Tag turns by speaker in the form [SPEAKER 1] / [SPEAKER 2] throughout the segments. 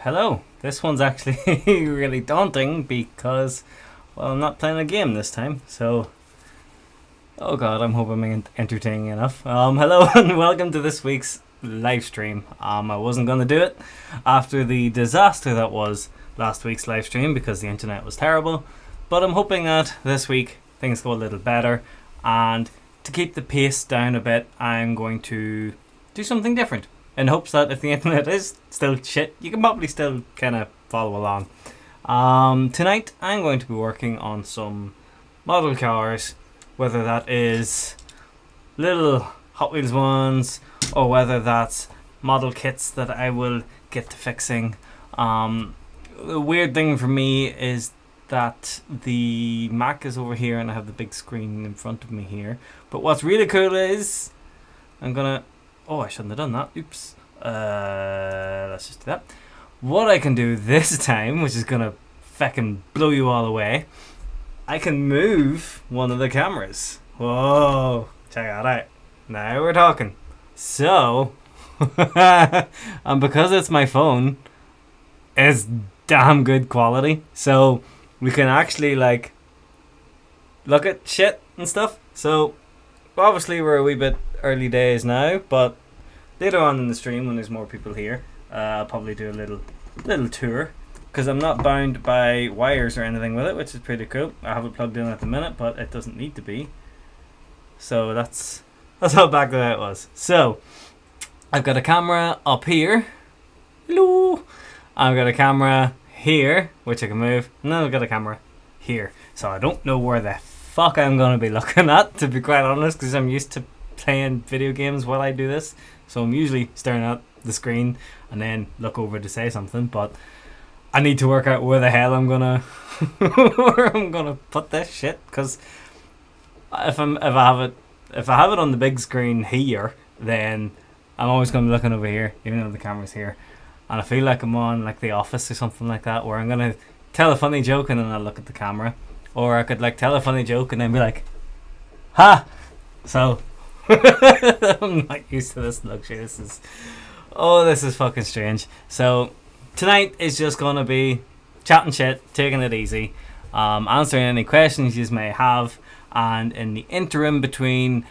[SPEAKER 1] hello. This one's actually really daunting because, well, I'm not playing a game this time. So, oh god, I'm hoping I'm entertaining enough. Hello and welcome to this week's live stream. I wasn't going to do it after the disaster that was last week's live stream because the internet was terrible. But I'm hoping that this week things go a little better. And to keep the pace down a bit, I'm going to do something different, in hopes that if the internet is still shit, you can probably still kind of follow along. Tonight, I'm going to be working on some model cars, whether that is little Hot Wheels ones, or whether that's model kits that I will get to fixing. The weird thing for me is that the Mac is over here and I have the big screen in front of me here. But what's really cool is I'm gonna... Oh, I shouldn't have done that. Oops. Let's just do that. What I can do this time, which is gonna feckin' blow you all away, I can move one of the cameras. Whoa, check that out. Now we're talking. So, and because it's my phone, it's damn good quality. So we can actually like look at shit and stuff. So obviously we're a wee bit early days now, but later on in the stream when there's more people here, I'll probably do a little tour, because I'm not bound by wires or anything with it, which is pretty cool. I have it plugged in at the minute, but it doesn't need to be. So that's how back that it was. So I've got a camera up here. Hello. I've got a camera here, which I can move, and then I've got a camera here. So I don't know where the fuck I'm going to be looking at, to be quite honest, because I'm used to playing video games while I do this. So I'm usually staring at the screen and then look over to say something, but I need to work out where the hell I'm gonna where I'm gonna put this shit, because if I have it on the big screen here, then I'm always gonna be looking over here, even though the camera's here. And I feel like I'm on like The Office or something like that, where I'm gonna tell a funny joke and then I'll look at the camera. Or I could like tell a funny joke and then be like, ha! So I'm not used to this luxury. This is fucking strange. So tonight is just gonna be chatting shit, taking it easy, answering any questions you may have, and in the interim between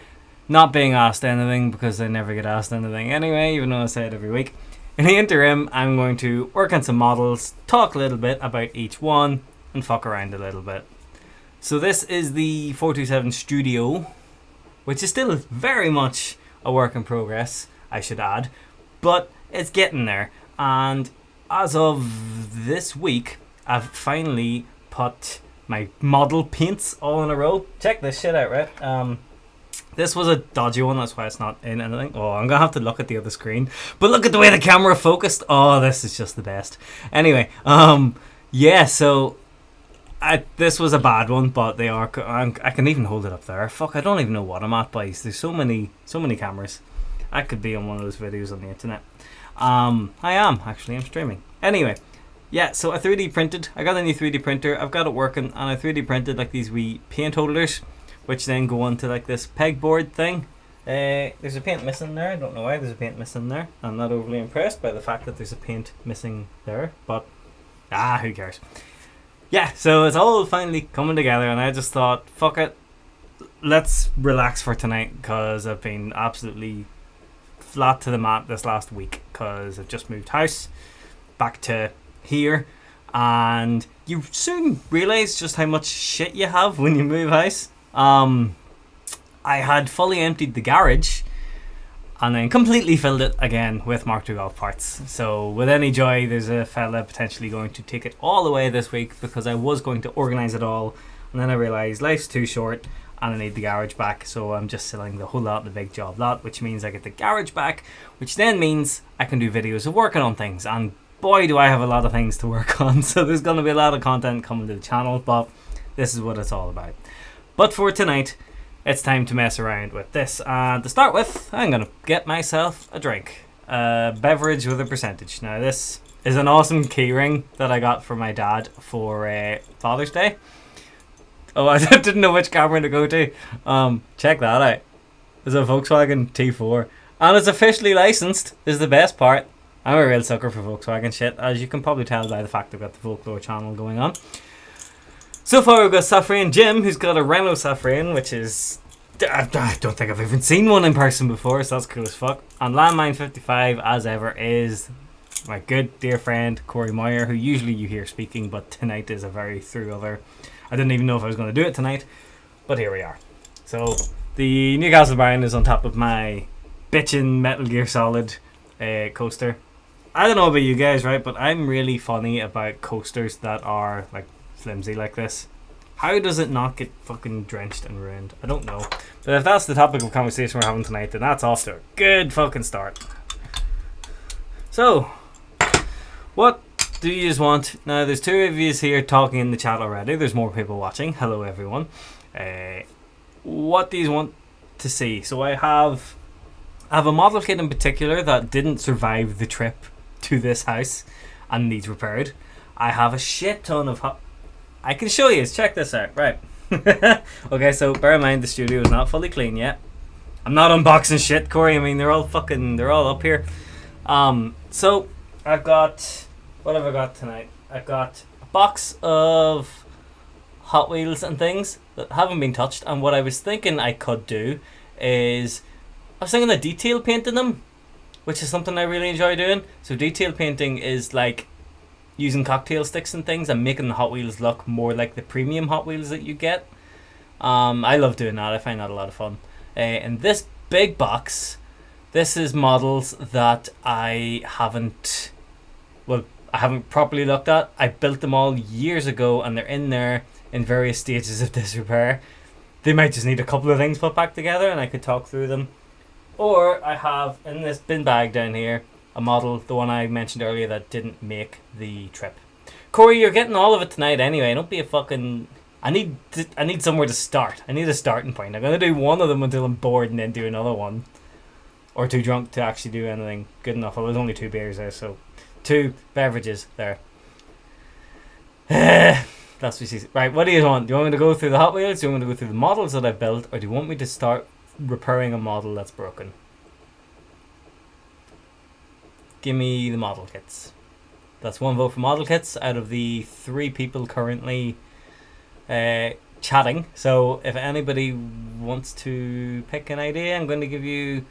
[SPEAKER 1] not being asked anything, because I never get asked anything anyway, even though I say it every week. In the interim, I'm going to work on some models, talk a little bit about each one, and fuck around a little bit. So this is the 427 Studio, which is still very much a work in progress, I should add, but it's getting there. And as of this week, I've finally put my model paints all in a row. Check this shit out, right? This was a dodgy one, that's why it's not in anything. Oh, I'm gonna have to look at the other screen. But look at the way the camera focused. Oh, this is just the best. Anyway, yeah, so this was a bad one, but they are. I can even hold it up there. Fuck, I don't even know what I'm at, boys. There's so many cameras. I could be on one of those videos on the internet. I am actually. I'm streaming. Anyway, yeah. So I 3D printed. I got a new 3D printer. I've got it working, and I 3D printed like these wee paint holders, which then go onto like this pegboard thing. There's a paint missing there. I don't know why there's a paint missing there. I'm not overly impressed by the fact that there's a paint missing there, but who cares? Yeah, so it's all finally coming together, and I just thought, fuck it, let's relax for tonight, because I've been absolutely flat to the mat this last week, because I've just moved house back to here, and you soon realise just how much shit you have when you move house. I had fully emptied the garage and then completely filled it again with Mark II golf parts. So with any joy, there's a fella potentially going to take it all away this week, because I was going to organise it all, and then I realised life's too short and I need the garage back, so I'm just selling the whole lot, the big job lot, which means I get the garage back, which then means I can do videos of working on things, and boy do I have a lot of things to work on. So there's going to be a lot of content coming to the channel, but this is what it's all about. But for tonight, it's time to mess around with this. And to start with, I'm going to get myself a drink. A beverage with a percentage. Now, this is an awesome keyring that I got from my dad for Father's Day. Oh, I didn't know which camera to go to. Check that out. It's a Volkswagen T4. And it's officially licensed, is the best part. I'm a real sucker for Volkswagen shit, as you can probably tell by the fact I've got the Folklore channel going on. So far we've got Safrain Jim, who's got a Renault Safrain, which is... I don't think I've even seen one in person before, so that's cool as fuck. And Landmine55, as ever, is my good dear friend Corey Moyer, who usually you hear speaking, but tonight is a very through other... I didn't even know if I was going to do it tonight, but here we are. So the Newcastle Baron is on top of my bitchin' Metal Gear Solid coaster. I don't know about you guys, right, but I'm really funny about coasters that are like flimsy like this. How does it not get fucking drenched and ruined? I don't know. But if that's the topic of conversation we're having tonight, then that's off to a good fucking start. So, what do you just want? Now, there's two of you here talking in the chat already. There's more people watching. Hello, everyone. What do you want to see? So I have a model kit in particular that didn't survive the trip to this house and needs repaired. I have a shit ton of... I can show you. Check this out. Right. Okay, so bear in mind the studio is not fully clean yet. I'm not unboxing shit, Corey. I mean, they're all up here. So I've got... What have I got tonight? I've got a box of Hot Wheels and things that haven't been touched, and what I was thinking I could do is... I was thinking of detail painting them, which is something I really enjoy doing. So detail painting is like using cocktail sticks and things and making the Hot Wheels look more like the premium Hot Wheels that you get. I love doing that. I find that a lot of fun. In this big box, this is models that I haven't properly looked at. I built them all years ago and they're in there in various stages of disrepair. They might just need a couple of things put back together and I could talk through them. Or I have in this bin bag down here a model, the one I mentioned earlier that didn't make the trip. Corey, you're getting all of it tonight anyway. Don't be a fucking... I need somewhere to start. I need a starting point. I'm going to do one of them until I'm bored and then do another one. Or too drunk to actually do anything good enough. Well, there's only 2 beers there, so 2 beverages there. That's what you see. Right, what do you want? Do you want me to go through the Hot Wheels? Do you want me to go through the models that I've built? Or do you want me to start repairing a model that's broken? Give me the model kits. That's 1 vote for model kits out of the 3 people currently chatting. So if anybody wants to pick an idea, I'm going to give you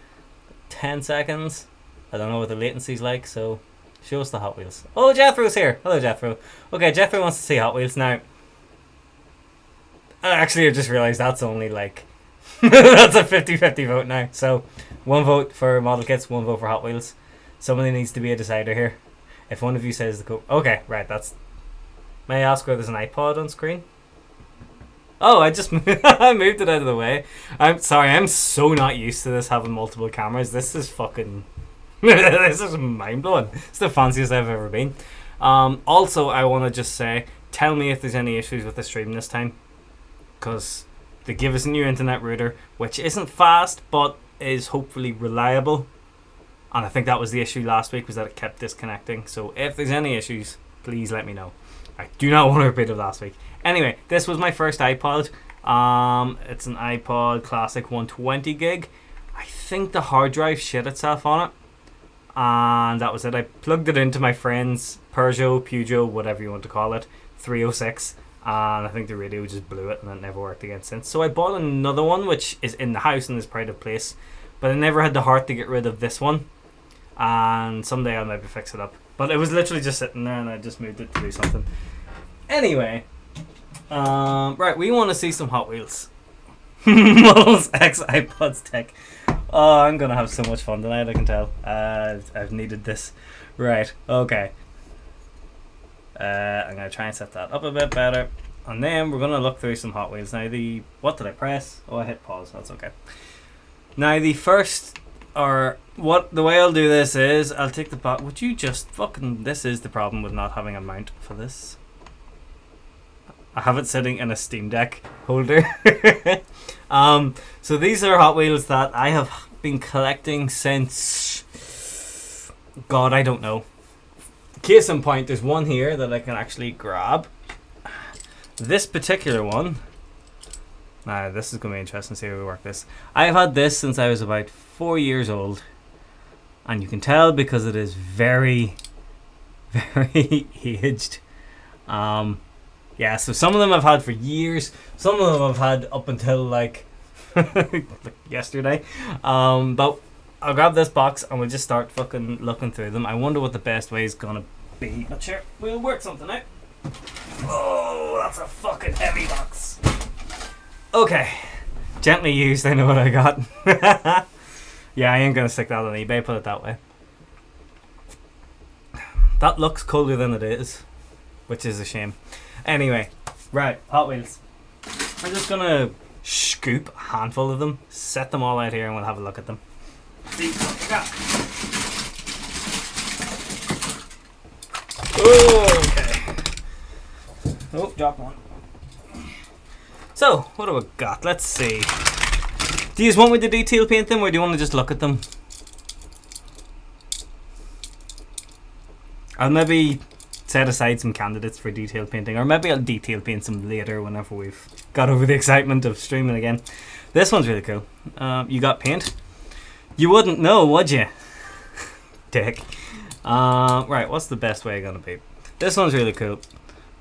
[SPEAKER 1] 10 seconds. I don't know what the latency's like, so show us the Hot Wheels. Oh, Jethro's here. Hello, Jethro. Okay, Jethro wants to see Hot Wheels. Now, actually, I just realised that's only like... that's a 50-50 vote now. So 1 vote for model kits, 1 vote for Hot Wheels. Somebody needs to be a decider here. If one of you says the code... Okay, right, that's... May I ask whether there's an iPod on screen? Oh, I just I moved it out of the way. I'm sorry, I'm so not used to this, having multiple cameras. This is fucking... this is mind-blowing. It's the fanciest I've ever been. Also, I want to just say, tell me if there's any issues with the stream this time. Because they give us a new internet router, which isn't fast, but is hopefully reliable. And I think that was the issue last week, was that it kept disconnecting. So if there's any issues, please let me know. I do not want to repeat it last week. Anyway, this was my first iPod. It's an iPod Classic 120 gig. I think the hard drive shit itself on it. And that was it. I plugged it into my friend's Peugeot, whatever you want to call it, 306. And I think the radio just blew it and it never worked again since. So I bought another one, which is in the house in this private place. But I never had the heart to get rid of this one. And someday I'll maybe fix it up. But it was literally just sitting there and I just moved it to do something. Anyway. Right, we want to see some Hot Wheels. Models X iPods Tech. Oh, I'm going to have so much fun tonight, I can tell. I've needed this. Right, okay. I'm going to try and set that up a bit better. And then we're going to look through some Hot Wheels. Now, what did I press? Oh, I hit pause. That's okay. Now, the way I'll do this is, I'll take the box. Would you just fucking... This is the problem with not having a mount for this. I have it sitting in a Steam Deck holder. So these are Hot Wheels that I have been collecting since... God, I don't know. Case in point, there's one here that I can actually grab. This particular one... Now, this is going to be interesting to see how we work this. I've had this since I was about 4 years old. and you can tell because it is very, very aged. Yeah, so some of them I've had for years. Some of them I've had up until like yesterday. But I'll grab this box and we'll just start fucking looking through them. I wonder what the best way is gonna be. But sure, we'll work something out. Oh, that's a fucking heavy box. Okay, gently used. I know what I got. Yeah, I ain't gonna stick that on eBay. Put it that way. That looks colder than it is, which is a shame. Anyway, right, Hot Wheels. I'm just gonna scoop a handful of them, set them all out here, and we'll have a look at them. See what we got. Okay. Oh, drop one. So, what do we got? Let's see. Do you want me to detail paint them, or do you want to just look at them? I'll maybe set aside some candidates for detail painting, or maybe I'll detail paint some later whenever we've got over the excitement of streaming again. This one's really cool. You got paint? You wouldn't know, would you? Dick. Right, what's the best way gonna be? This one's really cool.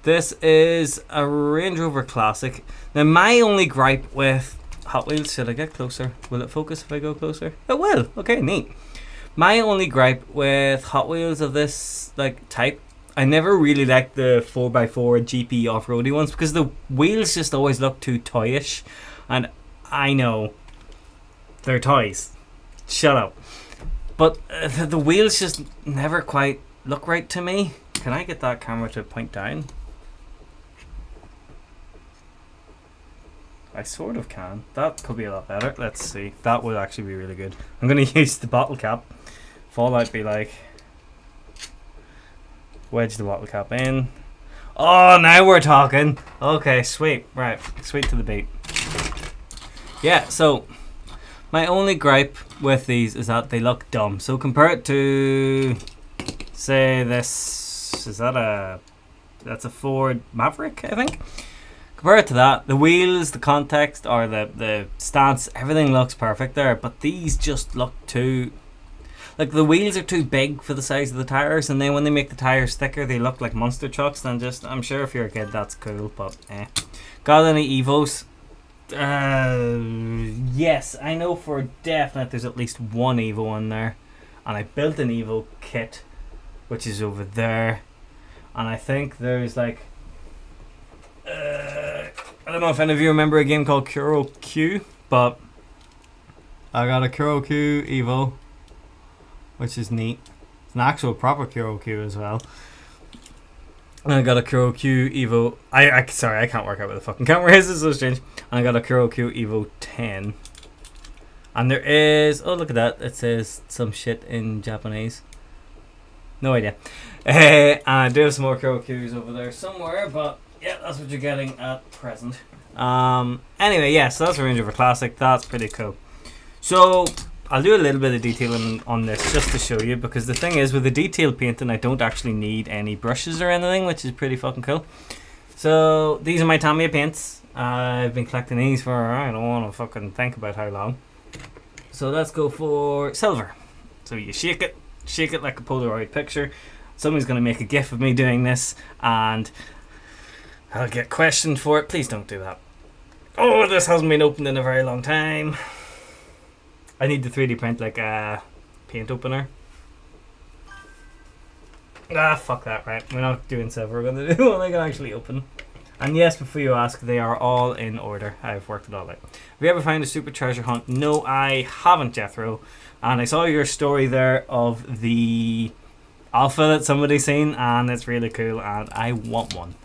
[SPEAKER 1] This is a Range Rover Classic. Now, my only gripe with Hot Wheels, should I get closer? Will it focus if I go closer? It will. Okay, neat. My only gripe with Hot Wheels of this like type, I never really liked the 4x4 GP off-roady ones because the wheels just always look too toyish, and I know they're toys. Shut up. But the wheels just never quite look right to me. Can I get that camera to point down? I sort of can. That could be a lot better. Let's see. That would actually be really good. I'm going to use the bottle cap. Fallout be like... Wedge the bottle cap in. Oh, now we're talking. Okay, sweet. Right, sweet to the beat. Yeah, so my only gripe with these is that they look dumb. So compare it to, say, this. Is that a... That's a Ford Maverick, I think. Compare it to that. The wheels, the context, or the stance, everything looks perfect there. But these just look too... Like, the wheels are too big for the size of the tires, and then when they make the tires thicker, they look like monster trucks. And just, I'm sure if you're a kid, that's cool, but eh. Got any Evos? Yes, I know for definite there's at least one Evo in there. And I built an Evo kit, which is over there. And I think there's like... I don't know if any of you remember a game called Kuro Q, but I got a Kuro Q Evo, which is neat. It's an actual proper Kuro Q as well. And I got a Kuro Q Evo. Sorry, I can't work out what the fucking camera is. It's so strange. And I got a Kuro Q Evo 10. And there is... Oh, look at that. It says some shit in Japanese. No idea. And I do have some more Kuro Qs over there somewhere, but yeah, that's what you're getting at present. Anyway, yeah, so that's a Range Rover Classic. That's pretty cool. So I'll do a little bit of detailing on this just to show you, because the thing is, with the detail painting, I don't actually need any brushes or anything, which is pretty fucking cool. So these are my Tamiya paints. I've been collecting these for, I don't want to fucking think about how long. So let's go for silver. So you shake it like a Polaroid picture. Somebody's going to make a gif of me doing this, and I'll get questioned for it. Please don't do that. Oh, this hasn't been opened in a very long time. I need to 3D print like a paint opener. Ah, fuck that, right. We're not doing silver. We're going to do one I can actually open. And yes, before you ask, they are all in order. I've worked it all out. Have you ever found a super treasure hunt? No, I haven't, Jethro. And I saw your story there of the alpha that somebody's seen, and it's really cool, and I want one.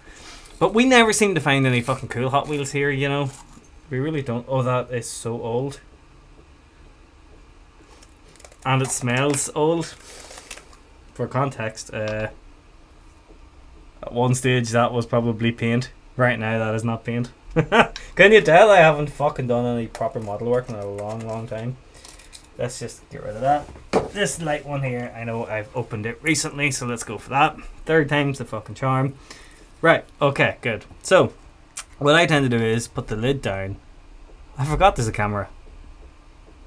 [SPEAKER 1] But we never seem to find any fucking cool Hot Wheels here, you know. We really don't. Oh, that is so old. And it smells old. For context, at one stage that was probably paint. Right now that is not paint. Can you tell I haven't fucking done any proper model work in a long time? Let's just get rid of that. This light one here, I know I've opened it recently, so let's go for that. Third time's the fucking charm. Right, okay, good. So, what I tend to do is put the lid down. I forgot there's a camera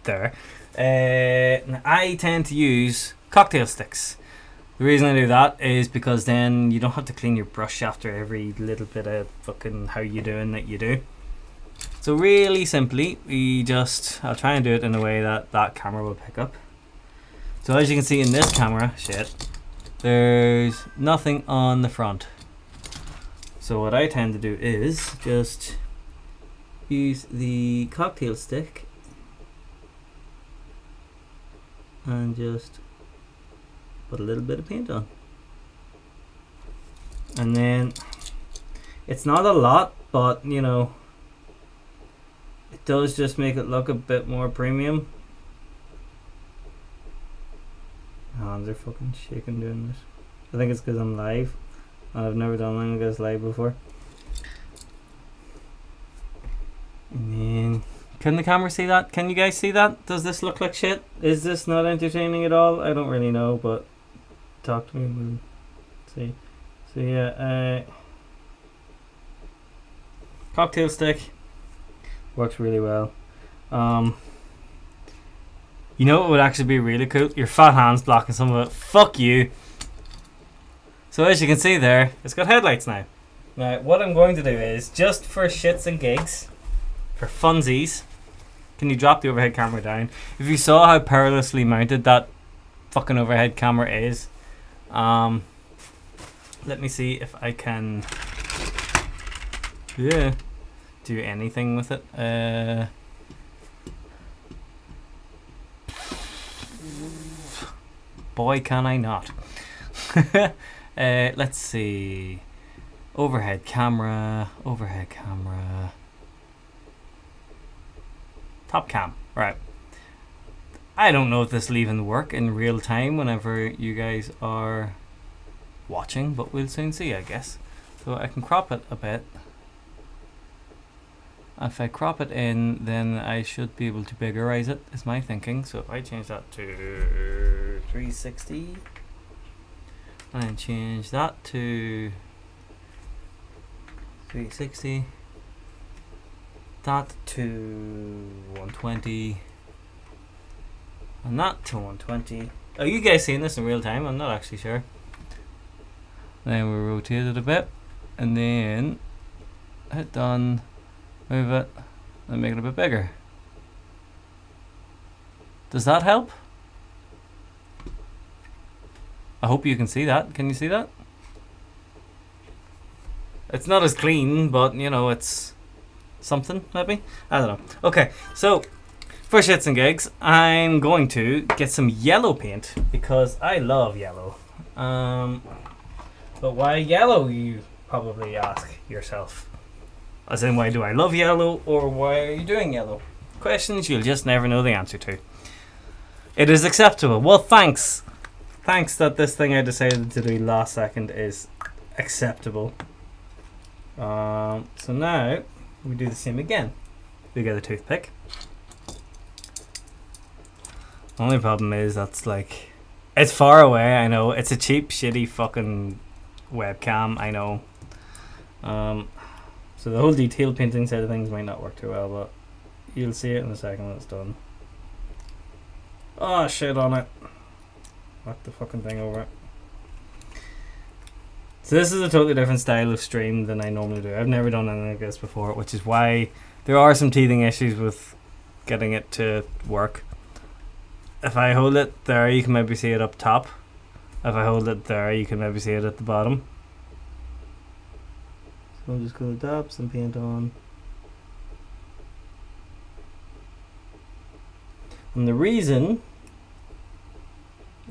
[SPEAKER 1] there. I tend to use cocktail sticks. The reason I do that is because then you don't have to clean your brush after every little bit of fucking how you doing that you do. So really simply, I'll try and do it in a way that camera will pick up. So as you can see in this camera, there's nothing on the front. So what I tend to do is just use the cocktail stick and just put a little bit of paint on. And then it's not a lot, but you know, it does just make it look a bit more premium. Hands are fucking shaking doing this. I think it's because I'm live and I've never done one of this live before. And then, can the camera see that? Can you guys see that? Does this look like shit? Is this not entertaining at all? I don't really know, but talk to me and see. So yeah, cocktail stick works really well. You know what would actually be really cool? Your fat hands blocking some of it. Fuck you. So as you can see there, it's got headlights now. Now what I'm going to do is, just for shits and gigs, for funsies, can you drop the overhead camera down? If you saw how perilously mounted that fucking overhead camera is, let me see if I can do anything with it. Boy, can I not. Let's see. Overhead camera. Top cam. Right. I don't know if this will even work in real time whenever you guys are watching, but we'll soon see, I guess. So I can crop it a bit. If I crop it in, then I should be able to biggerize it, is my thinking. So if I change that to 360 and change that to 360, that to 120, and that to 120. Are you guys seeing this in real time? I'm not actually sure. Then we'll rotate it a bit, and then hit done. Move it and make it a bit bigger. Does that help? I hope you can see that. Can you see that? It's not as clean, but you know, it's something maybe. I don't know. Okay, so for shits and gigs, I'm going to get some yellow paint because I love yellow. But why yellow, you probably ask yourself. As in, why do I love yellow, or why are you doing yellow? Questions you'll just never know the answer to. It is acceptable. Well, thanks. Thanks that this thing I decided to do last second is acceptable. So now, we do the same again. We get a toothpick. Only problem is that's like, it's far away, I know. It's a cheap, shitty fucking webcam, I know. So the whole detail painting side of things might not work too well, but you'll see it in a second when it's done. Oh, shit on it. Knock the fucking thing over it. So this is a totally different style of stream than I normally do. I've never done anything like this before, which is why there are some teething issues with getting it to work. If I hold it there, you can maybe see it up top. If I hold it there, you can maybe see it at the bottom. So I'll just go to the top, some paint on. And the reason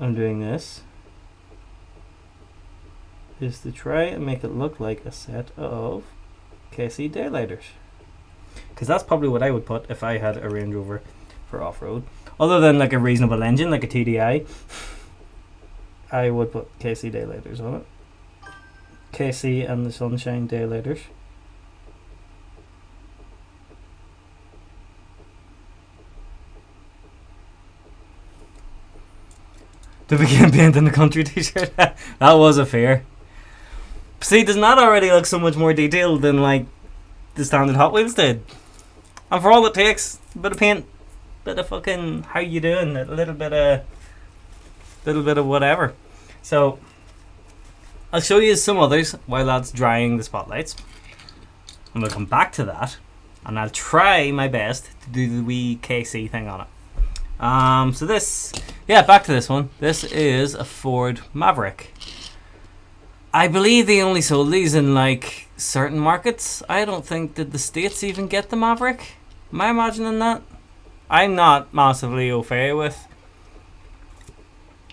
[SPEAKER 1] I'm doing this is to try and make it look like a set of KC daylighters. Because that's probably what I would put if I had a Range Rover for off-road. Other than like a reasonable engine, like a TDI, I would put KC daylighters on it. KC and the Sunshine daylighters. To begin painting the country t-shirt. That was a fear. See, does not already look so much more detailed than like the standard Hot Wheels did? And for all it takes, a bit of paint, bit of fucking how you doing, a little bit of whatever. So I'll show you some others while that's drying the spotlights, and we'll come back to that, and I'll try my best to do the wee KC thing on it. So this, back to this one. This is a Ford Maverick. I believe they only sold these in like certain markets. I don't think did the States even get the Maverick. Am I imagining that? I'm not massively au fait with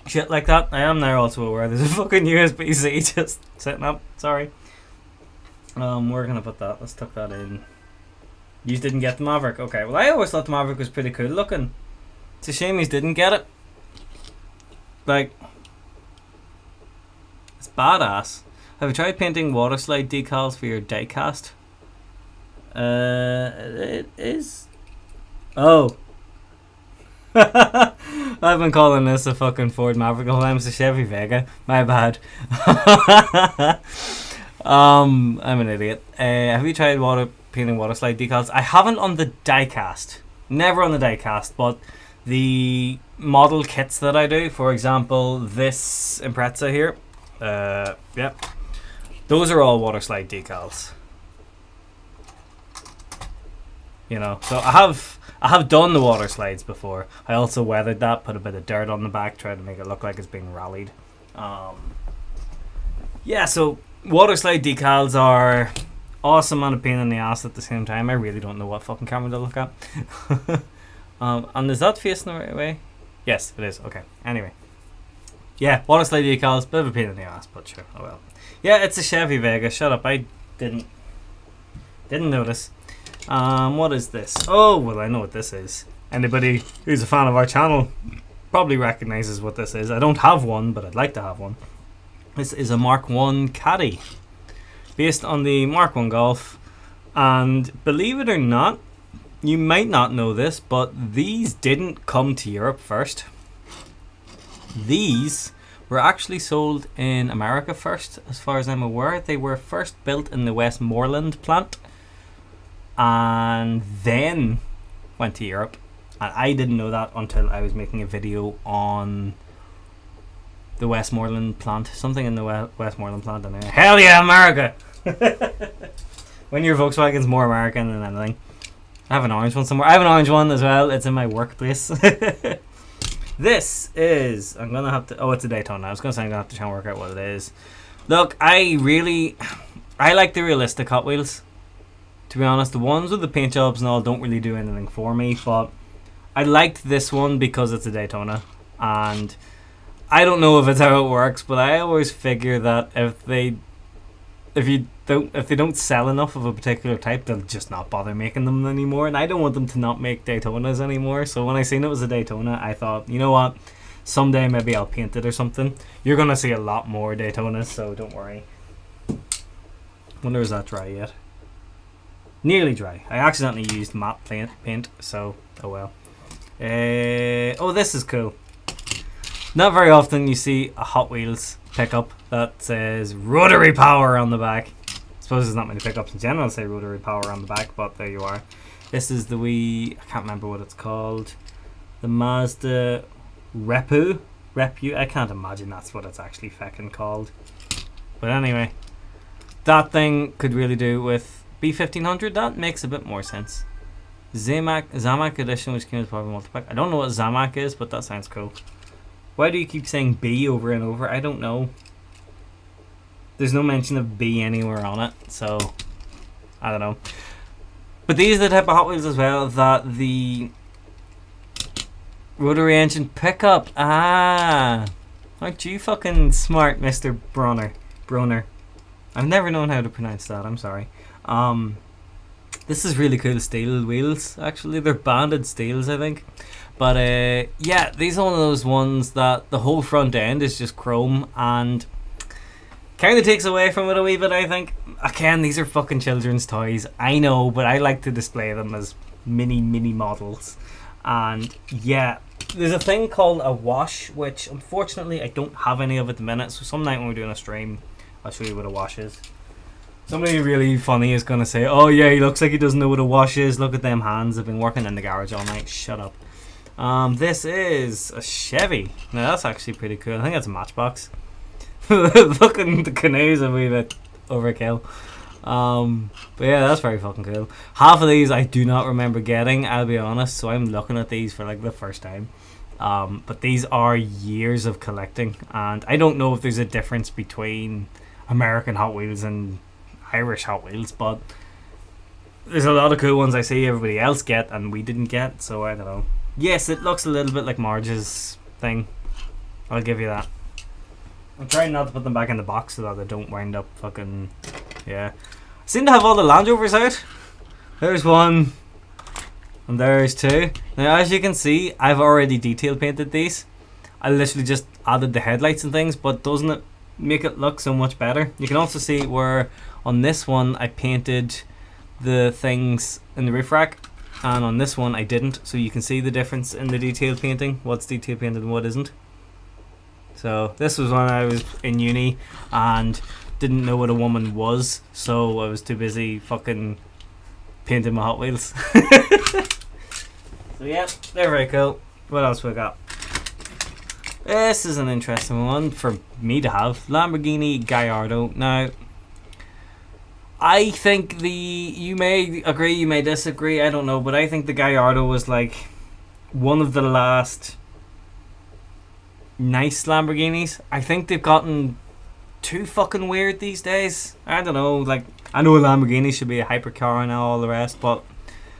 [SPEAKER 1] shit like that. I am now also aware there's a fucking USB-C just sitting up. Sorry. We're gonna put that. Let's tuck that in. You didn't get the Maverick. Okay. Well, I always thought the Maverick was pretty cool looking. It's a shame you didn't get it. Like, it's badass. Have you tried painting water slide decals for your diecast? It is. Oh. I've been calling this a fucking Ford Maverick. It's a Chevy Vega. My bad. I'm an idiot. Have you tried painting water slide decals? I haven't on the diecast. Never on the diecast, but the model kits that I do, for example, this Impreza here, those are all water slide decals. You know, so I have done the water slides before. I also weathered that, put a bit of dirt on the back, tried to make it look like it's being rallied. So water slide decals are awesome and a pain in the ass at the same time. I really don't know what fucking camera to look at. And is that facing the right way? Yes, it is. Okay. Anyway. Yeah, water slide decals, bit of a pain in the ass, but sure. Oh well. Yeah, it's a Chevy Vega. Shut up. I didn't notice. What is this? Oh, well, I know what this is. Anybody who's a fan of our channel probably recognizes what this is. I don't have one, but I'd like to have one. This is a Mark 1 Caddy, based on the Mark 1 Golf. And believe it or not, you might not know this, but these didn't come to Europe first. These were actually sold in America first, as far as I'm aware. They were first built in the Westmoreland plant and then went to Europe. And I didn't know that until I was making a video on the Westmoreland plant. Something in the Westmoreland plant. And hell yeah, America! When your Volkswagen's more American than anything. I have an orange one somewhere. I have an orange one as well. It's in my workplace. This is... I'm going to have to... Oh, it's a Daytona. I was going to say I'm going to have to try and work out what it is. Look, I like the realistic Hot Wheels. To be honest, the ones with the paint jobs and all don't really do anything for me. But I liked this one because it's a Daytona. And I don't know if it's how it works, but I always figure that if they don't sell enough of a particular type, they'll just not bother making them anymore. And I don't want them to not make Daytonas anymore. So when I seen it was a Daytona, I thought, you know what? Someday maybe I'll paint it or something. You're going to see a lot more Daytonas, so don't worry. Wonder is that dry yet? Nearly dry. I accidentally used matte paint, so oh well. Oh, this is cool. Not very often you see a Hot Wheels pickup that says rotary power on the back. I suppose there's not many pickups in general that say rotary power on the back, but there you are. This is the wee, I can't remember what it's called, the Mazda Repu. I can't imagine that's what it's actually feckin' called. But anyway, that thing could really do with B1500. That makes a bit more sense. Zamac edition, which came with power multipack. I don't know what Zamac is, but that sounds cool. Why do you keep saying B over and over? I don't know. There's no mention of B anywhere on it, so I don't know. But these are the type of Hot Wheels as well that the rotary engine pickup. Ah, aren't you fucking smart, Mr. Broner? I've never known how to pronounce that. I'm sorry. This is really cool steel wheels. Actually, they're banded steels, I think. But yeah, these are one of those ones that the whole front end is just chrome and kind of takes away from it a wee bit, I think. Again, these are fucking children's toys. I know, but I like to display them as mini models. And yeah, there's a thing called a wash, which unfortunately I don't have any of at the minute. So some night when we're doing a stream, I'll show you what a wash is. Somebody really funny is going to say, oh yeah, he looks like he doesn't know what a wash is. Look at them hands. I've been working in the garage all night. Shut up. This is a Chevy. Now that's actually pretty cool. I think that's a Matchbox. Fucking the canoe's a wee bit overkill. But yeah, that's very fucking cool. Half of these I do not remember getting, I'll be honest, so I'm looking at these for like the first time. But these are years of collecting, and I don't know if there's a difference between American Hot Wheels and Irish Hot Wheels, but there's a lot of cool ones I see everybody else get and we didn't get, so I don't know. Yes, it looks a little bit like Marge's thing. I'll give you that. I'm trying not to put them back in the box so that they don't wind up fucking... Yeah. I seem to have all the Land Rovers out. There's one. And there's two. Now, as you can see, I've already detail painted these. I literally just added the headlights and things, but doesn't it make it look so much better? You can also see where on this one I painted the things in the roof rack, and on this one I didn't, so you can see the difference in the detail painting, what's detail painted and what isn't. So this was when I was in uni and didn't know what a woman was, so I was too busy fucking painting my Hot Wheels. So yeah, they're very cool. What else we got? This is an interesting one for me to have. Lamborghini Gallardo. Now, I think you may agree, you may disagree, I don't know, but I think the Gallardo was like one of the last nice Lamborghinis. I think they've gotten too fucking weird these days. I don't know, like, I know a Lamborghini should be a hypercar and all the rest, but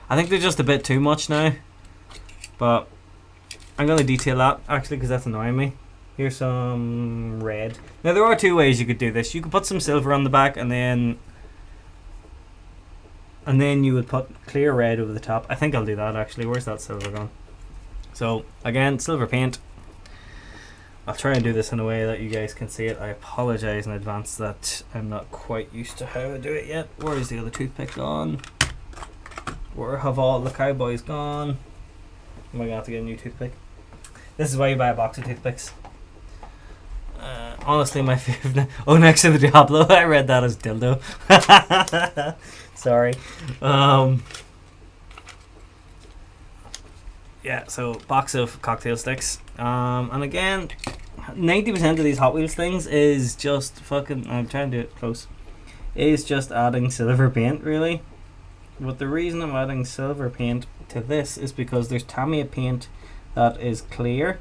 [SPEAKER 1] I think they're just a bit too much now. But I'm going to detail that actually because that's annoying me. Here's some red. Now there are two ways you could do this. You could put some silver on the back and then you would put clear red over the top. I think I'll do that actually. Where's that silver gone? So again, silver paint. I'll try and do this in a way that you guys can see it. I apologise in advance that I'm not quite used to how I do it yet. Where is the other toothpick gone? Where have all the cowboys gone? Am I going to have to get a new toothpick? This is why you buy a box of toothpicks. Honestly, my favourite... Oh, next to the Diablo. I read that as dildo. Sorry. Yeah, so box of cocktail sticks. And again, 90% of these Hot Wheels things is just fucking... I'm trying to do it close. Is just adding silver paint, really. But the reason I'm adding silver paint to this is because there's Tamiya paint that is clear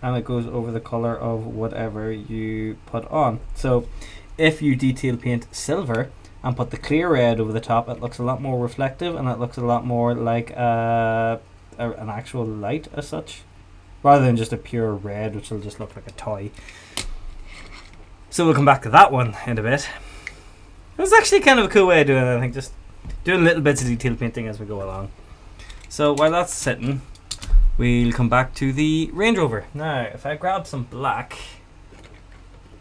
[SPEAKER 1] and it goes over the color of whatever you put on. So if you detail paint silver and put the clear red over the top, it looks a lot more reflective and it looks a lot more like an actual light as such, rather than just a pure red which will just look like a toy. So we'll come back to that one in a bit. It's actually kind of a cool way of doing it, I think, just doing little bits of detail painting as we go along. So while that's sitting, we'll come back to the Range Rover. Now, if I grab some black,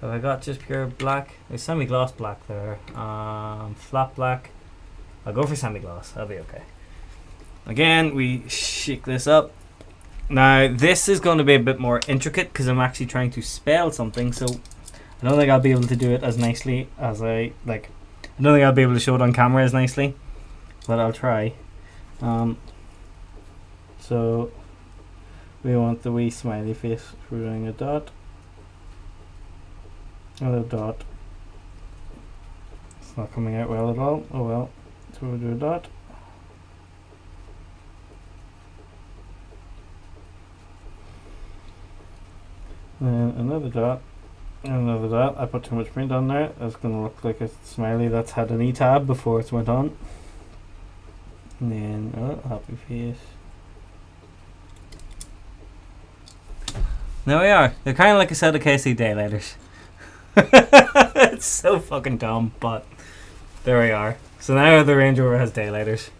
[SPEAKER 1] have I got just pure black? There's semi-gloss black there. Flat black. I'll go for semi-gloss. That'll be okay. Again, we shake this up. Now, this is going to be a bit more intricate because I'm actually trying to spell something, so I don't think I'll be able to do it as nicely as I like. I don't think I'll be able to show it on camera as nicely, but I'll try. So we want the wee smiley face. We're doing a dot, and a dot. It's not coming out well at all. Oh well. So we'll do a dot. And another dot. And another dot. I put too much paint on there. That's going to look like a smiley that's had an E-tab before it's went on. And then, happy face. There we are. They're kind of like a set of KC daylighters. It's so fucking dumb, but there we are. So now the Range Rover has daylighters.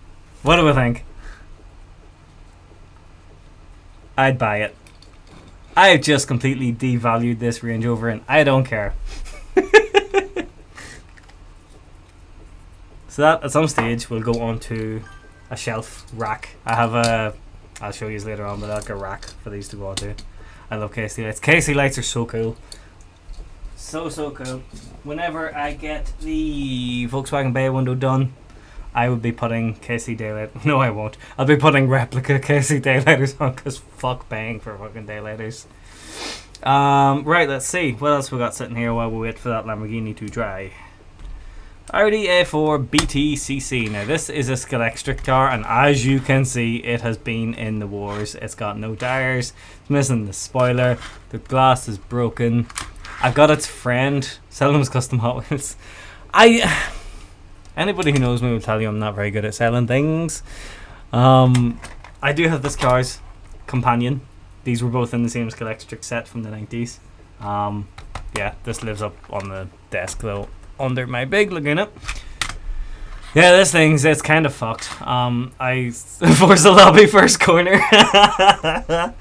[SPEAKER 1] What do we think? I'd buy it. I've just completely devalued this Range Rover and I don't care. So that at some stage will go onto a shelf rack. I have I'll show you later on, but like a rack for these to go onto. I love KC lights. KC lights are so cool. So cool. Whenever I get the Volkswagen bay window done, I would be putting KC Daylight. No, I won't. I'll be putting replica KC Daylighters on because fuck paying for fucking Daylighters. Right, let's see. What else we got sitting here while we wait for that Lamborghini to dry? Audi A4 BTCC. Now, this is a Scalextric car, and as you can see, it has been in the wars. It's got no tires. It's missing the spoiler. The glass is broken. I've got its friend. Seldom's Custom Hot Wheels. Anybody who knows me will tell you I'm not very good at selling things. I do have this car's companion. These were both in the same Scalextric set from the 90s. Yeah, this lives up on the desk though, under my big Laguna. Yeah, this thing's, it's kind of fucked. I Forza Lobby first corner. Yeah,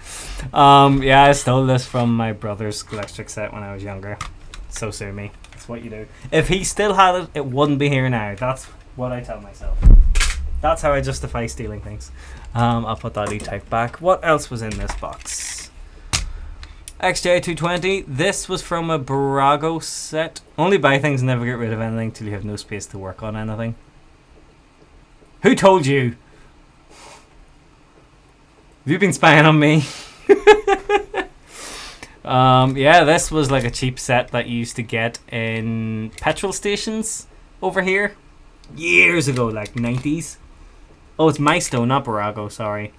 [SPEAKER 1] I stole this from my brother's Scalextric set when I was younger. So sue me. That's what you do. If he still had it, it wouldn't be here now. That's what I tell myself. That's how I justify stealing things. I'll put that E-Type back. What else was in this box? XJ220. This was from a Barago set. Only buy things and never get rid of anything till you have no space to work on anything. Who told you? Have you been spying on me? Yeah, this was like a cheap set that you used to get in petrol stations over here. Years ago, like 90s. Oh, it's Maisto, not Barago, sorry.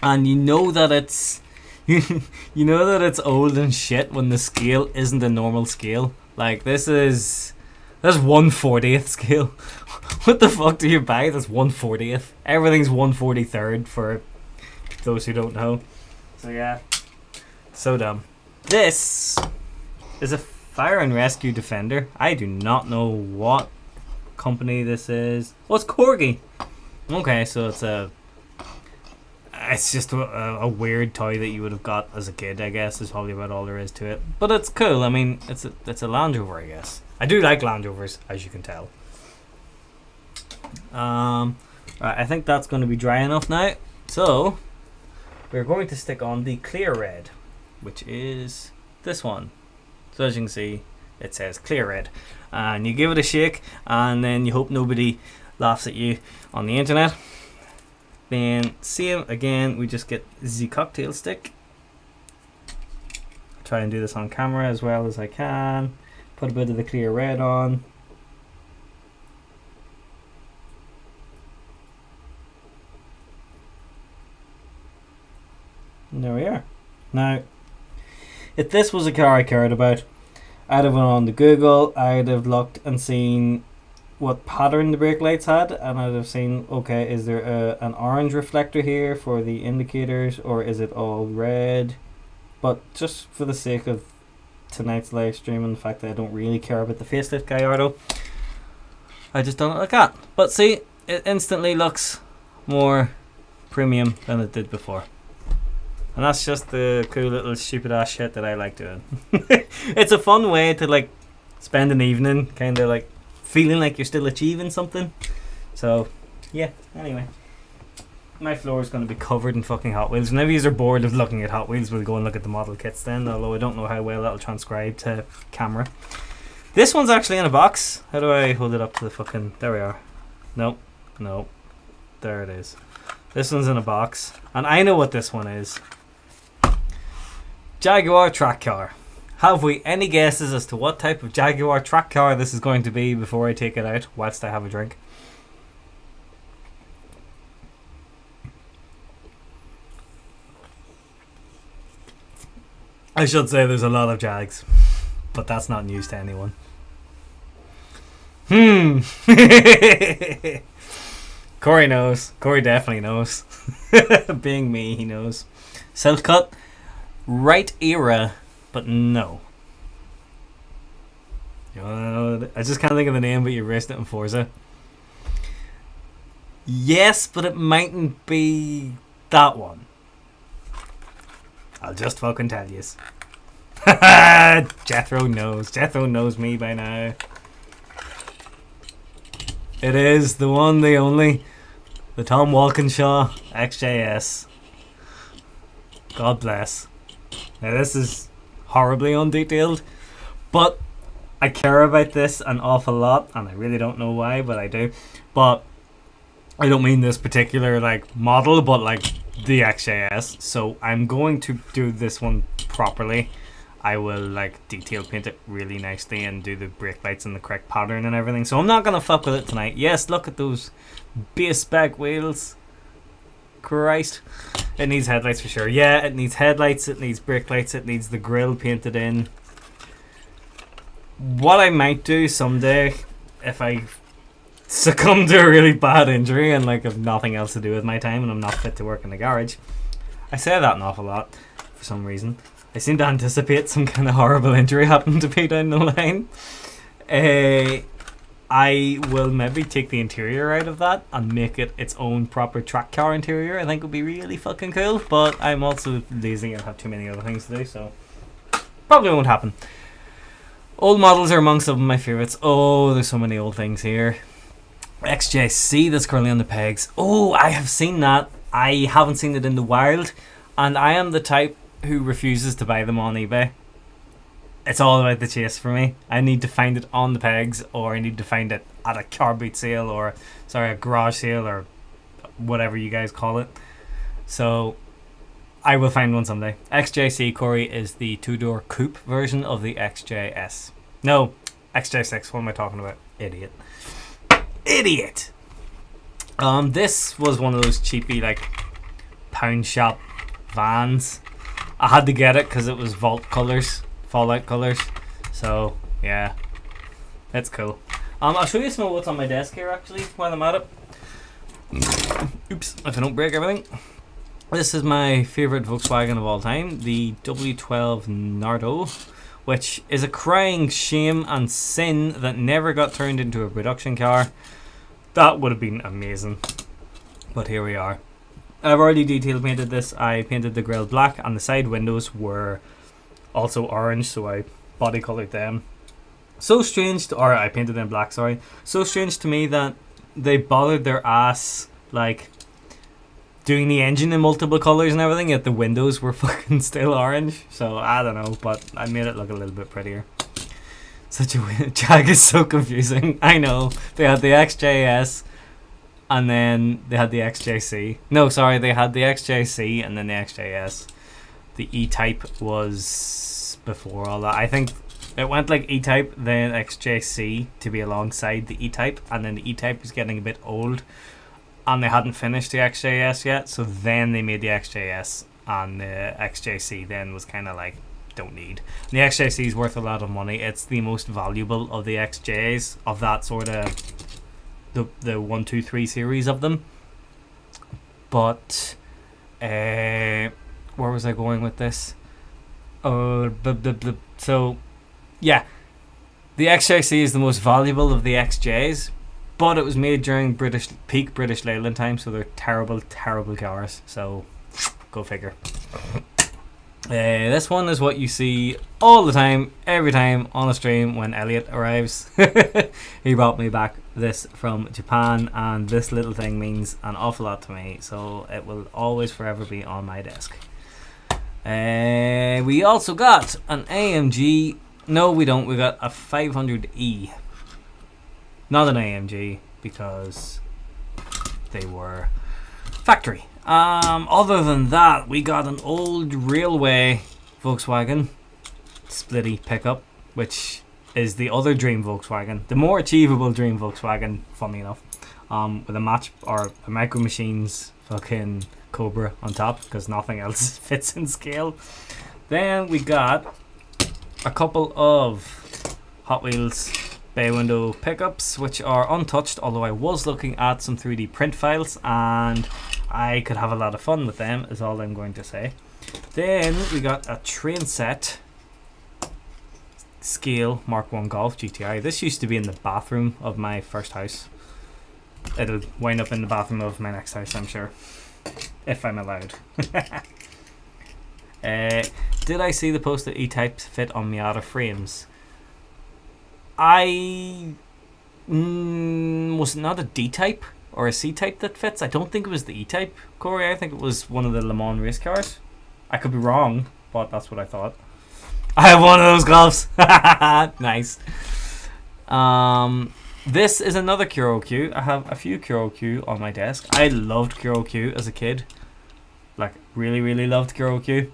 [SPEAKER 1] And you know that it's you know that it's old and shit when the scale isn't a normal scale. Like this is 1/40th scale. What the fuck do you buy that's 1/40th? Everything's 1/43rd for those who don't know. So yeah. So dumb. This is a fire and rescue defender. I do not know what company this is. Oh, it's Corgi. Okay, so it's just a weird toy that you would have got as a kid, I guess, is probably about all there is to it. But it's cool. I mean, it's a Land Rover, I guess. I do like Land Rovers, as you can tell. Right, I think that's going to be dry enough now. So, we're going to stick on the clear red, which is this one. So as you can see, it says clear red. And you give it a shake, and then you hope nobody laughs at you on the internet. Then same again, we just get the cocktail stick. Try and do this on camera as well as I can. Put a bit of the clear red on. And there we are. Now, if this was a car I cared about, I'd have went on to Google, I'd have looked and seen what pattern the brake lights had, and I'd have seen, okay, is there an orange reflector here for the indicators, or is it all red? But just for the sake of tonight's live stream and the fact that I don't really care about the facelift Gallardo, I just done it like that. But see, it instantly looks more premium than it did before. And that's just the cool little stupid ass shit that I like doing. It's a fun way to like spend an evening kind of like feeling like you're still achieving something. So yeah, anyway, my floor is going to be covered in fucking Hot Wheels. Whenever you are bored of looking at Hot Wheels, we'll go and look at the model kits then, although I don't know how well that'll transcribe to camera. This one's actually in a box. How do I hold it up to the fucking... There we are. Nope. There it is. This one's in a box, and I know what this one is. Jaguar track car. Have we any guesses as to what type of Jaguar track car this is going to be before I take it out whilst I have a drink? I should say there's a lot of Jags, but that's not news to anyone. Corey knows. Corey definitely knows. Being me, he knows. Silk cut, right era, but no. I just can't think of the name, but you raced it in Forza. Yes, but it mightn't be that one. I'll just fucking tell yous. Jethro knows. Jethro knows me by now. It is the one, the only, the Tom Walkinshaw XJS. God bless. Now this is horribly undetailed, but I care about this an awful lot, and I really don't know why, but I do. But I don't mean this particular like model, but like the XJS. So I'm going to do this one properly. I will like detail paint it really nicely and do the brake lights in the correct pattern and everything. So I'm not gonna fuck with it tonight. Yes, look at those base spec wheels. Christ. It needs headlights for sure. Yeah, it needs headlights, it needs brake lights, it needs the grille painted in. What I might do someday, if I succumb to a really bad injury and like have nothing else to do with my time and I'm not fit to work in the garage. I say that an awful lot for some reason. I seem to anticipate some kind of horrible injury happening to me down the line. I will maybe take the interior out of that and make it its own proper track car interior. I think it would be really fucking cool, but I'm also lazy and have too many other things to do, so probably won't happen. Old models are among some of my favourites. Oh, there's so many old things here. XJC that's currently on the pegs. Oh, I have seen that. I haven't seen it in the wild, and I am the type who refuses to buy them on eBay. It's all about the chase for me. I need to find it on the pegs, or I need to find it at a car boot sale, or a garage sale, or whatever you guys call it. So I will find one someday. XJC, Corey, is the two-door coupe version of the XJS. No, XJ6. What am I talking about? Idiot. This was one of those cheapy like pound shop vans. I had to get it because it was Fallout colors. So yeah, that's cool. I'll show you some of what's on my desk here actually while I'm at it. Oops, if I don't break everything. This is my favorite Volkswagen of all time, the W12 Nardo, which is a crying shame and sin that never got turned into a production car. That would have been amazing, but here we are. I've already detail painted this. I painted the grille black and the side windows were also orange, so I body colored them. So strange I painted them black, sorry. So strange to me that they bothered their ass like doing the engine in multiple colors and everything, yet the windows were fucking still orange. So I don't know, but I made it look a little bit prettier. Such a weird Jag is so confusing. I know. They had the XJS and then they had the XJC. No, sorry, they had the XJC and then the XJS. The E-Type was before all that. I think it went like E-Type, then XJC to be alongside the E-Type, and then the E-Type was getting a bit old and they hadn't finished the XJS yet, so then they made the XJS, and the XJC then was kind of like, don't need. And the XJC is worth a lot of money. It's the most valuable of the XJs, of that sort of the 1, 2, 3 series of them. But where was I going with this? So yeah, the XJC is the most valuable of the XJs, but it was made during peak British Leyland time, so they're terrible cars. So go figure. This one is what you see all the time, every time on a stream when Elliot arrives. He brought me back this from Japan, and this little thing means an awful lot to me, so it will always forever be on my desk. We also got an AMG. No, we don't. We got a 500E. Not an AMG because they were factory. Other than that, we got an old railway Volkswagen splitty pickup, which is the other dream Volkswagen, the more achievable dream Volkswagen, funny enough, with a match or a Micro Machines fucking Cobra on top because nothing else fits in scale. Then we got a couple of Hot Wheels bay window pickups which are untouched, although I was looking at some 3D print files and I could have a lot of fun with them, is all I'm going to say. Then we got a train set scale Mark 1 Golf GTI. This used to be in the bathroom of my first house. It'll wind up in the bathroom of my next house, I'm sure, if I'm allowed. Did I see the post that E-Types fit on Miata frames? Was it not a D-Type or a C-Type that fits? I don't think it was the E-Type, Corey. I think it was one of the Le Mans race cars. I could be wrong, but that's what I thought. I have one of those Golfs. Nice. This is another Kuro-Q. I have a few Kuro-Q on my desk. I loved Kuro-Q as a kid. Like, really, really loved Kuro-Q.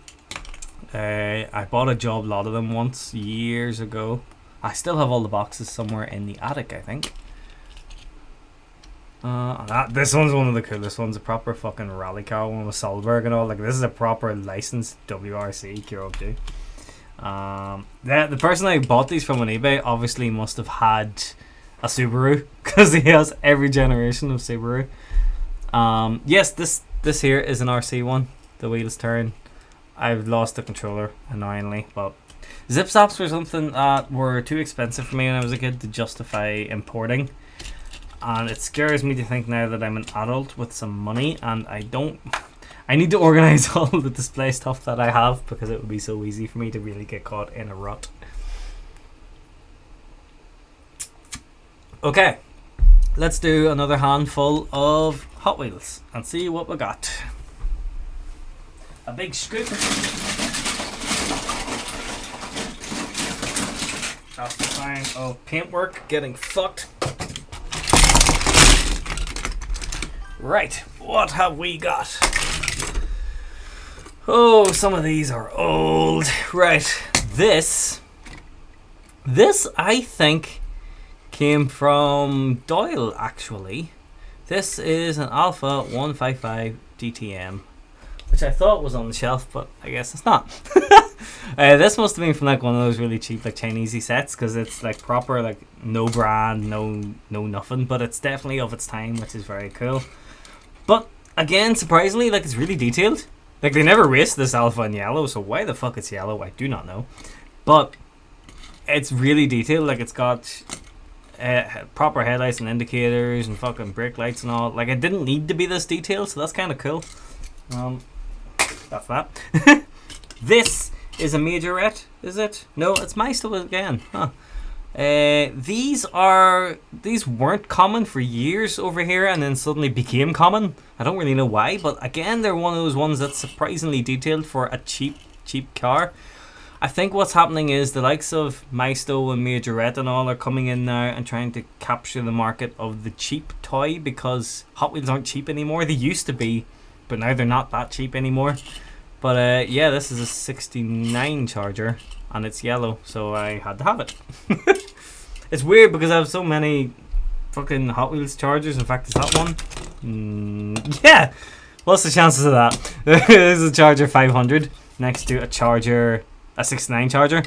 [SPEAKER 1] I bought a job lot of them once, years ago. I still have all the boxes somewhere in the attic, I think. This one's one of the coolest ones. A proper fucking rally car one with Solberg and all. Like, this is a proper licensed WRC Kuro-Q. The person I bought these from on eBay obviously must have had a Subaru, because he has every generation of Subaru. Yes, this here is an RC one. The wheels turn. I've lost the controller, annoyingly, but zip stops were something that were too expensive for me when I was a kid to justify importing, and it scares me to think now that I'm an adult with some money and I need to organize all the display stuff that I have, because it would be so easy for me to really get caught in a rut. Okay, let's do another handful of Hot Wheels and see what we got. A big scoop. That's the sign of paintwork getting fucked. Right, what have we got? Oh, some of these are old. Right, this I think came from Doyle, actually. This is an Alpha 155 DTM, which I thought was on the shelf, but I guess it's not. This must have been from like one of those really cheap like Chinesey sets, because it's like proper, like no brand, no nothing, but it's definitely of its time, which is very cool. But again, surprisingly, like, it's really detailed. Like, they never raced this Alpha in yellow, so why the fuck it's yellow, I do not know. But it's really detailed. Like, it's got proper headlights and indicators and fucking brake lights and all. Like, it didn't need to be this detailed, so that's kind of cool. That's that. This is a Majorette, is it? No, it's Maisto again. Huh. These weren't common for years over here, and then suddenly became common. I don't really know why, but again, they're one of those ones that's surprisingly detailed for a cheap car. I think what's happening is the likes of Maisto and Majorette and all are coming in now and trying to capture the market of the cheap toy, because Hot Wheels aren't cheap anymore. They used to be, but now they're not that cheap anymore. But yeah, this is a 69 Charger, and it's yellow, so I had to have it. It's weird because I have so many fucking Hot Wheels Chargers. In fact, is that one? Yeah! What's the chances of that? This is a Charger 500 next to a 69 Charger.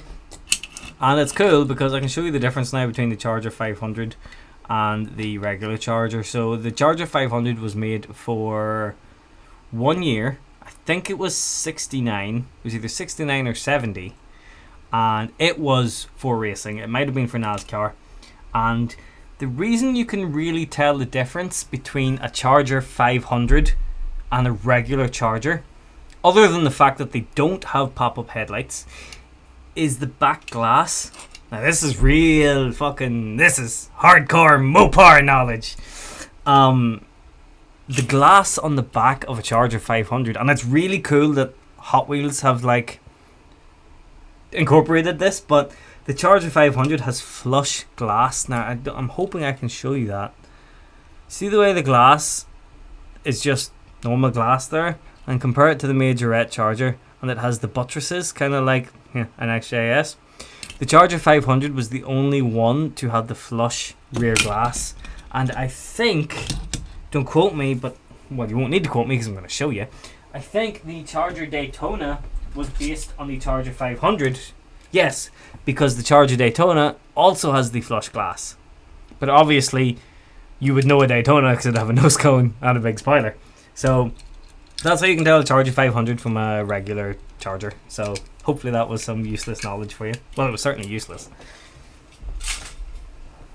[SPEAKER 1] And it's cool because I can show you the difference now between the Charger 500 and the regular Charger. So the Charger 500 was made for 1 year. I think it was 69. It was either 69 or 70. And it was for racing. It might have been for NASCAR. And the reason you can really tell the difference between a Charger 500 and a regular Charger, other than the fact that they don't have pop-up headlights, is the back glass. Now this is real fucking, this is hardcore Mopar knowledge. The glass on the back of a Charger 500, and it's really cool that Hot Wheels have like incorporated this, but the Charger 500 has flush glass. Now I'm hoping I can show you that. See the way the glass is just normal glass there, and compare it to the Majorette Charger, and it has the buttresses kind of like an XJS. The Charger 500 was the only one to have the flush rear glass, and I think, don't quote me, but well, you won't need to quote me because I'm going to show you. I think the Charger Daytona was based on the Charger 500. Yes, because the Charger Daytona also has the flush glass. But obviously, you would know a Daytona because it'd have a nose cone and a big spoiler. So that's how you can tell a Charger 500 from a regular Charger. So hopefully that was some useless knowledge for you. Well, it was certainly useless.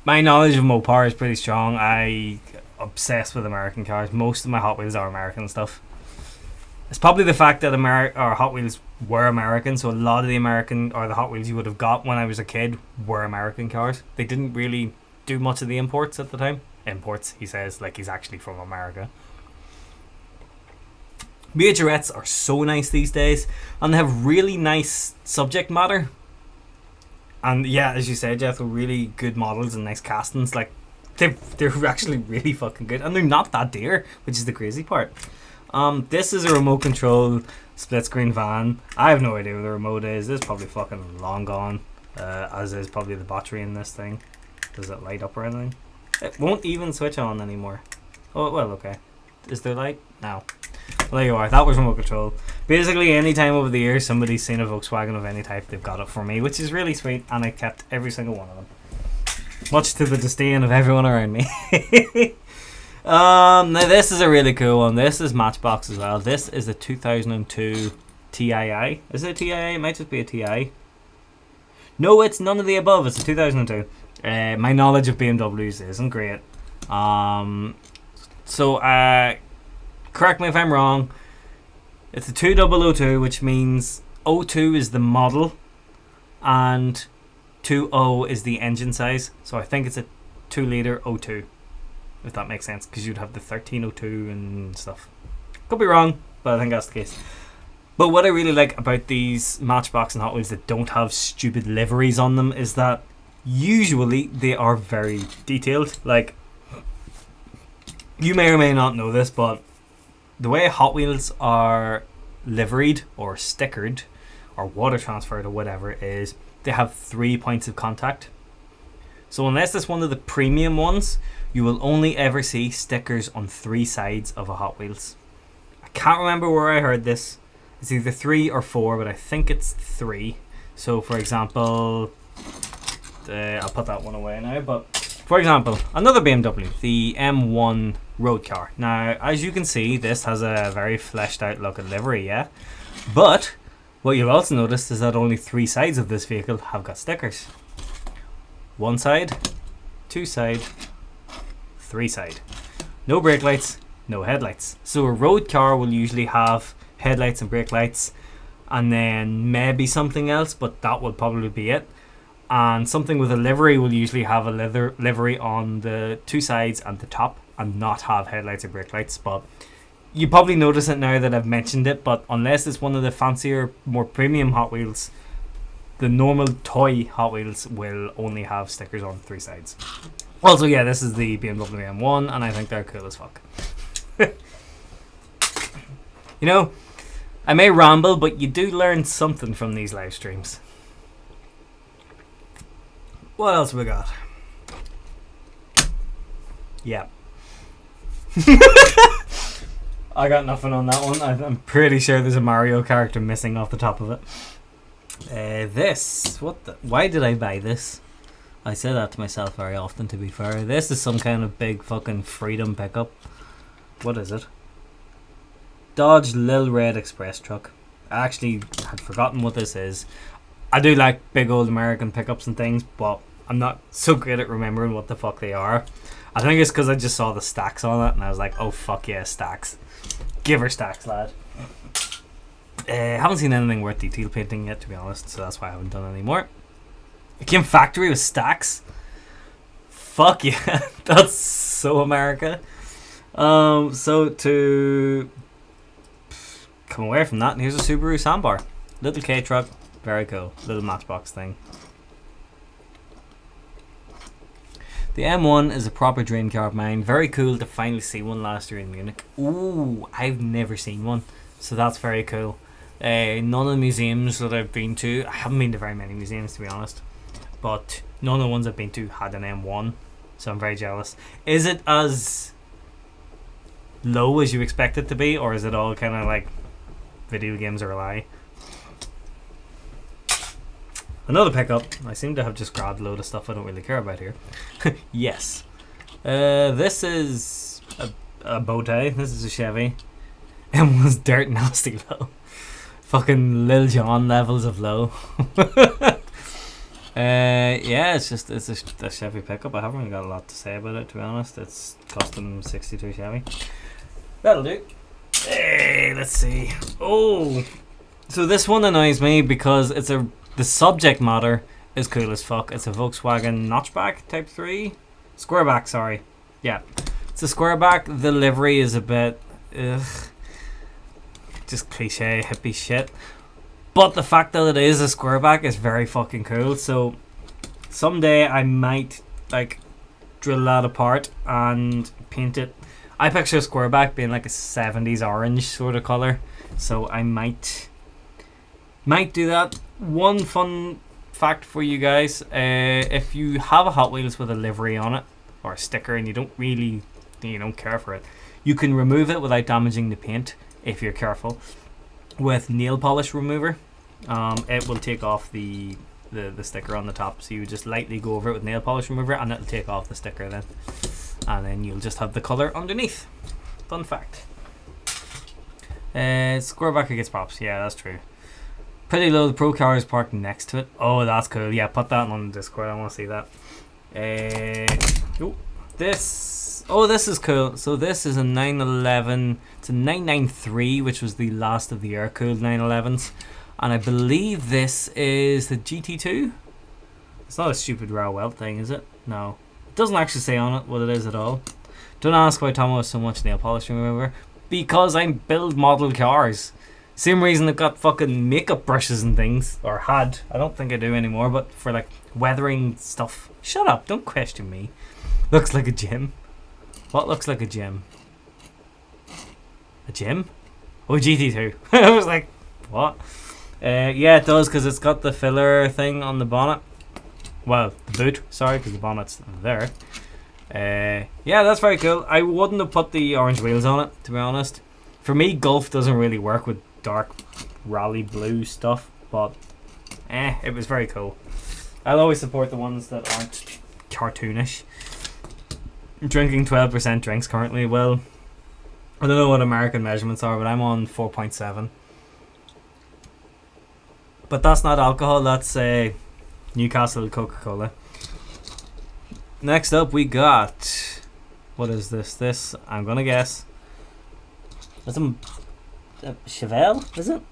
[SPEAKER 1] My knowledge of Mopar is pretty strong. I obsessed with American cars. Most of my Hot Wheels are American stuff. It's probably the fact that Hot Wheels were American, so a lot of the Hot Wheels you would have got when I was a kid were American cars. They didn't really do much of the imports at the time. Imports, he says, like he's actually from America. Majorettes are so nice these days, and they have really nice subject matter. And yeah, as you said, Jeff, really good models and nice castings. Like, They're actually really fucking good, and they're not that dear, which is the crazy part. This is a remote control split screen van. I have no idea where the remote is. It's probably fucking long gone, as is probably the battery in this thing. Does it light up or anything? It won't even switch on anymore. Oh well, okay. Is there light? No. Well, there you are. That was remote control. Basically, any time over the years somebody's seen a Volkswagen of any type, they've got it for me, which is really sweet, and I kept every single one of them. Much to the disdain of everyone around me. Now this is a really cool one. This is Matchbox as well. This is a 2002 TII. Is it a TII? It might just be a TI. No, it's none of the above. It's a 2002. My knowledge of BMWs isn't great. So correct me if I'm wrong. It's a 2002, which means 02 is the model and 20 is the engine size. So I think it's a 2 litre 02, if that makes sense, because you'd have the 1302 and stuff. Could be wrong, but I think that's the case. But what I really like about these Matchbox and Hot Wheels that don't have stupid liveries on them is that usually they are very detailed. Like, you may or may not know this, but the way Hot Wheels are liveried or stickered or water transferred or whatever is they have 3 points of contact. So unless it's one of the premium ones, you will only ever see stickers on 3 sides of a Hot Wheels. I can't remember where I heard this. It's either 3 or 4, but I think it's 3. So for example, I'll put that one away now, but for example, another BMW, the M1 road car. Now, as you can see, this has a very fleshed out look at livery, yeah? But what you'll also notice is that only 3 sides of this vehicle have got stickers. 1 side, 2 side, 3 side. No brake lights, no headlights. So a road car will usually have headlights and brake lights, and then maybe something else, but that will probably be it. And something with a livery will usually have a livery on the 2 sides and the top, and not have headlights or brake lights. But you probably notice it now that I've mentioned it, but unless it's one of the fancier, more premium Hot Wheels, the normal toy Hot Wheels will only have stickers on 3 sides. Also, yeah, this is the BMW M1, and I think they're cool as fuck. You know, I may ramble, but you do learn something from these live streams. What else we got? Yeah. I got nothing on that one. I'm pretty sure there's a Mario character missing off the top of it. Why did I buy this? I say that to myself very often, to be fair. This is some kind of big fucking Freedom pickup. What is it? Dodge Lil Red Express truck. I actually had forgotten what this is. I do like big old American pickups and things, but I'm not so great at remembering what the fuck they are. I think it's because I just saw the stacks on it and I was like, oh fuck yeah, stacks. Give her stacks, lad. Haven't seen anything worth detail painting yet, to be honest, so that's why I haven't done any more. It came factory with stacks. Fuck yeah, that's so America. So to come away from that, and here's a Subaru Sandbar. Little K truck, very cool. Little Matchbox thing. The M1 is a proper dream car of mine. Very cool to finally see one last year in Munich. Ooh, I've never seen one, so that's very cool. None of the museums that I've been to, I haven't been to very many museums to be honest, but none of the ones I've been to had an M1, so I'm very jealous. Is it as low as you expect it to be, or is it all kind of like video games are a lie? Another pickup. I seem to have just grabbed a load of stuff I don't really care about here. Yes. This is a bow tie. This is a Chevy. M1's dirt nasty low. Fucking Lil Jon levels of low. Yeah, it's a Chevy pickup. I haven't really got a lot to say about it, to be honest. It's custom 62 Chevy. That'll do. Hey, let's see. Oh, so this one annoys me because the subject matter is cool as fuck. It's a Volkswagen Notchback Type 3. Squareback, sorry. Yeah. It's a Squareback. The livery is a bit just cliche hippie shit. But the fact that it is a Squareback is very fucking cool. So someday I might drill that apart and paint it. I picture a square back being like a 70s orange sort of colour, so I might do that. One fun fact for you guys, if you have a Hot Wheels with a livery on it or a sticker and you don't care for it, you can remove it without damaging the paint if you're careful with nail polish remover. It will take off the sticker on the top, so you just lightly go over it with nail polish remover and it'll take off the sticker then, and then you'll just have the colour underneath. Fun fact. Squarebacker gets props. Yeah, that's true. Pretty low. The pro car is parked next to it. Oh, that's cool. Yeah, put that on the Discord. I want to see that. This is cool. So this is a 911. It's a 993, which was the last of the air-cooled 911s. And I believe this is the GT2. It's not a stupid Raw Welt thing, is it? No. It doesn't actually say on it what it is at all. Don't ask why Tomo has so much nail polish remover. Because I build model cars. Same reason they've got fucking makeup brushes and things. Or had. I don't think I do anymore, but for like weathering stuff. Shut up, don't question me. Looks like a gym. What looks like a gym? A gym? Oh, GT2. I was like, what? Yeah, it does, because it's got the filler thing on the bonnet. Well, the boot, sorry, because the bonnet's there. Yeah, that's very cool. I wouldn't have put the orange wheels on it, to be honest. For me, Gulf doesn't really work with dark rally blue stuff, but it was very cool. I'll always support the ones that aren't cartoonish. I'm drinking 12% drinks currently. Well, I don't know what American measurements are, but I'm on 4.7. But that's not alcohol, that's Newcastle Coca-Cola. Next up we got, what is this? This, I'm gonna guess, it's a Chevelle, is it?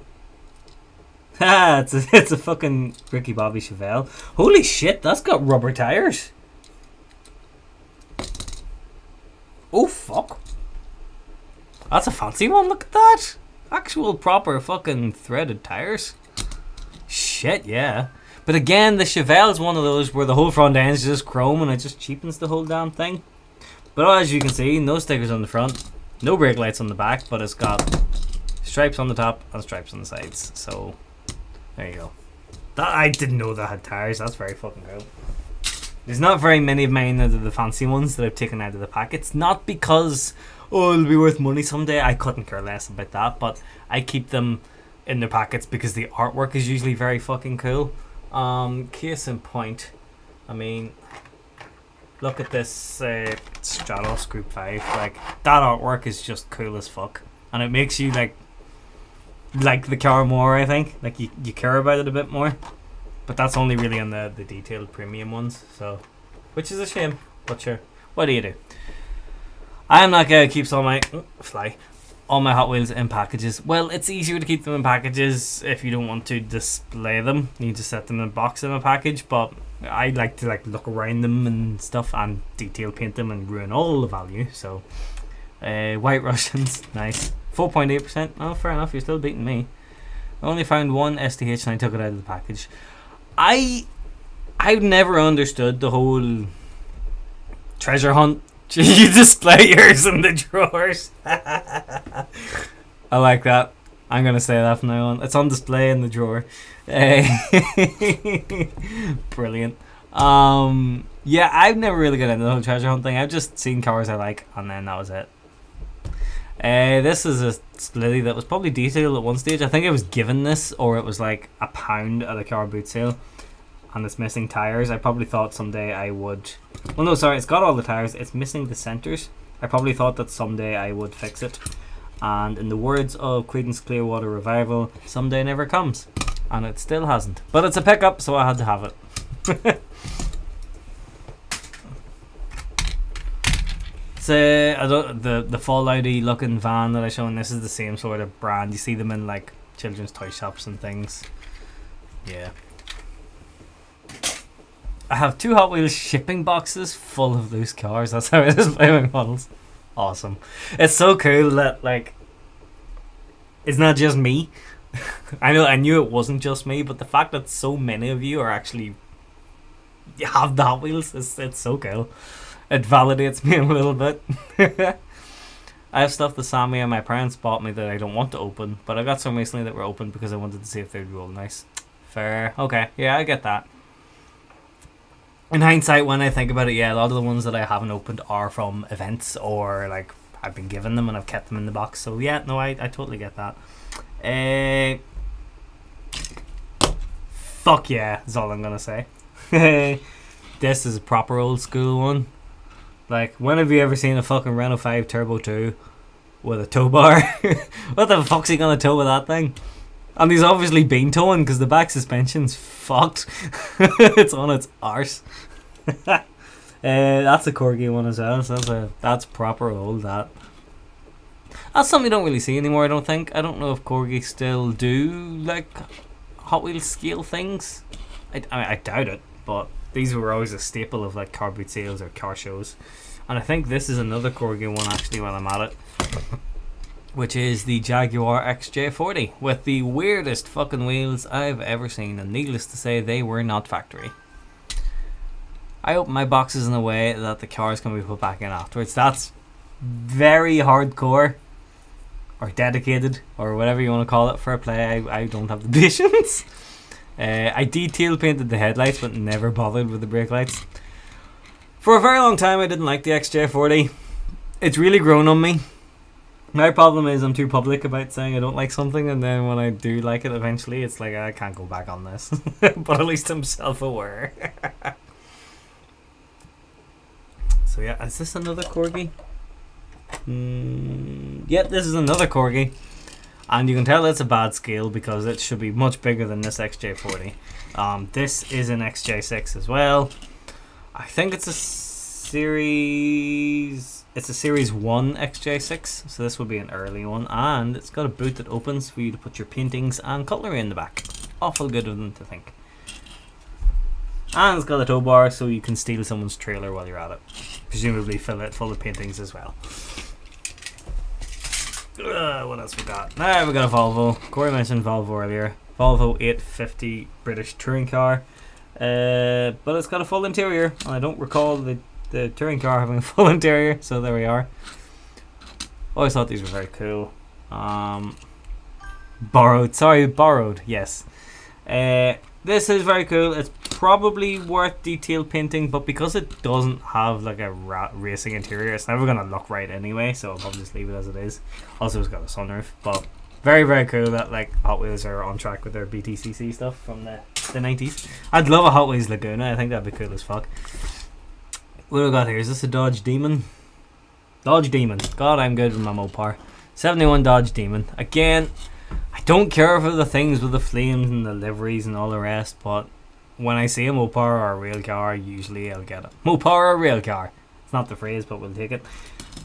[SPEAKER 1] Ha, it's a fucking Ricky Bobby Chevelle. Holy shit, that's got rubber tires. Oh fuck. That's a fancy one, look at that. Actual proper fucking threaded tires. Shit, yeah. But again, the Chevelle is one of those where the whole front end is just chrome and it just cheapens the whole damn thing. But as you can see, no stickers on the front, no brake lights on the back, but it's got stripes on the top and stripes on the sides. So, there you go. I didn't know that had tires. That's very fucking cool. There's not very many of mine that are the fancy ones that I've taken out of the packets. Not because, oh, it'll be worth money someday. I couldn't care less about that. But I keep them in their packets because the artwork is usually very fucking cool. Case in point, I mean, look at this Stratos Group 5. Like, that artwork is just cool as fuck. And it makes you like the car more, I think. Like, you care about it a bit more. But that's only really on the detailed premium ones. So, which is a shame. But sure, what do you do? I am that guy who keeps all my all my Hot Wheels in packages. Well, it's easier to keep them in packages if you don't want to display them. You need to set them in a box in a package, but I like to look around them and stuff and detail paint them and ruin all the value. So White Russians, nice. 4.8%. Oh, fair enough, you're still beating me. I only found one STH and I took it out of the package. I've never understood the whole treasure hunt. You display yours in the drawers. I like that. I'm gonna say that from now on. It's on display in the drawer. Brilliant. Yeah, I've never really got into the whole treasure hunt thing. I've just seen cars I like, and then that was it. This is a splitty that was probably detailed at one stage. I think I was given this, or it was like £1 at a car boot sale, and it's missing tires. I probably thought someday I would. Well, no, sorry, it's got all the tires. It's missing the centers. I probably thought that someday I would fix it. And in the words of Creedence Clearwater Revival, someday never comes, and it still hasn't. But it's a pickup, so I had to have it. It's the Fallout-y looking van that I shown. This is the same sort of brand. You see them in like children's toy shops and things. Yeah. I have 2 Hot Wheels shipping boxes full of loose cars. That's how I display my models. Awesome. It's so cool that like it's not just me. I knew it wasn't just me, but the fact that so many of you are actually have the Hot Wheels, it's so cool. It validates me a little bit. I have stuff that Sammy and my parents bought me that I don't want to open, but I got some recently that were open because I wanted to see if they'd roll nice. Fair. Okay, yeah, I get that. In hindsight, when I think about it, yeah, a lot of the ones that I haven't opened are from events or like I've been given them and I've kept them in the box. So yeah, no, I totally get that. Fuck yeah, is all I'm gonna say. This is a proper old school one. Like, when have you ever seen a fucking Renault 5 Turbo 2 with a tow bar? What the fuck's he gonna tow with that thing? And he's obviously been towing because the back suspension's fucked. It's on its arse. That's a Corgi one as well. So that's proper old. That's something you don't really see anymore. I don't think. I don't know if Corgi still do like Hot Wheels scale things. I doubt it, but these were always a staple of like car boot sales or car shows. And I think this is another Corgi one actually when I'm at it, which is the Jaguar XJ40 with the weirdest fucking wheels I've ever seen, and needless to say they were not factory. I open my boxes in a way that the cars can be put back in afterwards. That's very hardcore or dedicated or whatever you want to call it for a play. I don't have the patience. I detail painted the headlights but never bothered with the brake lights. For a very long time I didn't like the XJ40. It's really grown on me. My problem is I'm too public about saying I don't like something, and then when I do like it eventually it's like I can't go back on this. But at least I'm self-aware. So yeah, is this another Corgi? Yeah, this is another Corgi. And you can tell it's a bad scale because it should be much bigger than this XJ40. This is an XJ6 as well. I think it's a series... It's a Series 1 XJ6, so this will be an early one. And it's got a boot that opens for you to put your paintings and cutlery in the back. Awful good of them to think. And it's got a tow bar so you can steal someone's trailer while you're at it. Presumably fill it full of paintings as well. What else we got? We got a Volvo. Corey mentioned Volvo earlier. Volvo 850 British touring car. But it's got a full interior. And I don't recall the touring car having a full interior. So there we are. Always thought these were very cool. Borrowed. Yes. This is very cool. It's probably worth detail painting, but because it doesn't have like a racing interior, it's never gonna look right anyway, so I'll probably just leave it as it is. Also, it's got a sunroof, but very, very cool that like Hot Wheels are on track with their BTCC stuff from the 90s. I'd love a Hot Wheels Laguna. I think that'd be cool as fuck. What do we got here? Is this a Dodge Demon? Dodge Demon. God, I'm good with my Mopar. 71 Dodge Demon. Again, I don't care for the things with the flames and the liveries and all the rest, but when I see a Mopar or a rail car, usually I'll get it. Mopar or a rail car. It's not the phrase, but we'll take it.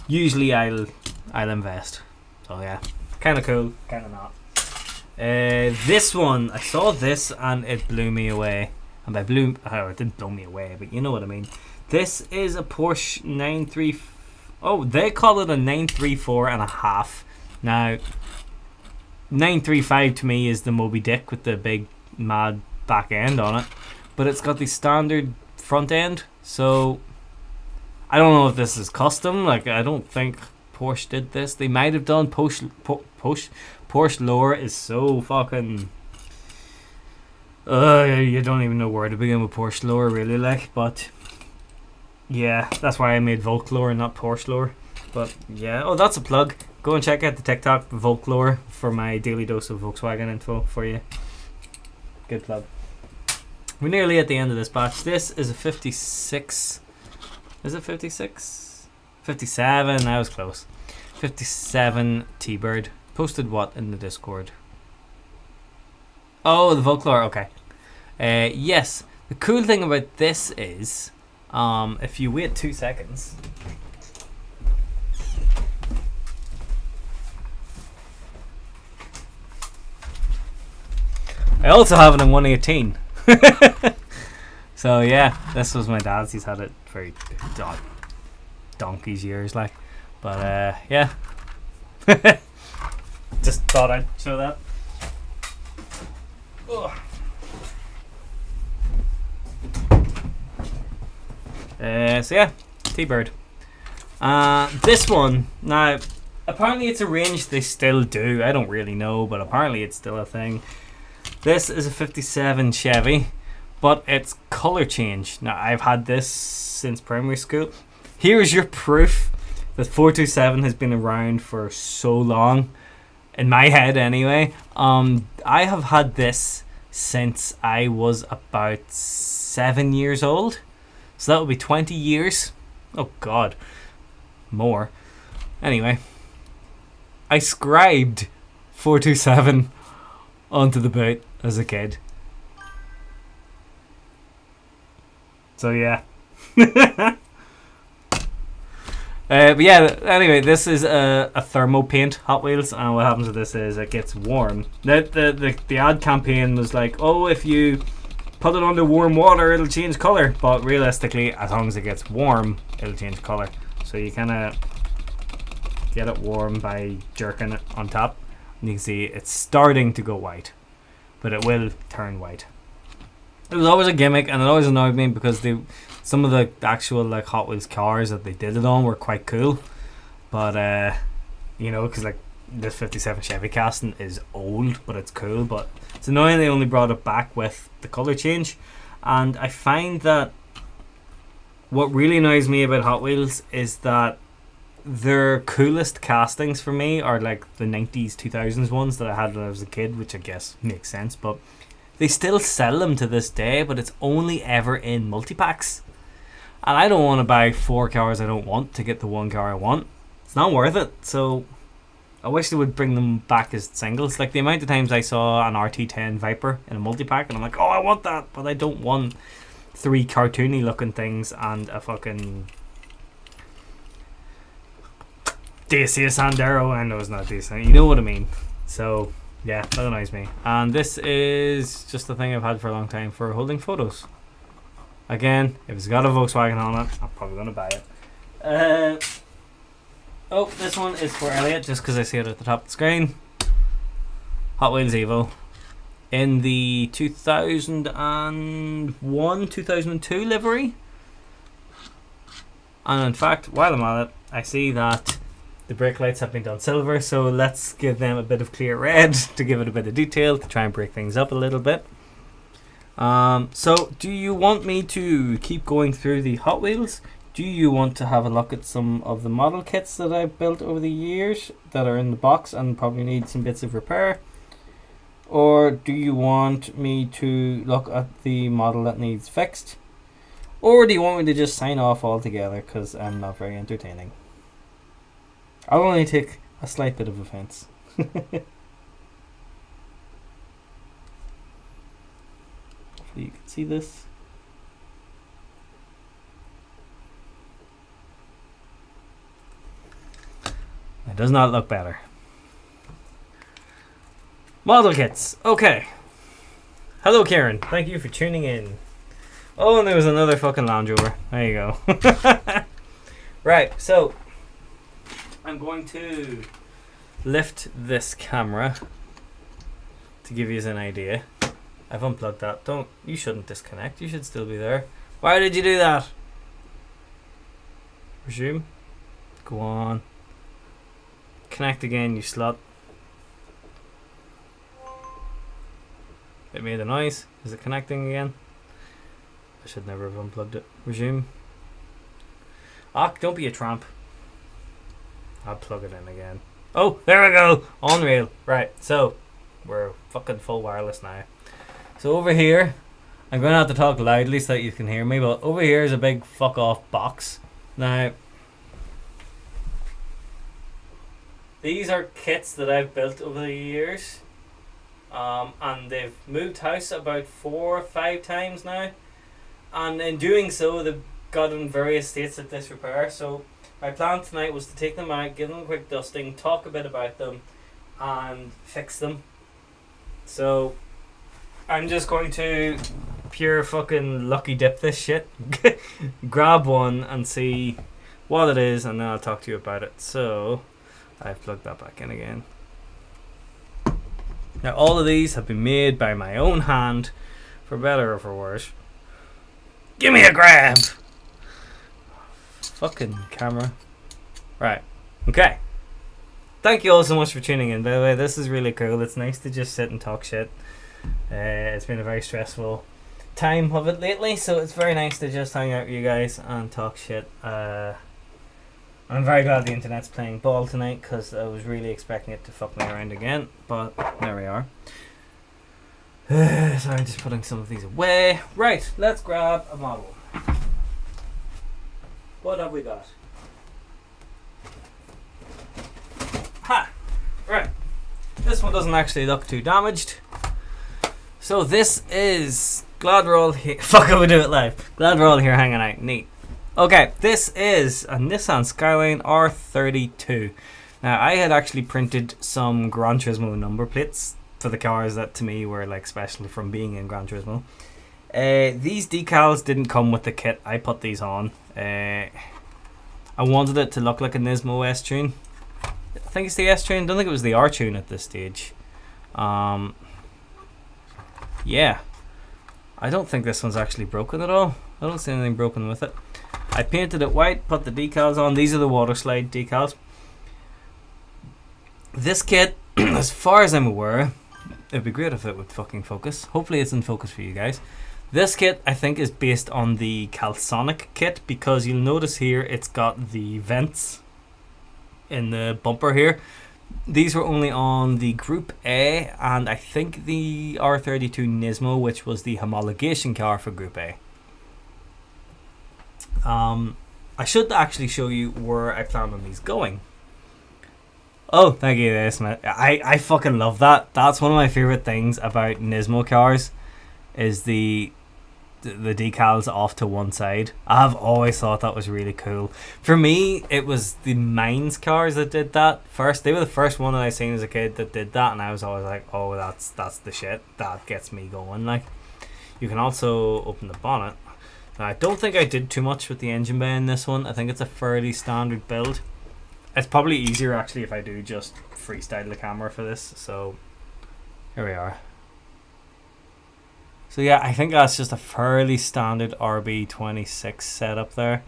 [SPEAKER 1] Usually I'll invest. So yeah, kind of cool, kind of not. This one, I saw this and it blew me away. And by it didn't blow me away, but you know what I mean. This is a Porsche 934. Oh, they call it a 934 and a half. Now, 935 to me is the Moby Dick with the big mad back end on it, but it's got the standard front end, so I don't know if this is custom. Like, I don't think Porsche did this. They might have done. Porsche lore is so fucking you don't even know where to begin with Porsche lore, really, like. But yeah, that's why I made Volklore and not Porsche lore. But yeah, oh, that's a plug. Go and check out the TikTok Volklore for my daily dose of Volkswagen info for you. Good plug. We're nearly at the end of this batch. This is a 56. Is it 56? 57. I was close. 57 T-Bird. Posted what in the Discord? Oh, the Volklore. Okay. Yes. The cool thing about this is, if you wait 2 seconds. I also have it in 118. So yeah, this was my dad's. He's had it for donkey's years, like. But yeah. Just thought I'd show that. So yeah, T-Bird. This one, now, apparently it's a range they still do. I don't really know, but apparently it's still a thing. This is a 57 Chevy, but it's color change. Now, I've had this since primary school. Here's your proof that 427 has been around for so long. In my head, anyway. I have had this since I was about 7 years old. So that would be 20 years. Oh, God. More. Anyway. I scribed 427 onto the boot as a kid. So, yeah. But yeah, anyway, this is a thermo paint Hot Wheels, and what happens with this is it gets warm. The ad campaign was like, oh, if you put it under warm water, it'll change colour. But realistically, as long as it gets warm, it'll change colour. So you kind of get it warm by jerking it on top. And you can see it's starting to go white, but it will turn white. It was always a gimmick, and it always annoyed me because some of the actual like Hot Wheels cars that they did it on were quite cool, but you know, because like this 57 Chevy casting is old, but it's cool. But it's annoying they only brought it back with the color change, and I find that what really annoys me about Hot Wheels is that their coolest castings for me are like the 90s 2000s ones that I had when I was a kid, which I guess makes sense, but they still sell them to this day, but it's only ever in multi-packs. And I don't want to buy 4 cars I don't want to get the 1 car I want. It's not worth it. So I wish they would bring them back as singles. Like the amount of times I saw an RT10 Viper in a multi-pack and I'm like, oh, I want that, but I don't want 3 cartoony looking things and a fucking Dacia Sandero. I know it's not decent. You know what I mean. So yeah, that annoys me. And this is just a thing I've had for a long time for holding photos. Again, if it's got a Volkswagen on it, I'm probably going to buy it. Oh, this one is for Elliot, just because I see it at the top of the screen. Hot Wheels Evo. In the 2001, 2002 livery. And in fact, while I'm at it, I see that the brake lights have been done silver, so let's give them a bit of clear red to give it a bit of detail, to try and break things up a little bit. So do you want me to keep going through the Hot Wheels? Do you want to have a look at some of the model kits that I've built over the years that are in the box and probably need some bits of repair? Or do you want me to look at the model that needs fixed? Or do you want me to just sign off altogether because I'm not very entertaining? I'll only take a slight bit of offense. You can see this. It does not look better. Model kits. Okay. Hello, Karen. Thank you for tuning in. Oh, and there was another fucking Land Rover. There you go. Right, so I'm going to lift this camera to give you an idea. I've unplugged that. You shouldn't disconnect. You should still be there. Why did you do that? Resume. Go on. Connect again, you slut. It made a noise. Is it connecting again? I should never have unplugged it. Resume. Ah, don't be a tramp. I'll plug it in again. Oh, there we go. Unreal. Right, so we're fucking full wireless now. So over here, I'm going to have to talk loudly so that you can hear me, but over here is a big fuck off box. Now, these are kits that I've built over the years, and they've moved house about 4 or 5 times now, and in doing so they've got in various states of disrepair. So my plan tonight was to take them out, give them a quick dusting, talk a bit about them and fix them. So I'm just going to pure fucking lucky dip this shit. Grab one and see what it is, and then I'll talk to you about it. So I've plugged that back in again. Now all of these have been made by my own hand, for better or for worse. Give me a grab! Fucking camera. Right. Okay. Thank you all so much for tuning in. By the way, this is really cool. It's nice to just sit and talk shit. It's been a very stressful time of it lately, so it's very nice to just hang out with you guys and talk shit. I'm very glad the internet's playing ball tonight because I was really expecting it to fuck me around again, but there we are. So I'm just putting some of these away. Right, let's grab a model. What have we got? Ha! Right. This one doesn't actually look too damaged. So this is... Glad we're all here. Fuck it, we do it live. Glad we're all here hanging out. Neat. Okay, this is a Nissan Skyline R32. Now, I had actually printed some Gran Turismo number plates for the cars that to me were like special from being in Gran Turismo. These decals didn't come with the kit. I put these on. I wanted it to look like a Nismo S-Tune. I think it's the S-Tune. I don't think it was the R-Tune at this stage. Yeah. I don't think this one's actually broken at all. I don't see anything broken with it. I painted it white, put the decals on. These are the water slide decals. This kit, as far as I'm aware, it'd be great if it would fucking focus. Hopefully it's in focus for you guys. This kit, I think, is based on the Calsonic kit because you'll notice here it's got the vents in the bumper here. These were only on the Group A and I think the R32 Nismo, which was the homologation car for Group A. I should actually show you where I plan on these going. Oh, thank you, Smith. I fucking love that. That's one of my favorite things about Nismo cars, is the decals off to one side. I've always thought that was really cool. For me, it was the Mines cars that did that first. They were the first one that I seen as a kid that did that, and I was always like, oh, that's the shit. That gets me going. Like, you can also open the bonnet. Now, I don't think I did too much with the engine bay in this one. I think it's a fairly standard build. It's probably easier actually if I do just freestyle the camera for this. So here we are. So yeah, I think that's just a fairly standard RB26 setup there.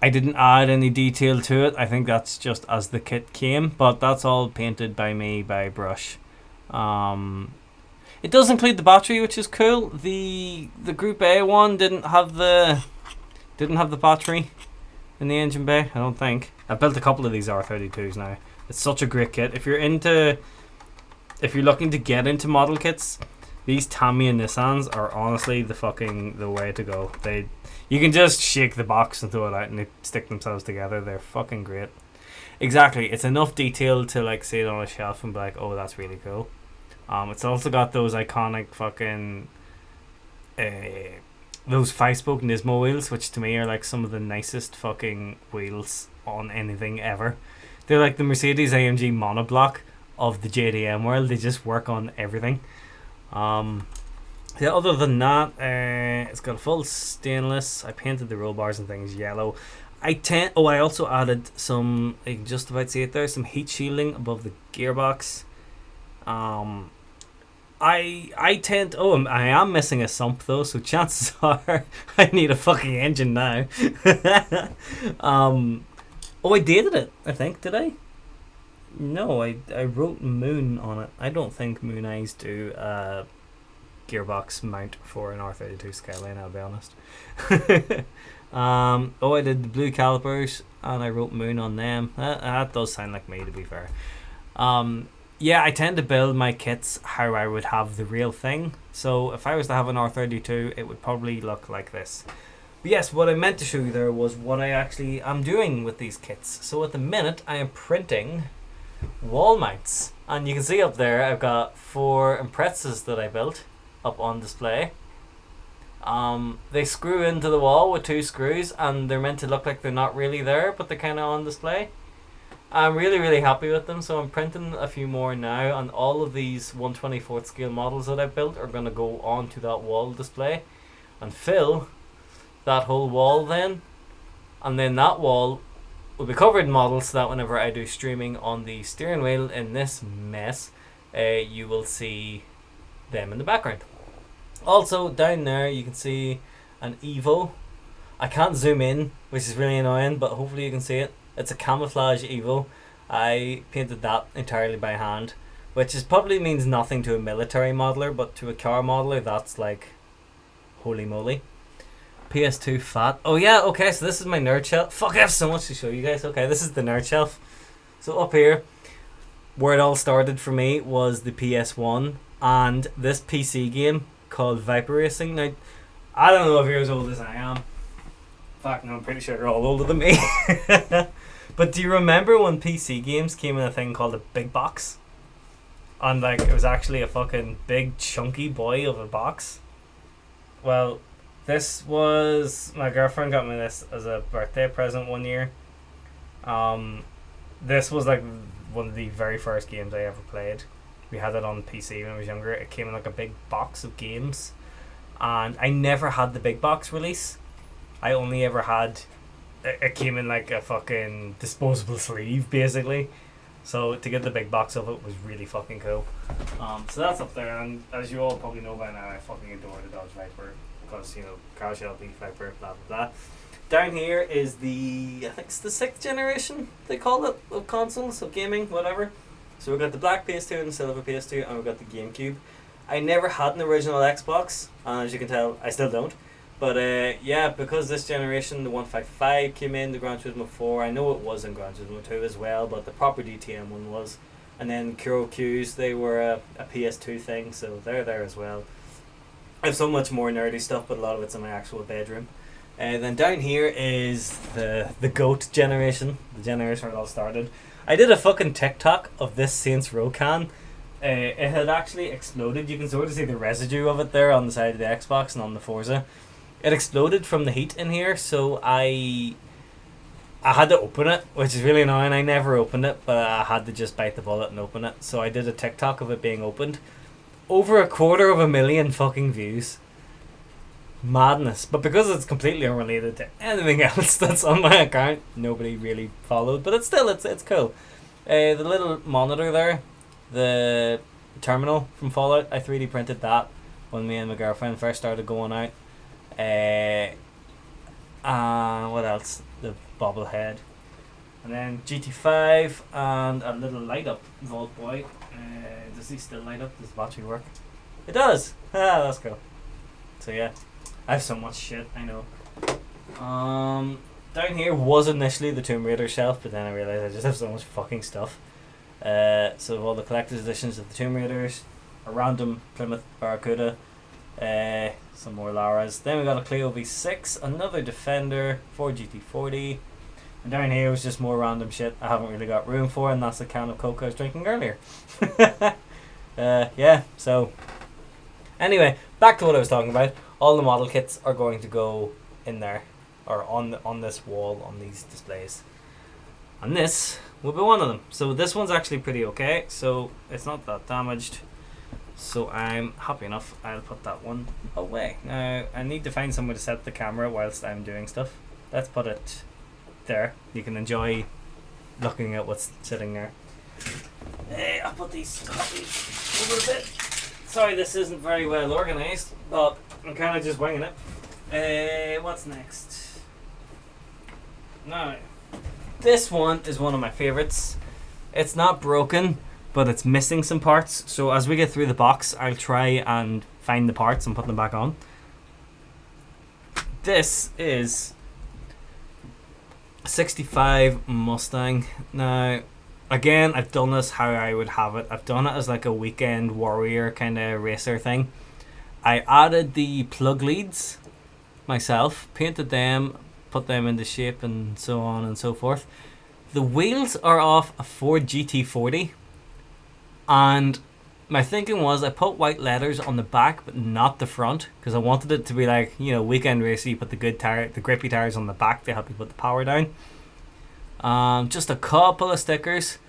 [SPEAKER 1] I didn't add any detail to it. I think that's just as the kit came, but that's all painted by me by brush. It does include the battery, which is cool. The Group A one didn't have the battery in the engine bay, I don't think. I've built a couple of these R32s now. It's such a great kit. If you're looking to get into model kits, these Tamiya Nissans are honestly the way to go. You can just shake the box and throw it out and they stick themselves together. They're fucking great. Exactly. It's enough detail to like see it on a shelf and be like, oh, that's really cool. It's also got those iconic fucking those 5-spoke Nismo wheels, which to me are like some of the nicest fucking wheels on anything ever. They're like the Mercedes AMG monoblock of the JDM world. They just work on everything. Yeah, other than that, it's got a full stainless. I painted the roll bars and things yellow. I also added some, you can just about see it there, some heat shielding above the gearbox. I am missing a sump though, so chances are I need a fucking engine now. I dated it, I think, did I? No, I wrote Moon on it. I don't think Moon Eyes do gearbox mount for an R32 Skyline, I'll be honest. I did the blue calipers and I wrote Moon on them. That does sound like me, to be fair. Yeah, I tend to build my kits how I would have the real thing. So if I was to have an R32, it would probably look like this. But yes, what I meant to show you there was what I actually am doing with these kits. So at the minute, I am printing wall mounts. And you can see up there, I've got 4 Imprezas that I built up on display. They screw into the wall with 2 screws, and they're meant to look like they're not really there, but they're kind of on display. I'm really, really happy with them, so I'm printing a few more now, and all of these 1/24th scale models that I built are going to go onto that wall display and fill that whole wall then, and then that wall will be covered in models so that whenever I do streaming on the steering wheel in this mess, you will see them in the background. Also, down there you can see an Evo. I can't zoom in, which is really annoying, but hopefully you can see it. It's a camouflage Evo. I painted that entirely by hand, which is probably means nothing to a military modeler, but to a car modeler, that's like, holy moly. PS2 fat. Oh yeah, okay, so this is my nerd shelf. Fuck, I have so much to show you guys. Okay, this is the nerd shelf. So up here, where it all started for me was the PS1 and this PC game called Viper Racing. Now, I don't know if you're as old as I am. In fact, no, I'm pretty sure you're all older than me. But do you remember when PC games came in a thing called a big box? And like, it was actually a fucking big chunky boy of a box. Well, this was, my girlfriend got me this as a birthday present one year. This was like one of the very first games I ever played. We had it on PC when I was younger. It came in like a big box of games, and I never had the big box release. I only ever had, it came in like a fucking disposable sleeve basically. So to get the big box of it was really fucking cool. So that's up there, and as you all probably know by now, I fucking adore the Dodge Viper because, you know, car shell, beef Viper, blah blah blah. Down here is the, I think it's the 6th generation they call it, of consoles, of gaming, whatever. So we've got the black PS2 and the silver PS2, and we've got the GameCube. I never had an original Xbox, and as you can tell, I still don't. But yeah, because this generation, the 155 came in, the Gran Turismo 4, I know it was in Gran Turismo 2 as well, but the proper DTM one was. And then Kuro Qs, they were a PS2 thing, so they're there as well. I have so much more nerdy stuff, but a lot of it's in my actual bedroom. Then down here is the GOAT generation, the generation where it all started. I did a fucking TikTok of this Saints Row can. It had actually exploded. You can sort of see the residue of it there on the side of the Xbox and on the Forza. It exploded from the heat in here, so I had to open it, which is really annoying. I never opened it, but I had to just bite the bullet and open it. So I did a TikTok of it being opened. Over 250,000 fucking views. Madness. But because it's completely unrelated to anything else that's on my account, nobody really followed. But it's still, it's cool. The little monitor there, the terminal from Fallout, I 3D printed that when me and my girlfriend first started going out. What else? The bobblehead. And then GT5 and a little light up Vault Boy. Does he still light up? Does the battery work? It does! Ah, that's cool. So yeah, I have so much shit, I know. Down here was initially the Tomb Raider shelf, but then I realised I just have so much fucking stuff. So all the collector's editions of the Tomb Raiders, a random Plymouth Barracuda, some more Laras. Then we got a Clio V6, another Defender, Ford GT40, and down here was just more random shit I haven't really got room for, and that's the can of Coke I was drinking earlier. Yeah, so anyway, back to what I was talking about. All the model kits are going to go in there, or on this wall, on these displays. And this will be one of them. So this one's actually pretty okay, so it's not that damaged. So I'm happy enough. I'll put that one away. Now I need to find somewhere to set the camera whilst I'm doing stuff. Let's put it there. You can enjoy looking at what's sitting there. I'll put these copies over a bit. Sorry, this isn't very well organised, but I'm kind of just winging it. What's next? Now, this one is one of my favourites. It's not broken, but it's missing some parts. So as we get through the box, I'll try and find the parts and put them back on. This is 65 Mustang. Now, again, I've done this how I would have it. I've done it as like a weekend warrior kind of racer thing. I added the plug leads myself, painted them, put them into shape and so on and so forth. The wheels are off a Ford GT40, and my thinking was I put white letters on the back but not the front, because I wanted it to be like, you know, weekend racer. You put the good tire, the grippy tires on the back to help you put the power down. Just a couple of stickers.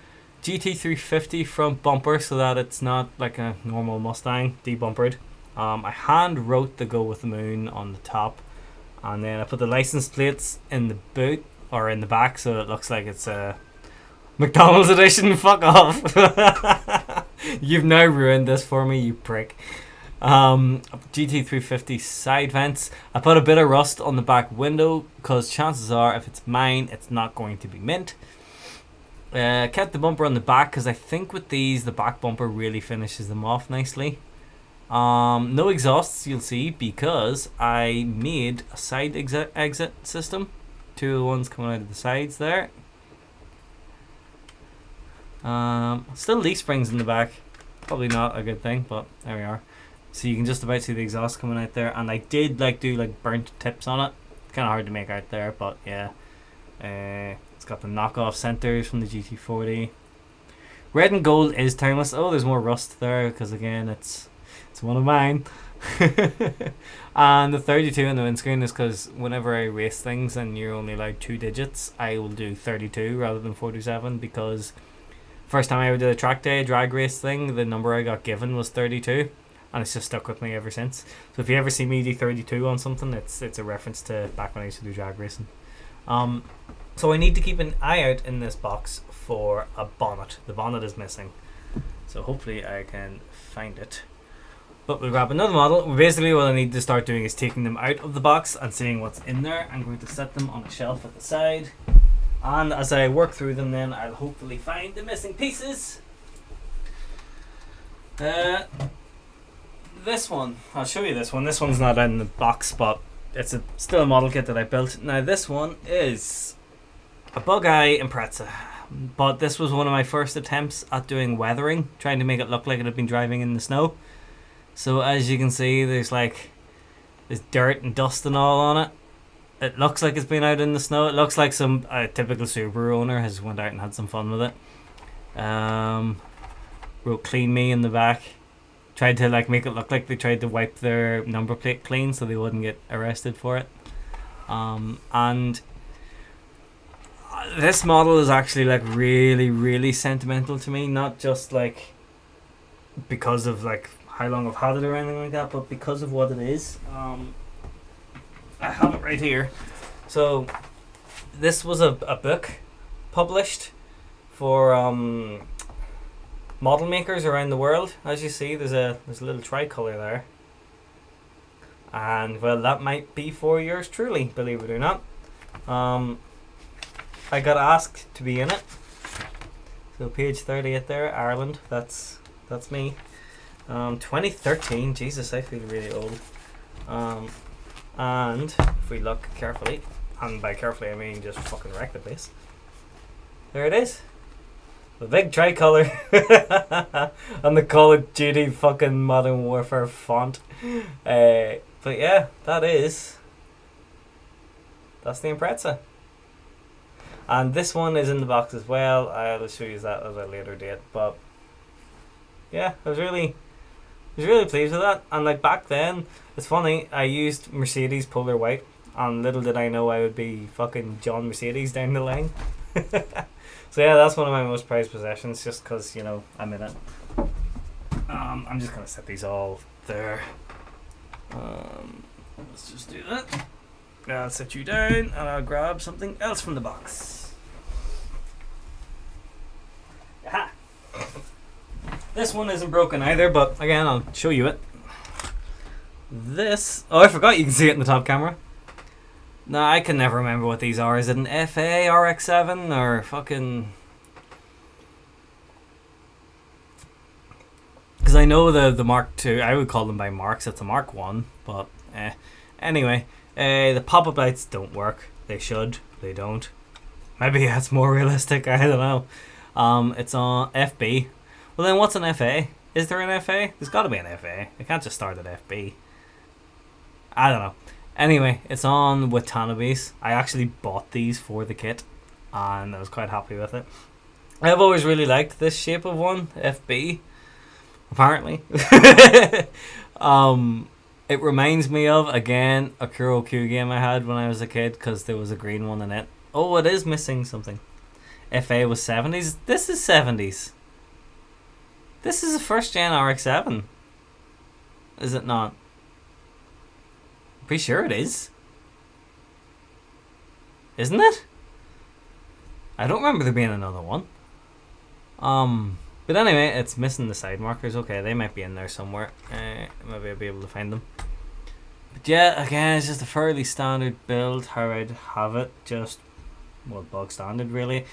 [SPEAKER 1] GT350 front bumper so that it's not like a normal Mustang, debumpered. I hand wrote the Go With The Moon on the top, and then I put the license plates in the boot, or in the back, so it looks like it's a McDonald's edition. Fuck off. You've now ruined this for me, you prick. GT350 side vents. I put a bit of rust on the back window because chances are if it's mine it's not going to be mint. Kept the bumper on the back because I think with these the back bumper really finishes them off nicely. No exhausts you'll see because I made a side exit system. Two of the ones coming out of the sides there. Still leaf springs in the back. Probably not a good thing, but there we are. So you can just about see the exhaust coming out there, and I did do burnt tips on it. Kind of hard to make out there, but yeah. It's got the knockoff centers from the GT40. Red and gold is timeless. Oh, there's more rust there because again it's one of mine. And the 32 on the windscreen is because whenever I race things and you're only allowed 2 digits, I will do 32 rather than 47 because first time I ever did a track day drag race thing, the number I got given was 32, and it's just stuck with me ever since. So if you ever see me do 32 on something, it's a reference to back when I used to do drag racing. So I need to keep an eye out in this box for a bonnet. The bonnet is missing, so hopefully I can find it. But we'll grab another model. Basically what I need to start doing is taking them out of the box and seeing what's in there. I'm going to set them on a shelf at the side, and as I work through them then I'll hopefully find the missing pieces. This one, I'll show you this one. This one's not in the box, but it's still a model kit that I built. Now this one is a Bug-Eye Impreza, but this was one of my first attempts at doing weathering, trying to make it look like it had been driving in the snow. So as you can see, there's dirt and dust and all on it. It looks like it's been out in the snow. It looks like some typical Subaru owner has went out and had some fun with it. Wrote "clean me" in the back. Tried to make it look like they tried to wipe their number plate clean so they wouldn't get arrested for it. And this model is actually really, really sentimental to me. Not just because of how long I've had it or anything like that, but because of what it is. I have it right here. So this was a book published for model makers around the world. As you see, there's a little tricolour there, and well, that might be for yours truly, believe it or not. I got asked to be in it. So page 38 there, Ireland. That's me. 2013. Jesus, I feel really old. And if we look carefully, and by carefully I mean just fucking wreck the place, there it is, the big tricolour and the Call of Duty fucking Modern Warfare font. But yeah, that's the Impreza, and this one is in the box as well. I'll show you that at a later date, but yeah, I was really pleased with that. And back then, it's funny, I used Mercedes Polar White, and little did I know I would be fucking John Mercedes down the line. So yeah, that's one of my most prized possessions, just because I'm in it. I'm just gonna set these all there. Let's just do that. I'll set you down and I'll grab something else from the box. Aha! This one isn't broken either, but again, I'll show you it. This... Oh, I forgot you can see it in the top camera. No, I can never remember what these are. Is it an FA, RX-7, or fucking... Because I know the Mark II, I would call them by marks, it's a Mark 1, but anyway, the pop-up lights don't work. They should, they don't. Maybe that's more realistic, I don't know. It's on FB. Well then what's an FA? Is there an FA? There's got to be an FA. It can't just start at FB. I don't know. Anyway, it's on Watanabe's. I actually bought these for the kit, and I was quite happy with it. I've always really liked this shape of one, FB, apparently. It reminds me of, again, a Kuro Q game I had when I was a kid, because there was a green one in it. Oh, it is missing something. FA was 70s. This is 70s. This is a first gen RX-7. Is it not? I'm pretty sure it is. Isn't it? I don't remember there being another one. But anyway, it's missing the side markers. Okay, they might be in there somewhere. Maybe I'll be able to find them. But yeah, again, it's just a fairly standard build. How I'd have it, just well, bog standard really.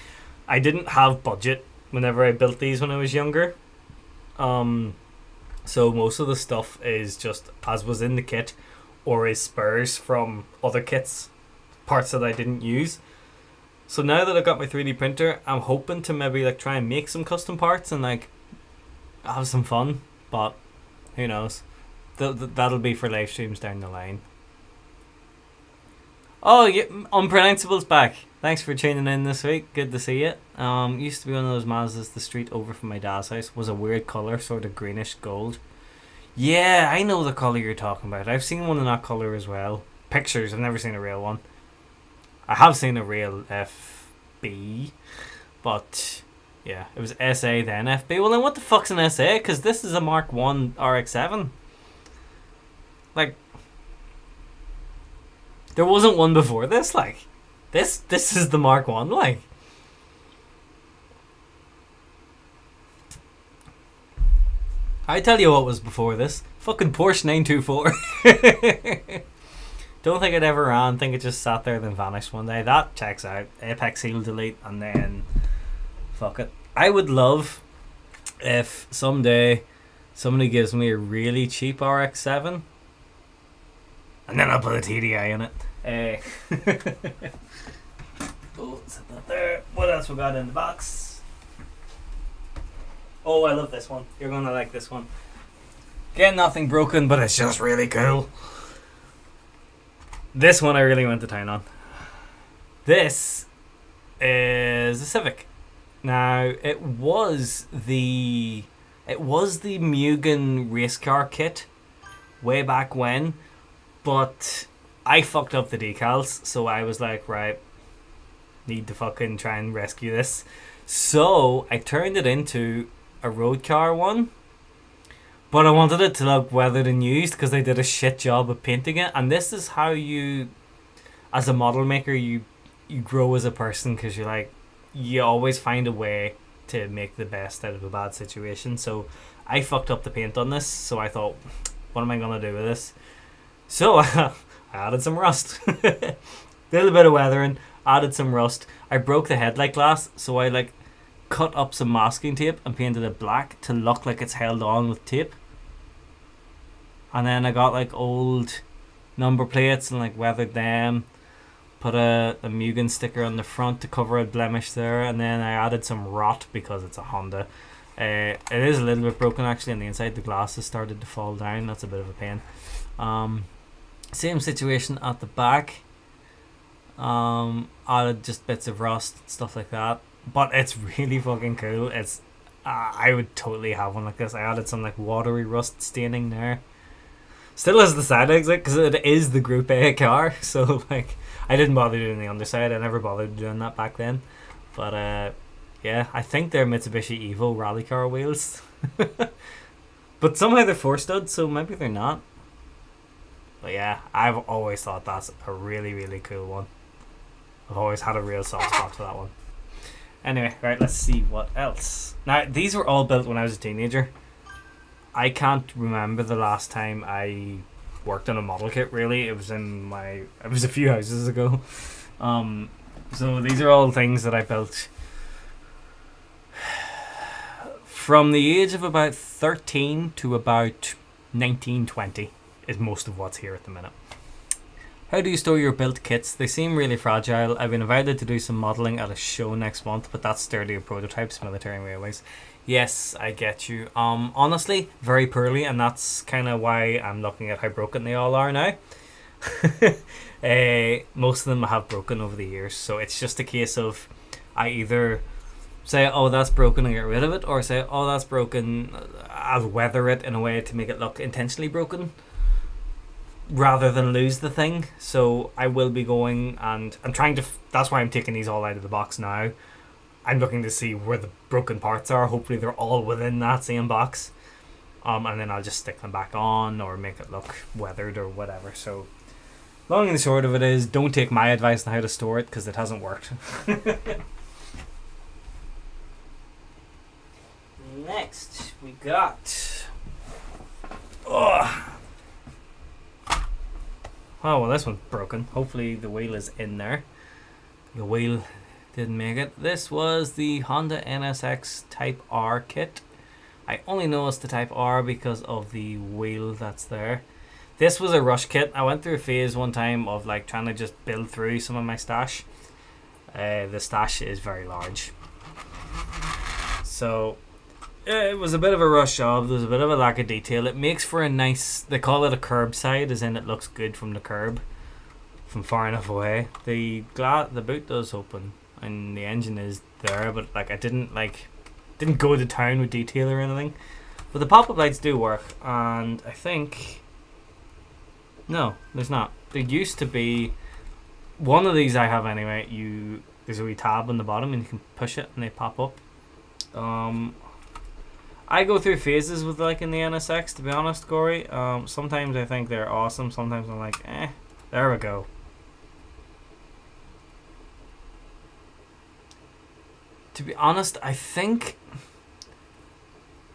[SPEAKER 1] I didn't have budget whenever I built these when I was younger. So most of the stuff is just as was in the kit, or is spares from other kits, parts that I didn't use. So now that I've got my 3D printer, I'm hoping to maybe like try and make some custom parts and like have some fun. But who knows? That'll be for live streams down the line. Oh, yeah, Unpronounceable's back. Thanks for tuning in this week. Good to see you. Used to be one of those Mazdas the street over from my dad's house. Was a weird colour, sort of greenish gold. Yeah, I know the colour you're talking about. I've seen one in that colour as well. Pictures, I've never seen a real one. I have seen a real FB, but yeah, it was SA then FB. Well, then what the fuck's an SA? Because this is a Mark 1 RX-7. Like, there wasn't one before this. Like, this is the Mark 1. Like, I tell you what was before this. Fucking Porsche 924. Don't think it ever ran. Think it just sat there then vanished one day. That checks out. Apex Seal Delete and then fuck it. I would love if someday somebody gives me a really cheap RX-7 and then I'll put a TDI in it. Oh, set that there. What else we got in the box? Oh, I love this one. You're gonna like this one. Again, nothing broken, but it's just really cool. This one I really went to town on. This is a Civic. Now it was the Mugen race car kit way back when, but I fucked up the decals, so I was like, right, need to fucking try and rescue this. So I turned it into a road car one. But I wanted it to look weathered and used because they did a shit job of painting it. And this is how you, as a model maker, you grow as a person, because you're like, you always find a way to make the best out of a bad situation. So I fucked up the paint on this. So I thought, what am I going to do with this? So I added some rust. Little bit of weathering, added some rust. I broke the headlight glass. So I like cut up some masking tape and painted it black to look like it's held on with tape. And then I got like old number plates and like weathered them. Put a Mugen sticker on the front to cover a blemish there. And then I added some rot because it's a Honda. It is a little bit broken actually on the inside. The glass has started to fall down. That's a bit of a pain. Same situation at the back. Added just bits of rust, stuff like that. But it's really fucking cool. It's I would totally have one like this. I added some like watery rust staining there. Still has the side exit because it is the Group A car. So like, I didn't bother doing the underside. I never bothered doing that back then. But yeah, I think they're Mitsubishi Evo rally car wheels. But somehow they're 4-stud, so maybe they're not. But yeah, I've always thought that's a really, really cool one. I've always had a real soft spot for that one. Anyway, right, let's see what else. Now, these were all built when I was a teenager. I can't remember the last time I worked on a model kit, really. It was a few houses ago. So these are all things that I built from the age of about 13 to about 19, 20 is most of what's here at the minute. How do you store your built kits? They seem really fragile. I've been invited to do some modelling at a show next month, but that's sturdier prototypes, military and railways. Yes, I get you. Honestly, very poorly, and that's kind of why I'm looking at how broken they all are now. Most of them have broken over the years, so it's just a case of I either say, oh, that's broken and get rid of it, or say, oh, that's broken, I'll weather it in a way to make it look intentionally broken, rather than lose the thing. So I will be going and I'm trying to that's why I'm taking these all out of the box now. I'm looking to see where the broken parts are. Hopefully they're all within that same box, and then I'll just stick them back on or make it look weathered or whatever. So long and the short of it is, don't take my advice on how to store it, because it hasn't worked. next we got... Oh, well, this one's broken. Hopefully the wheel is in there. The wheel didn't make it. This was the Honda NSX Type R kit. I only know it's the Type R because of the wheel that's there. This was a rush kit. I went through a phase one time of like trying to just build through some of my stash. The stash is very large. So it was a bit of a rush job. There's a bit of a lack of detail. It makes for a nice, they call it a curbside, as in it looks good from the curb, from far enough away. The boot does open and the engine is there, but like I didn't go to town with detail or anything. But the pop-up lights do work, and I think no, there's not. There used to be one of these I have anyway. There's a wee tab on the bottom and you can push it and they pop up. I go through phases with like in the NSX, to be honest, Corey. Sometimes I think they're awesome. Sometimes I'm like, there we go. To be honest, I think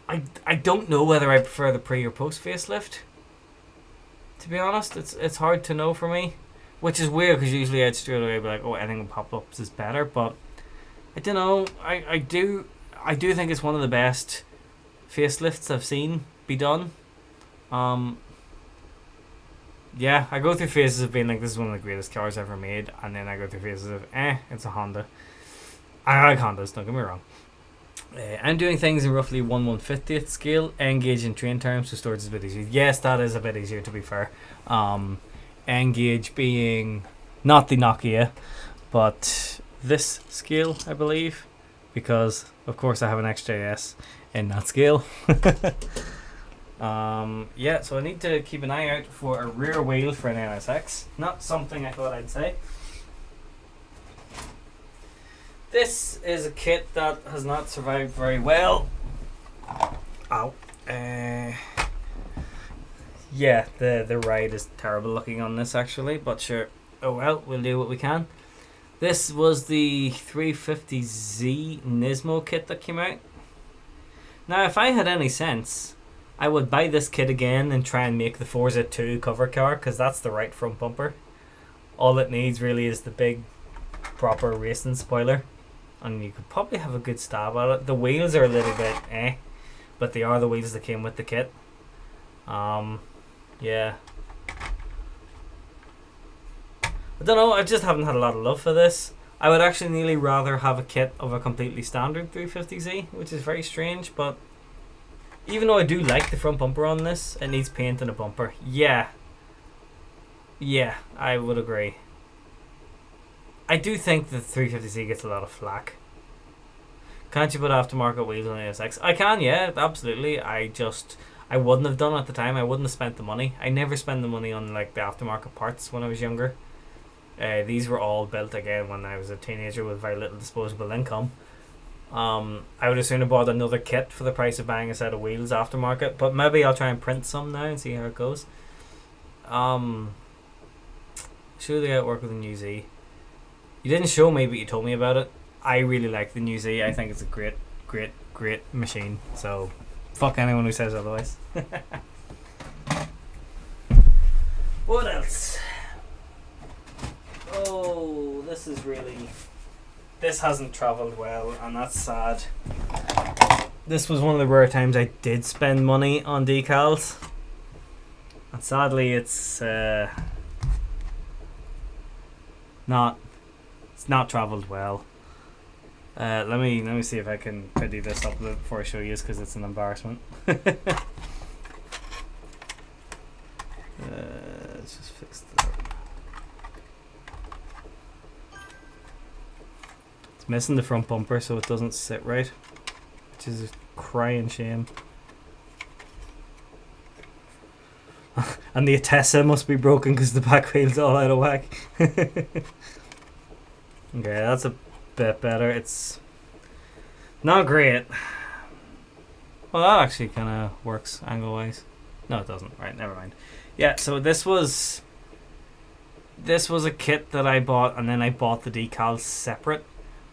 [SPEAKER 1] I don't know whether I prefer the pre or post facelift. To be honest, it's hard to know for me, which is weird because usually I'd straight away be like, oh, anything with pop-ups is better, but I don't know. I do think it's one of the best facelifts I've seen be done. Yeah, I go through phases of being like, this is one of the greatest cars ever made, and then I go through phases of, it's a Honda. I like Hondas, don't get me wrong. I'm doing things in roughly 1/150th scale. N-gauge in train terms, so storage is a bit easier. Yes, that is a bit easier, to be fair. N-gauge being not the Nokia, but this scale, I believe, because of course I have an XJS in that scale. Yeah, so I need to keep an eye out for a rear wheel for an NSX. Not something I thought I'd say. This is a kit that has not survived very well. Ow. Yeah, the ride is terrible looking on this actually, but sure. Oh well, we'll do what we can. This was the 350Z Nismo kit that came out. Now, if I had any sense, I would buy this kit again and try and make the Forza 2 cover car, because that's the right front bumper. All it needs really is the big proper racing spoiler, and you could probably have a good stab at it. The wheels are a little bit but they are the wheels that came with the kit. Yeah. I don't know, I just haven't had a lot of love for this. I would actually nearly rather have a kit of a completely standard 350Z, which is very strange, but even though I do like the front bumper on this, it needs paint and a bumper. Yeah, I would agree. I do think the 350Z gets a lot of flack. Can't you put aftermarket wheels on the NSX? I can, yeah, absolutely. I wouldn't have done it at the time. I wouldn't have spent the money. I never spent the money on like the aftermarket parts when I was younger. These were all built again when I was a teenager with very little disposable income. I would have sooner bought another kit for the price of buying a set of wheels aftermarket, but maybe I'll try and print some now and see how it goes. Show the outwork with the new Z. You didn't show me, but you told me about it. I really like the new Z. I think it's a great machine. So, fuck anyone who says otherwise. What else? Oh, this hasn't travelled well, and that's sad. This was one of the rare times I did spend money on decals, and sadly it's not travelled well. Let me see if I can tidy this up a bit before I show you, because it's an embarrassment. Let's just fix that. It's missing the front bumper, so it doesn't sit right, which is a crying shame. And the Atessa must be broken because the back wheel's all out of whack. Okay, that's a bit better. It's not great. Well, that actually kind of works angle-wise. No, it doesn't. Right, never mind. Yeah, so this was a kit that I bought, and then I bought the decals separate.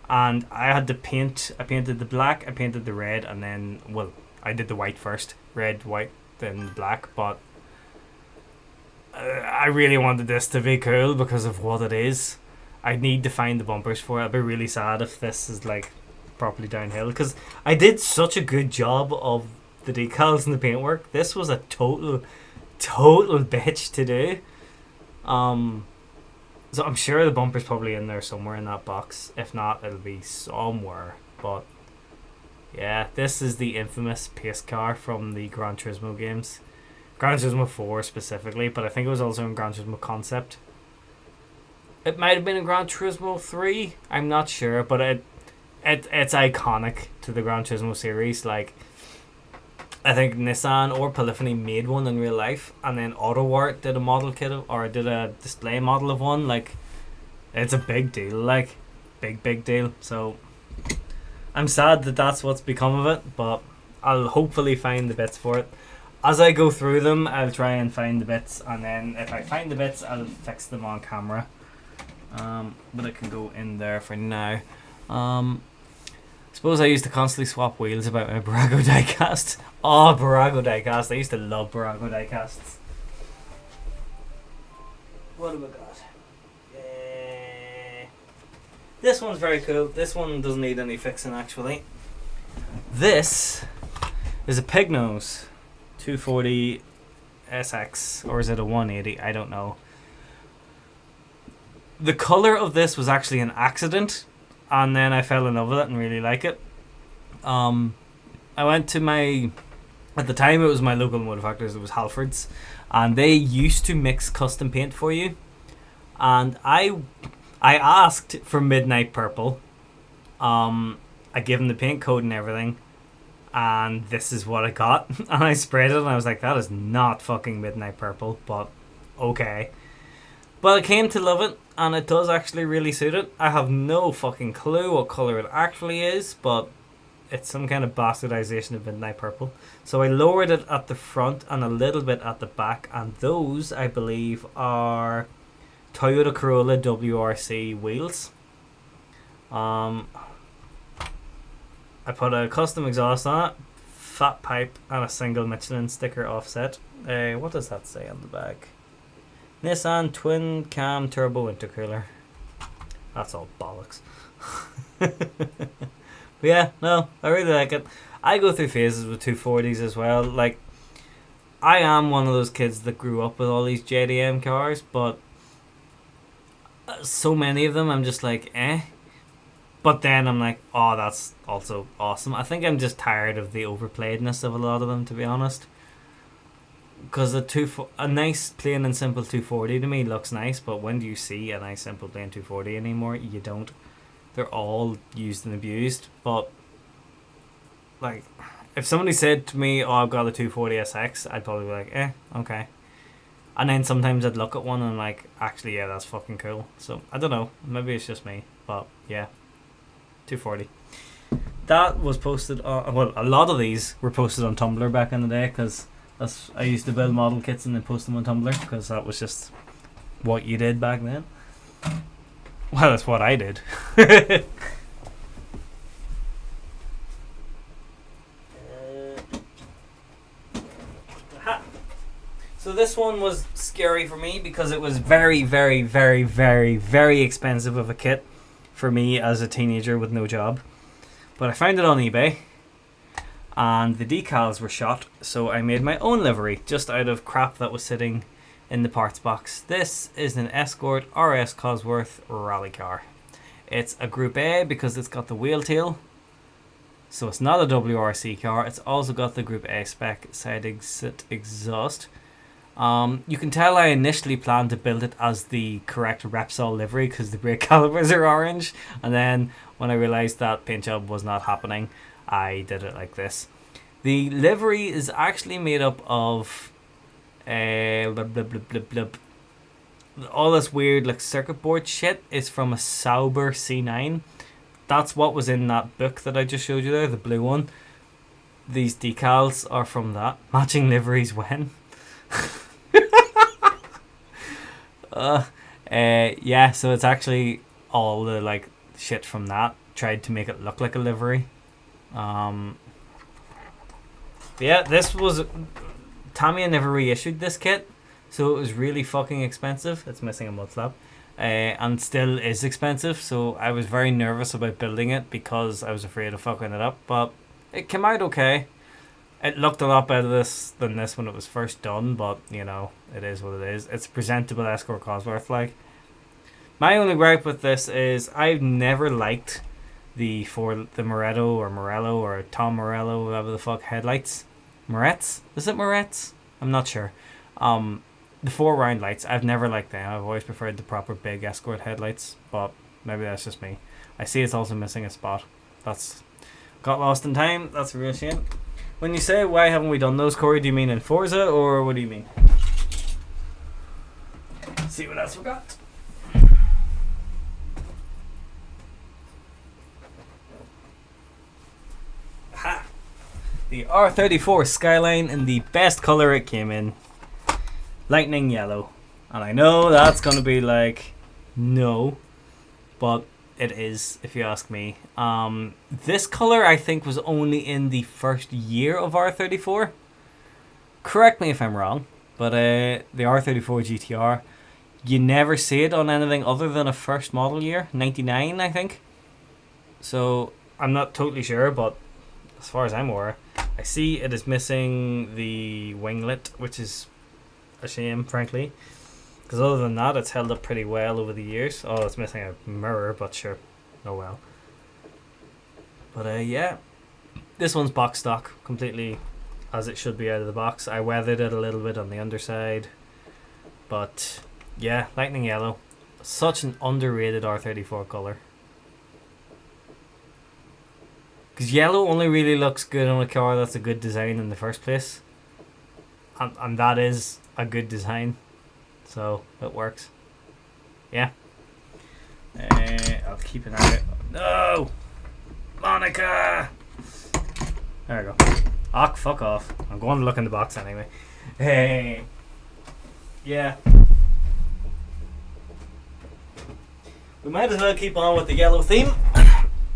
[SPEAKER 1] And I had to paint. I painted the black, I painted the red, and then, well, I did the white first, red, white, then black. But I really wanted this to be cool because of what it is. I need to find the bumpers for it. I'd be really sad if this is like properly downhill, because I did such a good job of the decals and the paintwork. This was a total bitch to do. So I'm sure the bumper's probably in there somewhere in that box. If not, it'll be somewhere. But yeah, this is the infamous pace car from the Gran Turismo games. Gran Turismo 4 specifically, but I think it was also in Gran Turismo Concept. It might have been in Gran Turismo 3, I'm not sure, but it's iconic to the Gran Turismo series. Like, I think Nissan or Polyphony made one in real life, and then AutoArt did a model kit or did a display model of one. Like, it's a big deal, like, big deal. So I'm sad that that's what's become of it, but I'll hopefully find the bits for it. As I go through them, I'll try and find the bits, and then if I find the bits, I'll fix them on camera. But it can go in there for now. Suppose I used to constantly swap wheels about my Barago diecast. Oh, Barago diecast. I used to love Barago diecasts. What have I got? This one's very cool. This one doesn't need any fixing, actually. This is a pig nose 240 SX, or is it a 180? I don't know. The colour of this was actually an accident, and then I fell in love with it and really like it. I went to at the time it was my local Motorfactors, it was Halford's, and they used to mix custom paint for you, and I asked for Midnight Purple. I gave them the paint code and everything, and this is what I got. And I sprayed it and I was like, that is not fucking Midnight Purple, but okay. But I came to love it, and it does actually really suit it. I have no fucking clue what colour it actually is, but it's some kind of bastardization of Midnight Purple. So I lowered it at the front and a little bit at the back, and those, I believe, are Toyota Corolla WRC wheels. I put a custom exhaust on it, fat pipe, and a single Michelin sticker offset. What does that say on the back? Nissan Twin Cam Turbo Intercooler. That's all bollocks. But yeah, no, I really like it. I go through phases with 240s as well. Like, I am one of those kids that grew up with all these JDM cars, but so many of them I'm just like, eh. But then I'm like, oh, that's also awesome. I think I'm just tired of the overplayedness of a lot of them, to be honest. Because a nice plain and simple 240 to me looks nice, but when do you see a nice simple plain 240 anymore? You don't. They're all used and abused. But like, if somebody said to me, oh, I've got a 240 SX, I'd probably be like, eh, okay. And then sometimes I'd look at one and I'm like, actually, yeah, that's fucking cool. So I don't know, maybe it's just me, but yeah, 240. That was posted on, well, a lot of these were posted on Tumblr back in the day, because I used to build model kits and then post them on Tumblr, because that was just what you did back then. Well, that's what I did. So this one was scary for me because it was very, very, very, very, very expensive of a kit for me as a teenager with no job. But I found it on eBay, and the decals were shot, so I made my own livery just out of crap that was sitting in the parts box. This is an Escort RS Cosworth rally car. It's a Group A because it's got the wheel tail, so it's not a WRC car. It's also got the Group A spec side exhaust. You can tell I initially planned to build it as the correct Repsol livery because the brake calipers are orange, and then when I realised that paint job was not happening, I did it like this. The livery is actually made up of all this weird like circuit board shit is from a Sauber C9. That's what was in that book that I just showed you there, the blue one. These decals are from that. Matching liveries when? Yeah, so it's actually all the like shit from that. Tried to make it look like a livery. Yeah, this was... Tamiya never reissued this kit, so it was really fucking expensive. It's missing a mud flap. And still is expensive, so I was very nervous about building it because I was afraid of fucking it up, but it came out okay. It looked a lot better than this when it was first done, but, you know, it is what it is. It's a presentable Escort Cosworth flag. My only gripe with this is I've never liked the Moretto or Tom Morello, whatever the fuck, headlights. Moretz? Is it Moretz? I'm not sure. The 4 round lights, I've never liked them. I've always preferred the proper big Escort headlights, but maybe that's just me. I see it's also missing a spot. That's got lost in time. That's a real shame. When you say why haven't we done those, Corey, do you mean in Forza or what do you mean? Let's see what else we got. Ha! The R34 Skyline in the best colour it came in. Lightning yellow. And I know that's going to be like, no. But it is, if you ask me. This colour I think was only in the first year of R34. Correct me if I'm wrong. But the R34 GTR, you never see it on anything other than a first model year. 99 I think. So I'm not totally sure, but as far as I'm aware, I see it is missing the winglet, which is a shame, frankly, because other than that it's held up pretty well over the years. Oh, it's missing a mirror, but sure, oh well. But yeah, this one's box stock, completely as it should be out of the box. I weathered it a little bit on the underside, but yeah, lightning yellow, such an underrated R34 colour, because yellow only really looks good on a car that's a good design in the first place, and that is a good design, so it works. Yeah. I'll keep an eye out. No, Monica. There we go. Ah, fuck off. I'm going to look in the box anyway. Hey. Yeah. We might as well keep on with the yellow theme.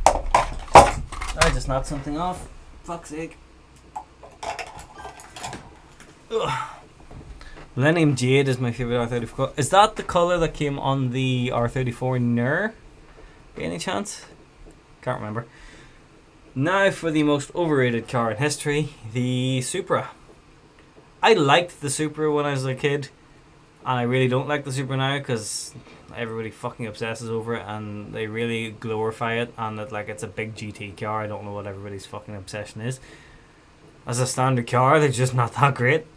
[SPEAKER 1] I just knocked something off. Fuck's sake. Ugh. Millennium Jade is my favourite R34 colour. Is that the colour that came on the R34 NER? By any chance? Can't remember. Now for the most overrated car in history, the Supra. I liked the Supra when I was a kid, and I really don't like the Supra now because everybody fucking obsesses over it and they really glorify it, and that like it's a big GT car. I don't know what everybody's fucking obsession is. As a standard car, they're just not that great.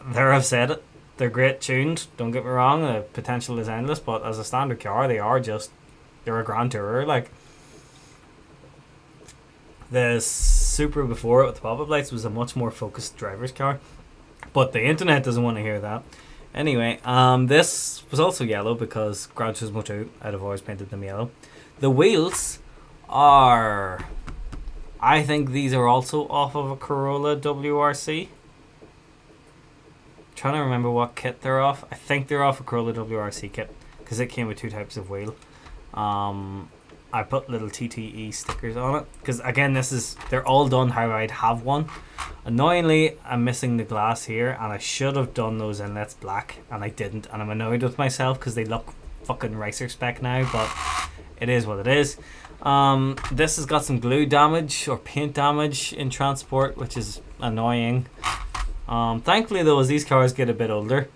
[SPEAKER 1] There, I've said it. They're great tuned, don't get me wrong, the potential is endless, but as a standard car, they're a Grand Tourer. Like, the Supra before it with the pop-up lights was a much more focused driver's car, but the internet doesn't want to hear that. Anyway, this was also yellow because Gran Turismo 2, I'd have always painted them yellow. The wheels are... I think these are also off of a Corolla WRC. Trying to remember what kit they're off. I think they're off a Corolla WRC kit because it came with 2 types of wheel. I put little TTE stickers on it because again, they're all done how I'd have one. Annoyingly, I'm missing the glass here, and I should have done those inlets black, and I didn't, and I'm annoyed with myself because they look fucking racer spec now, but it is what it is. This has got some glue damage or paint damage in transport, which is annoying. Thankfully though, as these cars get a bit older,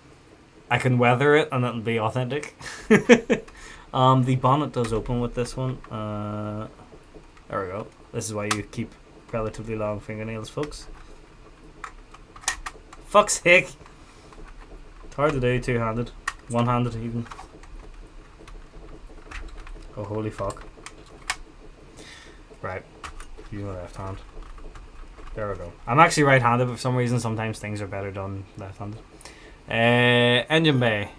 [SPEAKER 1] I can weather it and it'll be authentic. The bonnet does open with this one. There we go. This is why you keep relatively long fingernails, folks. Fuck's sake. It's hard to do two-handed. One-handed even. Oh, holy fuck. Right. Use my left hand. There we go. I'm actually right-handed, but for some reason sometimes things are better done left-handed. Engine bay.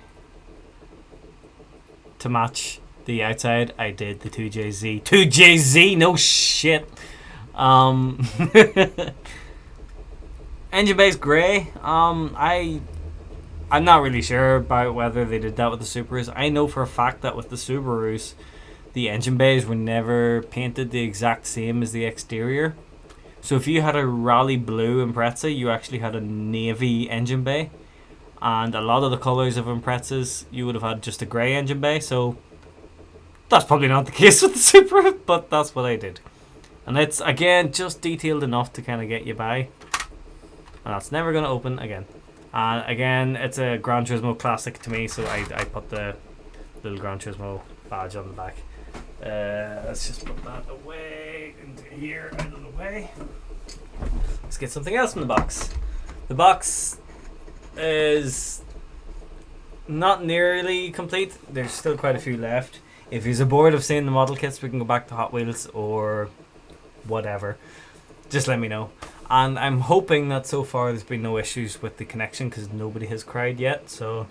[SPEAKER 1] To match the outside, I did the 2JZ. 2JZ? No shit. Engine bay's grey. I'm not really sure about whether they did that with the Subarus. I know for a fact that with the Subarus, the engine bays were never painted the exact same as the exterior. So if you had a Rally Blue Impreza, you actually had a navy engine bay. And a lot of the colours of Imprezas, you would have had just a grey engine bay. So that's probably not the case with the Supra, but that's what I did. And it's, again, just detailed enough to kind of get you by. And that's never going to open again. And again, it's a Gran Turismo classic to me, so I put the little Gran Turismo badge on the back. Let's just put that away into here, out of the way. Let's get something else from the box. The box is not nearly complete. There's still quite a few left. If you're bored of seeing the model kits, we can go back to Hot Wheels or whatever. Just let me know. And I'm hoping that so far there's been no issues with the connection because nobody has cried yet. So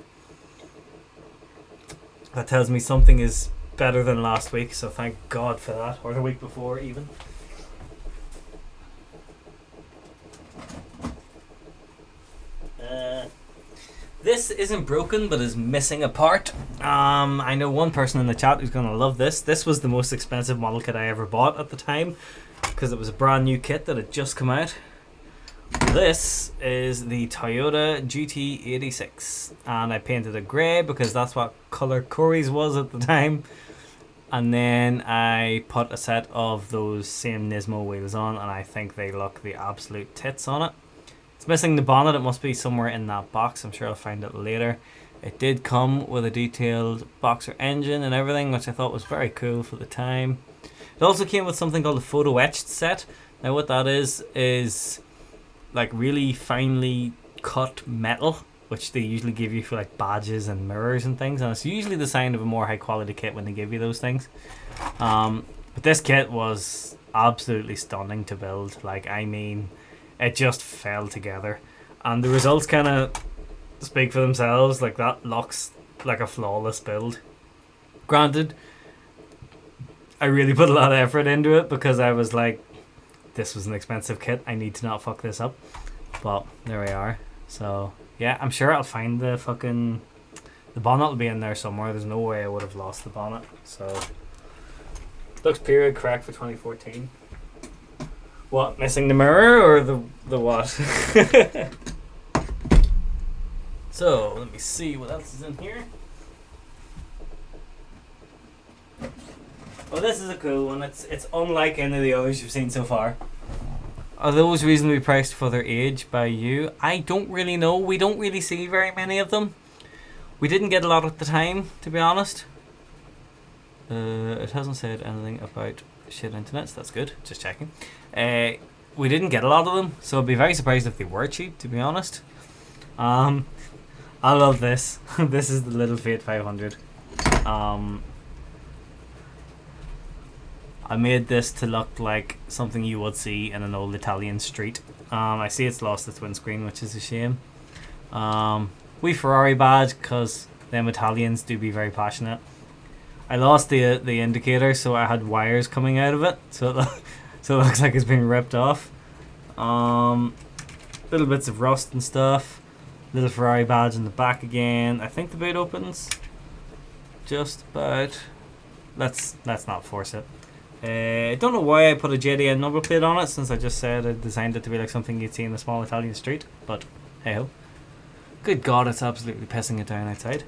[SPEAKER 1] that tells me something is better than last week. So thank God for that. Or the week before even. This isn't broken but is missing a part. I know one person in the chat who's going to love this. This was the most expensive model kit I ever bought at the time because it was a brand new kit that had just come out. This is the Toyota GT86 and I painted it grey because that's what colour Corey's was at the time. And then I put a set of those same Nismo wheels on and I think they look the absolute tits on it. It's missing the bonnet. It must be somewhere in that box. I'm sure I'll find it later. It did come with a detailed boxer engine and everything, which I thought was very cool for the time. It also came with something called a photo etched set. Now what that is like really finely cut metal, which they usually give you for like badges and mirrors and things, and it's usually the sign of a more high quality kit when they give you those things. But this kit was absolutely stunning to build. Like, I mean, it just fell together, and the results kind of speak for themselves. Like, that looks like a flawless build. Granted, I really put a lot of effort into it because I was like, this was an expensive kit, I need to not fuck this up. But there we are. So yeah, I'm sure I'll find the bonnet will be in there somewhere. There's no way I would have lost the bonnet. So looks period correct for 2014. What, missing the mirror or the what? So let me see what else is in here. Oh, this is a cool one. It's unlike any of the others you've seen so far. Are those reasonably priced for their age by you? I don't really know. We don't really see very many of them. We didn't get a lot at the time, to be honest. It hasn't said anything about shit internet, so that's good. Just checking. We didn't get a lot of them, so I'd be very surprised if they were cheap, to be honest. I love this. This is the little Fiat 500. I made this to look like something you would see in an old Italian street. I see it's lost its windscreen, which is a shame. We Ferrari badge, because them Italians do be very passionate. I lost the indicator, so I had wires coming out of it, so it looks like it's been ripped off. Little bits of rust and stuff. Little Ferrari badge in the back again. I think the boot opens just about. Let's not force it. I don't know why I put a JDM number plate on it, since I just said I designed it to be like something you'd see in a small Italian street, but hey ho. Good God, it's absolutely pissing it down outside.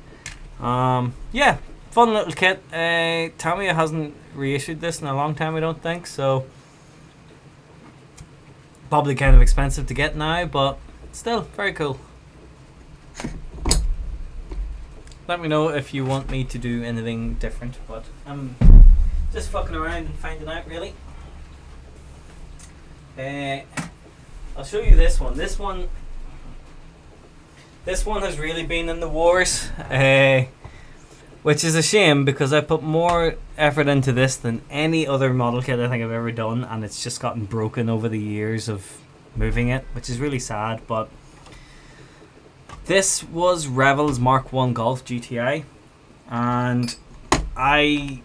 [SPEAKER 1] Yeah, fun little kit. Tamiya hasn't reissued this in a long time, I don't think, so probably kind of expensive to get now, but still very cool. Let me know if you want me to do anything different, but I'm just fucking around and finding out, really. I'll show you this one. This one has really been in the wars, which is a shame because I put more effort into this than any other model kit I think I've ever done, and it's just gotten broken over the years of moving it, which is really sad. But this was Revell's Mark 1 Golf GTI, and I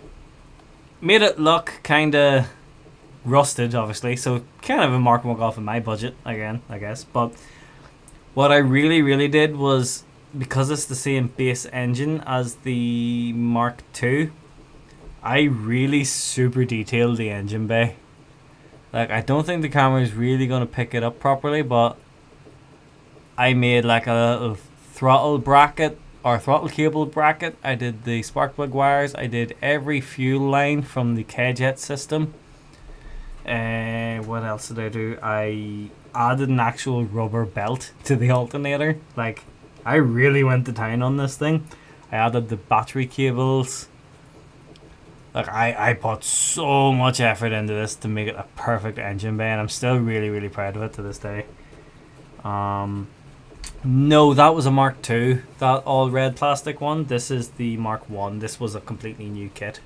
[SPEAKER 1] made it look kind of rusted, obviously, so kind of a Mark 1 Golf in my budget, again, I guess. But what I really did was, because it's the same base engine as the Mark II, I really super detailed the engine bay. Like, I don't think the camera is really going to pick it up properly, but I made like a little throttle bracket or throttle cable bracket. I did the spark plug wires. I did every fuel line from the K-Jet system. What else did I do? I added an actual rubber belt to the alternator. Like, I really went to town on this thing. I added the battery cables. Like, I put so much effort into this to make it a perfect engine bay, and I'm still really, really proud of it to this day. No, that was a Mark II, that all red plastic one. This is the Mark 1. This was a completely new kit.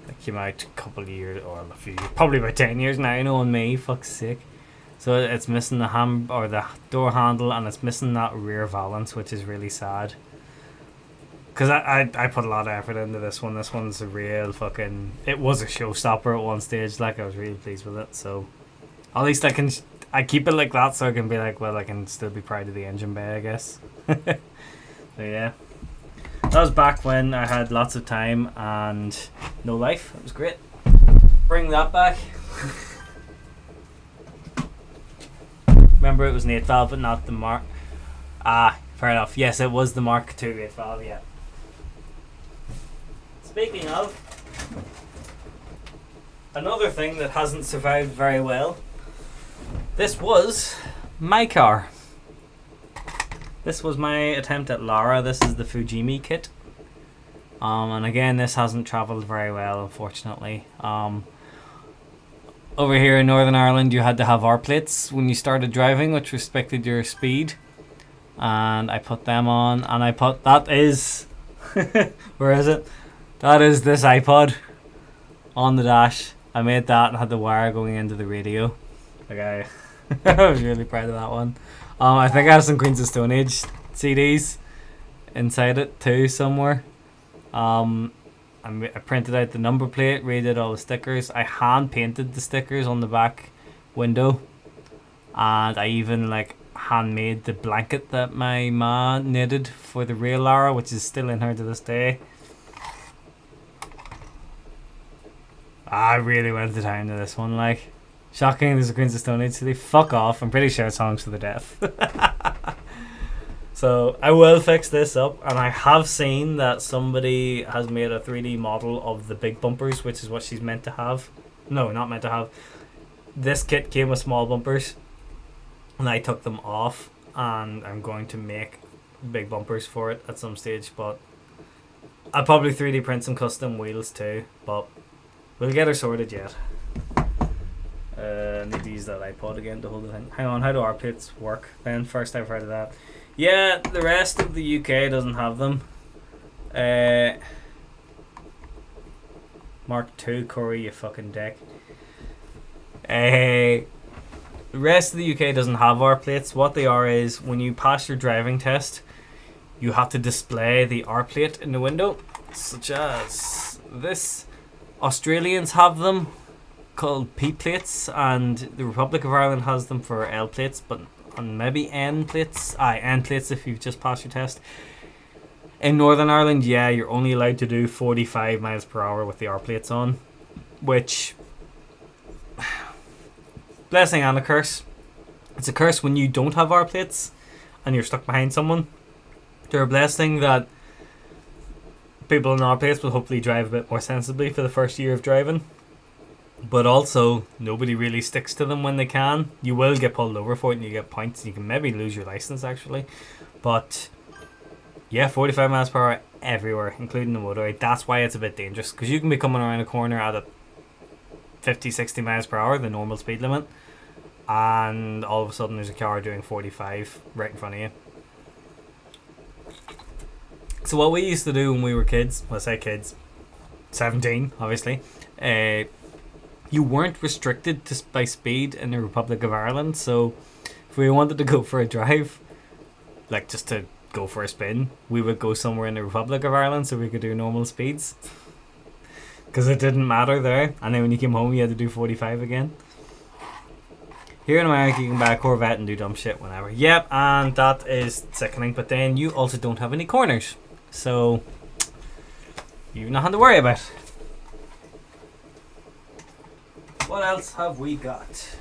[SPEAKER 1] It came out a couple of years, or a few years, probably about 10 years now, knowing me, fuck's sake. So it's missing the door handle, and it's missing that rear valance, which is really sad. Because I put a lot of effort into this one. This one's a real fucking... It was a showstopper at one stage. Like, I was really pleased with it. So, at least I keep it like that so I can be like, well, I can still be proud of the engine bay, I guess. So, yeah. That was back when I had lots of time and no life. It was great. Bring that back. Remember, it was an 8 valve, but not the Mark... Ah, fair enough. Yes, it was the Mark II 8 valve, yeah. Speaking of, another thing that hasn't survived very well, this was my car. This was my attempt at Lara. This is the Fujimi kit. And again, this hasn't travelled very well, unfortunately. Over here in Northern Ireland, you had to have R plates when you started driving, which restricted your speed. And I put them on, and that is... Where is it? That is this iPod on the dash. I made that and had the wire going into the radio. Okay, I was really proud of that one. I think I have some Queens of Stone Age CDs inside it too somewhere. I printed out the number plate, redid all the stickers. I hand painted the stickers on the back window, and I even handmade the blanket that my ma knitted for the real Lara, which is still in her to this day. I really went to town to this one. Shocking, there's a Queens of Stone Age CD. Fuck off. I'm pretty sure it's Songs for the Deaf. So I will fix this up, and I have seen that somebody has made a 3D model of the big bumpers, which is what she's meant to have. No, not meant to have. This kit came with small bumpers, and I took them off, and I'm going to make big bumpers for it at some stage, but I'll probably 3D print some custom wheels too, but we'll get her sorted yet. Need to use that iPod again to hold the thing. Hang on, how do R plates work then? First I've heard of that. Yeah, the rest of the UK doesn't have them. Mark II, Corey, you fucking dick. The rest of the UK doesn't have R plates. What they are is, when you pass your driving test, you have to display the R plate in the window, such as this. Australians have them, called P plates, and the Republic of Ireland has them for L plates, but on maybe N plates. N plates if you've just passed your test. In Northern Ireland, yeah, you're only allowed to do 45 miles per hour with the R plates on, which, blessing and a curse. It's a curse when you don't have R plates and you're stuck behind someone. They're a blessing that people in R plates will hopefully drive a bit more sensibly for the first year of driving. But also, nobody really sticks to them when they can. You will get pulled over for it and you get points, and you can maybe lose your license actually. But yeah, 45 miles per hour everywhere, including the motorway. That's why it's a bit dangerous, because you can be coming around a corner at a 50-60 miles per hour, the normal speed limit, and all of a sudden there's a car doing 45 right in front of you. So what we used to do when we were kids, well, I say kids, 17 obviously, you weren't restricted by speed in the Republic of Ireland. So if we wanted to go for a drive, just to go for a spin, we would go somewhere in the Republic of Ireland so we could do normal speeds, because it didn't matter there. And then when you came home, you had to do 45 again. Here in America, you can buy a Corvette and do dumb shit whenever. Yep, and that is sickening. But then you also don't have any corners, so you've nothing to worry about. What else have we got?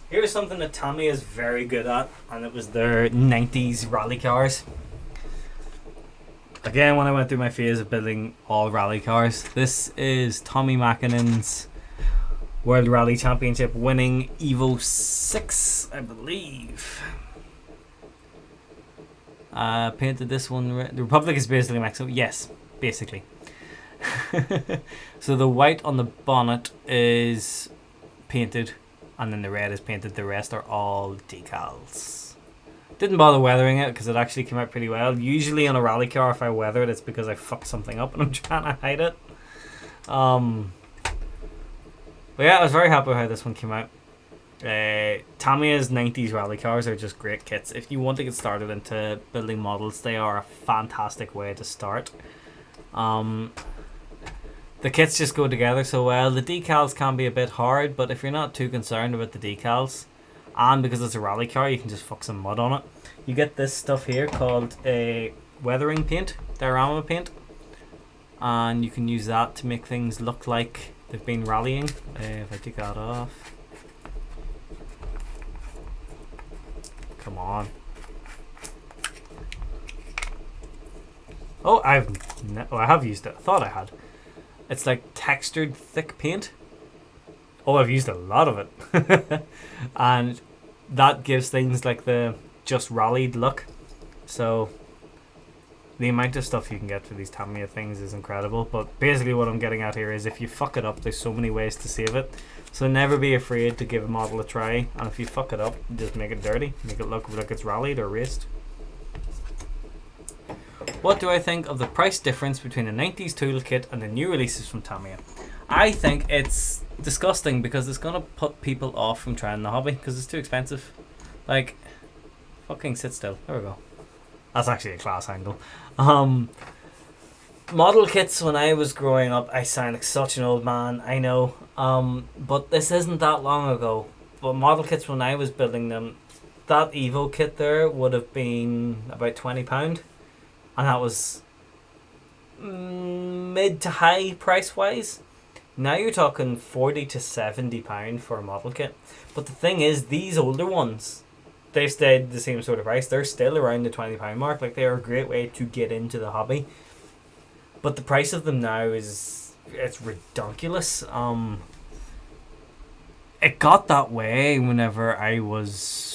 [SPEAKER 1] Here's something that Tamiya is very good at, and it was their 90s rally cars. Again, when I went through my phase of building all rally cars, this is Tommi Mäkinen's World Rally Championship winning Evo 6, I believe. Painted this one red. The Republic is basically Mexico. Yes, basically. So the white on the bonnet is painted, and then the red is painted. The rest are all decals. Didn't bother weathering it because it actually came out pretty well. Usually on a rally car, if I weather it, it's because I fucked something up and I'm trying to hide it. But yeah, I was very happy with how this one came out. Tamiya's 90s rally cars are just great kits. If you want to get started into building models, they are a fantastic way to start. The kits just go together so well. The decals can be a bit hard, but if you're not too concerned about the decals, and because it's a rally car, you can just fuck some mud on it. You get this stuff here called a weathering paint, diorama paint, and you can use that to make things look like they've been rallying. If I take that off, come on. Oh, I have used it. I thought I had. It's like textured thick paint. Oh, I've used a lot of it. And that gives things like the just rallied look. So the amount of stuff you can get for these Tamiya things is incredible. But basically what I'm getting at here is if you fuck it up, there's so many ways to save it. So never be afraid to give a model a try. And if you fuck it up, just make it dirty. Make it look like it's rallied or raced. What do I think of the price difference between the 90s toolkit and the new releases from Tamiya? I think it's disgusting because it's going to put people off from trying the hobby because it's too expensive. Like, fucking sit still. There we go. That's actually a class angle. Model kits when I was growing up, I sound like such an old man, I know. But this isn't that long ago. But model kits when I was building them, that Evo kit there would have been about £20. And that was mid to high price wise. Now you're talking £40 to £70 for a model kit. But the thing is, these older ones, they've stayed the same sort of price. They're still around the £20 mark. Like, they are a great way to get into the hobby. But the price of them now it's ridiculous. It got that way whenever I was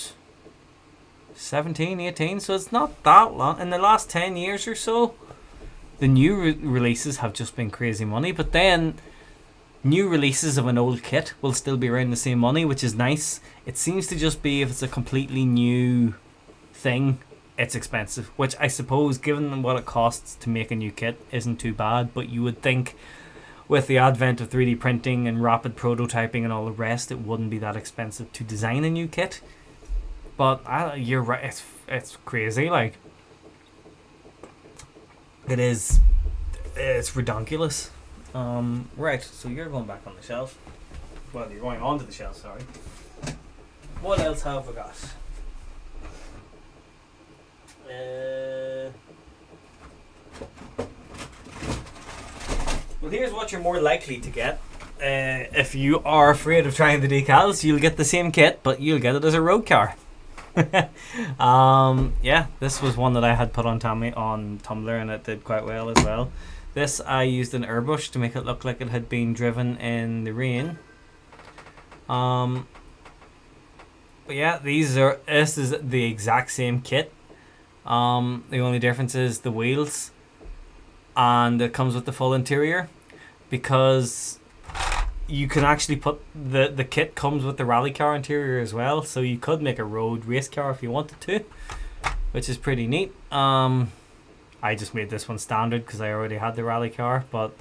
[SPEAKER 1] 17, 18, so it's not that long. In the last 10 years or so, the new releases have just been crazy money, but then new releases of an old kit will still be around the same money, which is nice. It seems to just be if it's a completely new thing, it's expensive, which I suppose, given what it costs to make a new kit, isn't too bad, but you would think with the advent of 3D printing and rapid prototyping and all the rest, it wouldn't be that expensive to design a new kit. But you're right, it's crazy, like, it's ridiculous. Right, so you're going back on the shelf. Well, you're going onto the shelf, sorry. What else have we got? Well, here's what you're more likely to get. If you are afraid of trying the decals, you'll get the same kit, but you'll get it as a road car. Yeah, this was one that I had put on Tumblr, and it did quite well as well. This I used an airbrush to make it look like it had been driven in the rain. But yeah, this is the exact same kit. The only difference is the wheels, and it comes with the full interior, because you can actually put the kit comes with the rally car interior as well, so you could make a road race car if you wanted to, which is pretty neat. I just made this one standard because I already had the rally car, but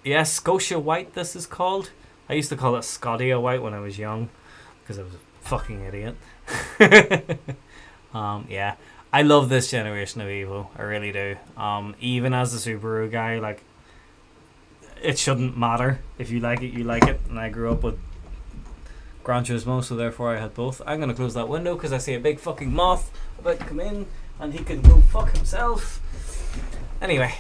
[SPEAKER 1] yeah, Scotia White this is called. I used to call it Scotia White when I was young because I was a fucking idiot. Yeah, I love this generation of Evo, I really do. Even as a Subaru guy, like, it shouldn't matter. If you like it, you like it. And I grew up with Gran Turismo, so therefore I had both. I'm going to close that window because I see a big fucking moth about to come in, and he can go fuck himself. Anyway,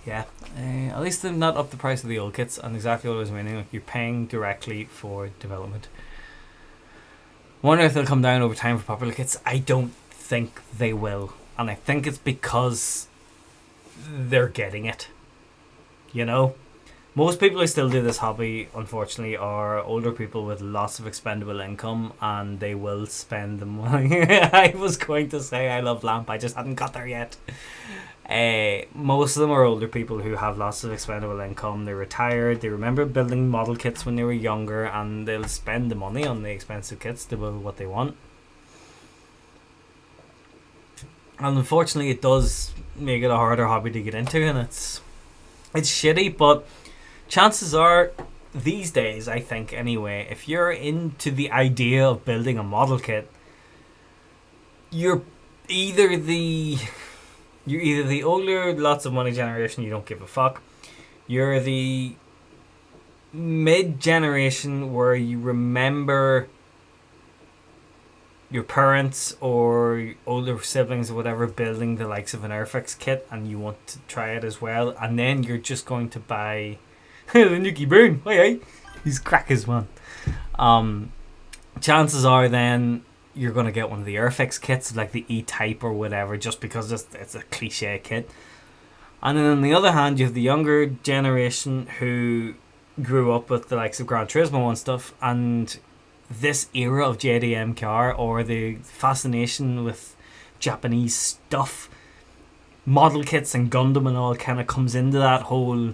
[SPEAKER 1] yeah, at least they've not up the price of the old kits, and exactly what I was meaning. Like, you're paying directly for development. Wonder if they'll come down over time for popular kits. I don't think they will, and I think it's because they're getting it. You know, most people who still do this hobby, unfortunately, are older people with lots of expendable income, and they will spend the money. I was going to say I love Lamp, I just hadn't got there yet. Most of them are older people who have lots of expendable income. They're retired. They remember building model kits when they were younger, and they'll spend the money on the expensive kits to build what they want. And unfortunately, it does make it a harder hobby to get into, and it's shitty. But chances are, these days, I think anyway, if you're into the idea of building a model kit, you're either the older, lots of money generation, you don't give a fuck. You're the mid generation where you remember your parents or older siblings or whatever building the likes of an Airfix kit, and you want to try it as well, and then you're just going to buy the Nuki Burn. Hey, he's crackers, man. Chances are then you're going to get one of the Airfix kits, like the E-Type or whatever, just because it's a cliche kit. And then on the other hand, you have the younger generation who grew up with the likes of Gran Turismo and stuff, and this era of JDM car, or the fascination with Japanese stuff, model kits and Gundam and all, kind of comes into that whole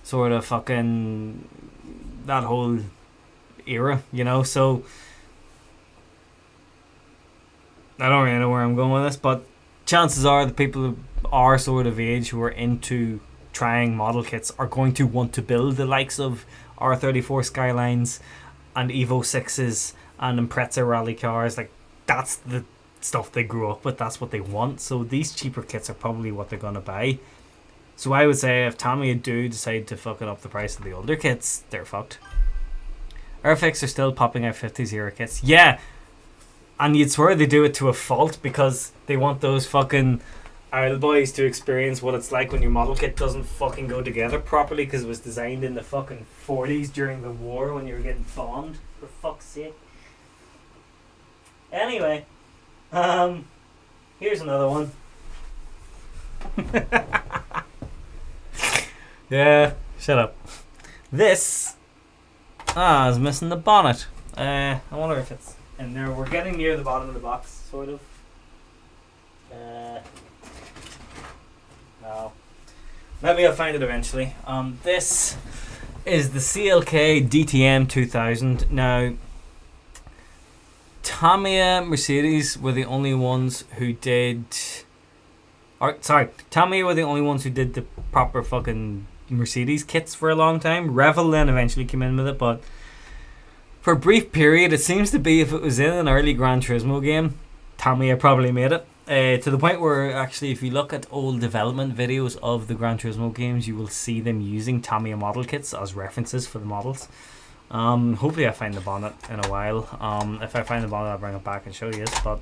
[SPEAKER 1] sort of that whole era, you know. So I don't really know where I'm going with this, but chances are the people who are sort of age who are into trying model kits are going to want to build the likes of R34 Skylines and Evo 6s and Impreza rally cars. Like, that's the stuff they grew up with, that's what they want. So these cheaper kits are probably what they're going to buy. So I would say if Tamiya do decide to fucking up the price of the older kits, they're fucked. Airfix are still popping out 50s era kits. Yeah, and you'd swear they do it to a fault, because they want those fucking Isle boys to experience what it's like when your model kit doesn't fucking go together properly because it was designed in the fucking 40s during the war when you were getting bombed, for fuck's sake. Anyway, here's another one. Yeah, shut up. This is missing the bonnet. I wonder if it's in there. We're getting near the bottom of the box, sort of. No. Maybe I'll find it eventually. This is the CLK DTM 2000. Now, Tamiya Mercedes were the only ones who did... Tamiya were the only ones who did the proper fucking Mercedes kits for a long time. Revel then eventually came in with it, but for a brief period, it seems to be if it was in an early Gran Turismo game, Tamiya probably made it. To the point where, actually, if you look at old development videos of the Gran Turismo games, you will see them using Tamiya model kits as references for the models. Hopefully I find the bonnet in a while. If I find the bonnet, I'll bring it back and show you it. But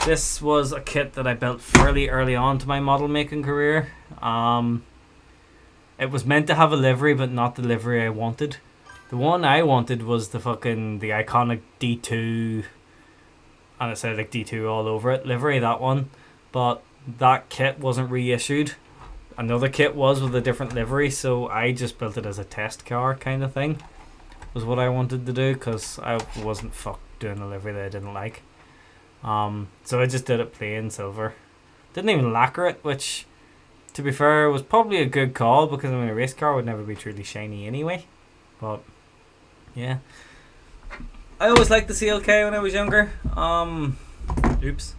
[SPEAKER 1] this was a kit that I built fairly early on to my model making career. It was meant to have a livery, but not the livery I wanted. The one I wanted was the iconic D2, and it said like D2 all over it, livery, that one. But that kit wasn't reissued. Another kit was with a different livery, so I just built it as a test car kind of thing, was what I wanted to do, because I wasn't doing a livery that I didn't like. So I just did it plain silver. Didn't even lacquer it, which, to be fair, was probably a good call, because a race car would never be truly shiny anyway. But yeah, I always liked the CLK when I was younger. Oops.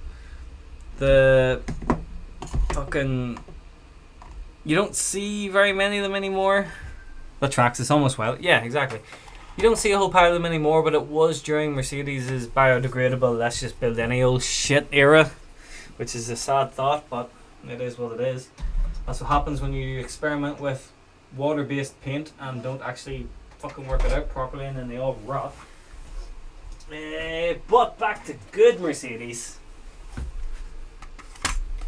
[SPEAKER 1] The fucking... You don't see very many of them anymore. The Traxxas almost well. Yeah, exactly. You don't see a whole pile of them anymore, but it was during Mercedes' biodegradable, let's just build any old shit era, which is a sad thought, but it is what it is. That's what happens when you experiment with water-based paint and don't actually fucking work it out properly, and then they all rot. But back to good Mercedes.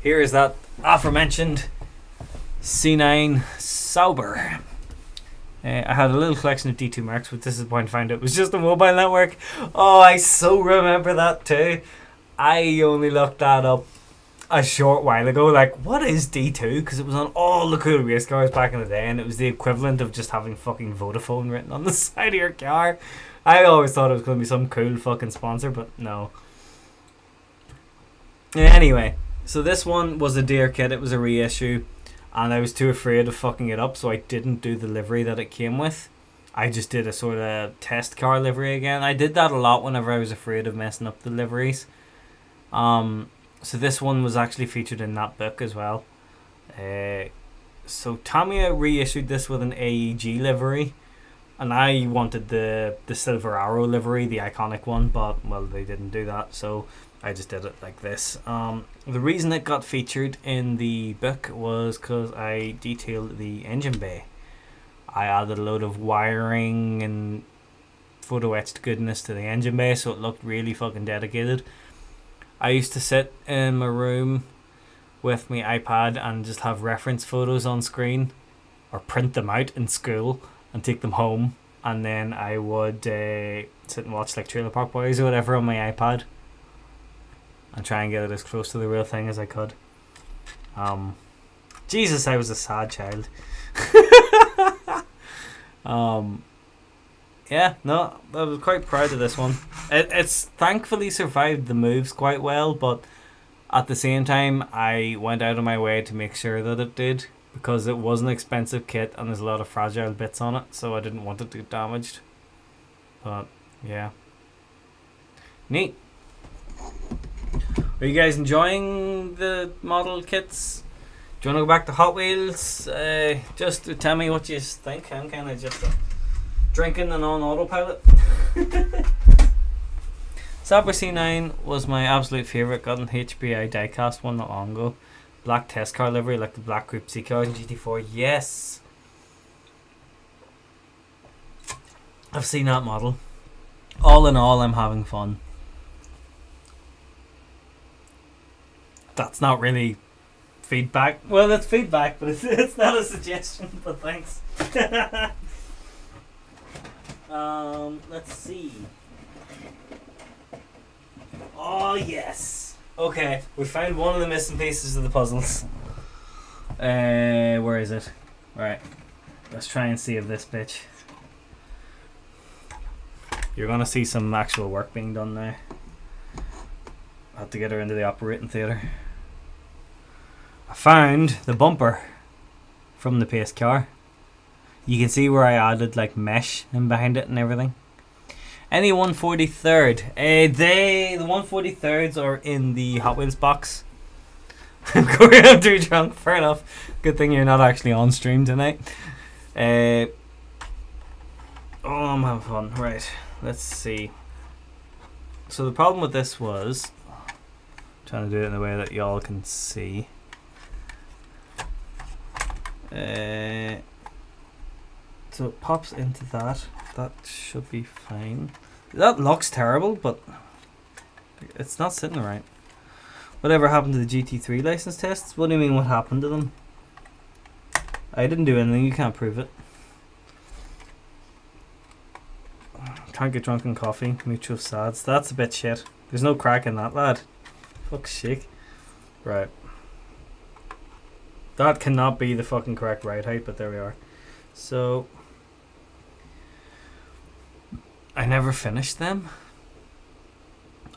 [SPEAKER 1] Here is that aforementioned C9 Sauber. I had a little collection of D2 marks, but this is the point I found it was just a mobile network. Oh, I so remember that too. I only looked that up a short while ago. Like, what is D2? Because it was on all the cool race cars back in the day, and it was the equivalent of just having fucking Vodafone written on the side of your car. I always thought it was going to be some cool fucking sponsor, but no. Anyway, so this one was a dear kit. It was a reissue, and I was too afraid of fucking it up, so I didn't do the livery that it came with. I just did a sort of test car livery again. I did that a lot whenever I was afraid of messing up the liveries. So this one was actually featured in that book as well. So Tamiya reissued this with an AEG livery, and I wanted the Silver Arrow livery, the iconic one, but well, they didn't do that, so I just did it like this. The reason it got featured in the book was because I detailed the engine bay. I added a load of wiring and photo etched goodness to the engine bay, so it looked really fucking dedicated. I used to sit in my room with my iPad and just have reference photos on screen, or print them out in school and take them home, and then I would sit and watch like Trailer Park Boys or whatever on my iPad and try and get it as close to the real thing as I could. Jesus, I was a sad child. Yeah, no, I was quite proud of this one. It's thankfully survived the moves quite well, but at the same time, I went out of my way to make sure that it did, because it was an expensive kit and there's a lot of fragile bits on it, so I didn't want it to get damaged. But yeah, neat. Are you guys enjoying the model kits? Do you want to go back to Hot Wheels? Just to tell me what you think. I'm kind of just drinking and on autopilot. Sauber C9 was my absolute favourite. Got an HPI diecast one not long ago. Black test car livery, like the black Group C cars in GT4. Yes, I've seen that model. All in all, I'm having fun. That's not really feedback. Well, it's feedback, but it's not a suggestion. But thanks. Let's see. Oh yes. Okay, we found one of the missing pieces of the puzzles. Where is it? Right. Let's try and see if this bitch. You're gonna see some actual work being done now. I have to get her into the operating theatre. I found the bumper from the pace car. You can see where I added like mesh in behind it and everything. Any 143rd. The 143rds are in the Hot Wheels box. I'm too drunk. Fair enough. Good thing you're not actually on stream tonight. Oh, I'm having fun. Right. Let's see. So the problem with this was trying to do it in a way that y'all can see. So it pops into that. That should be fine. That looks terrible, but it's not sitting right. Whatever happened to the GT3 license tests? What do you mean what happened to them? I didn't do anything, you can't prove it. Can't get drunk on coffee, mutual sads. That's a bit shit. There's no crack in that, lad. Fuck's sake. Right. That cannot be the fucking correct ride height, but there we are. So I never finished them.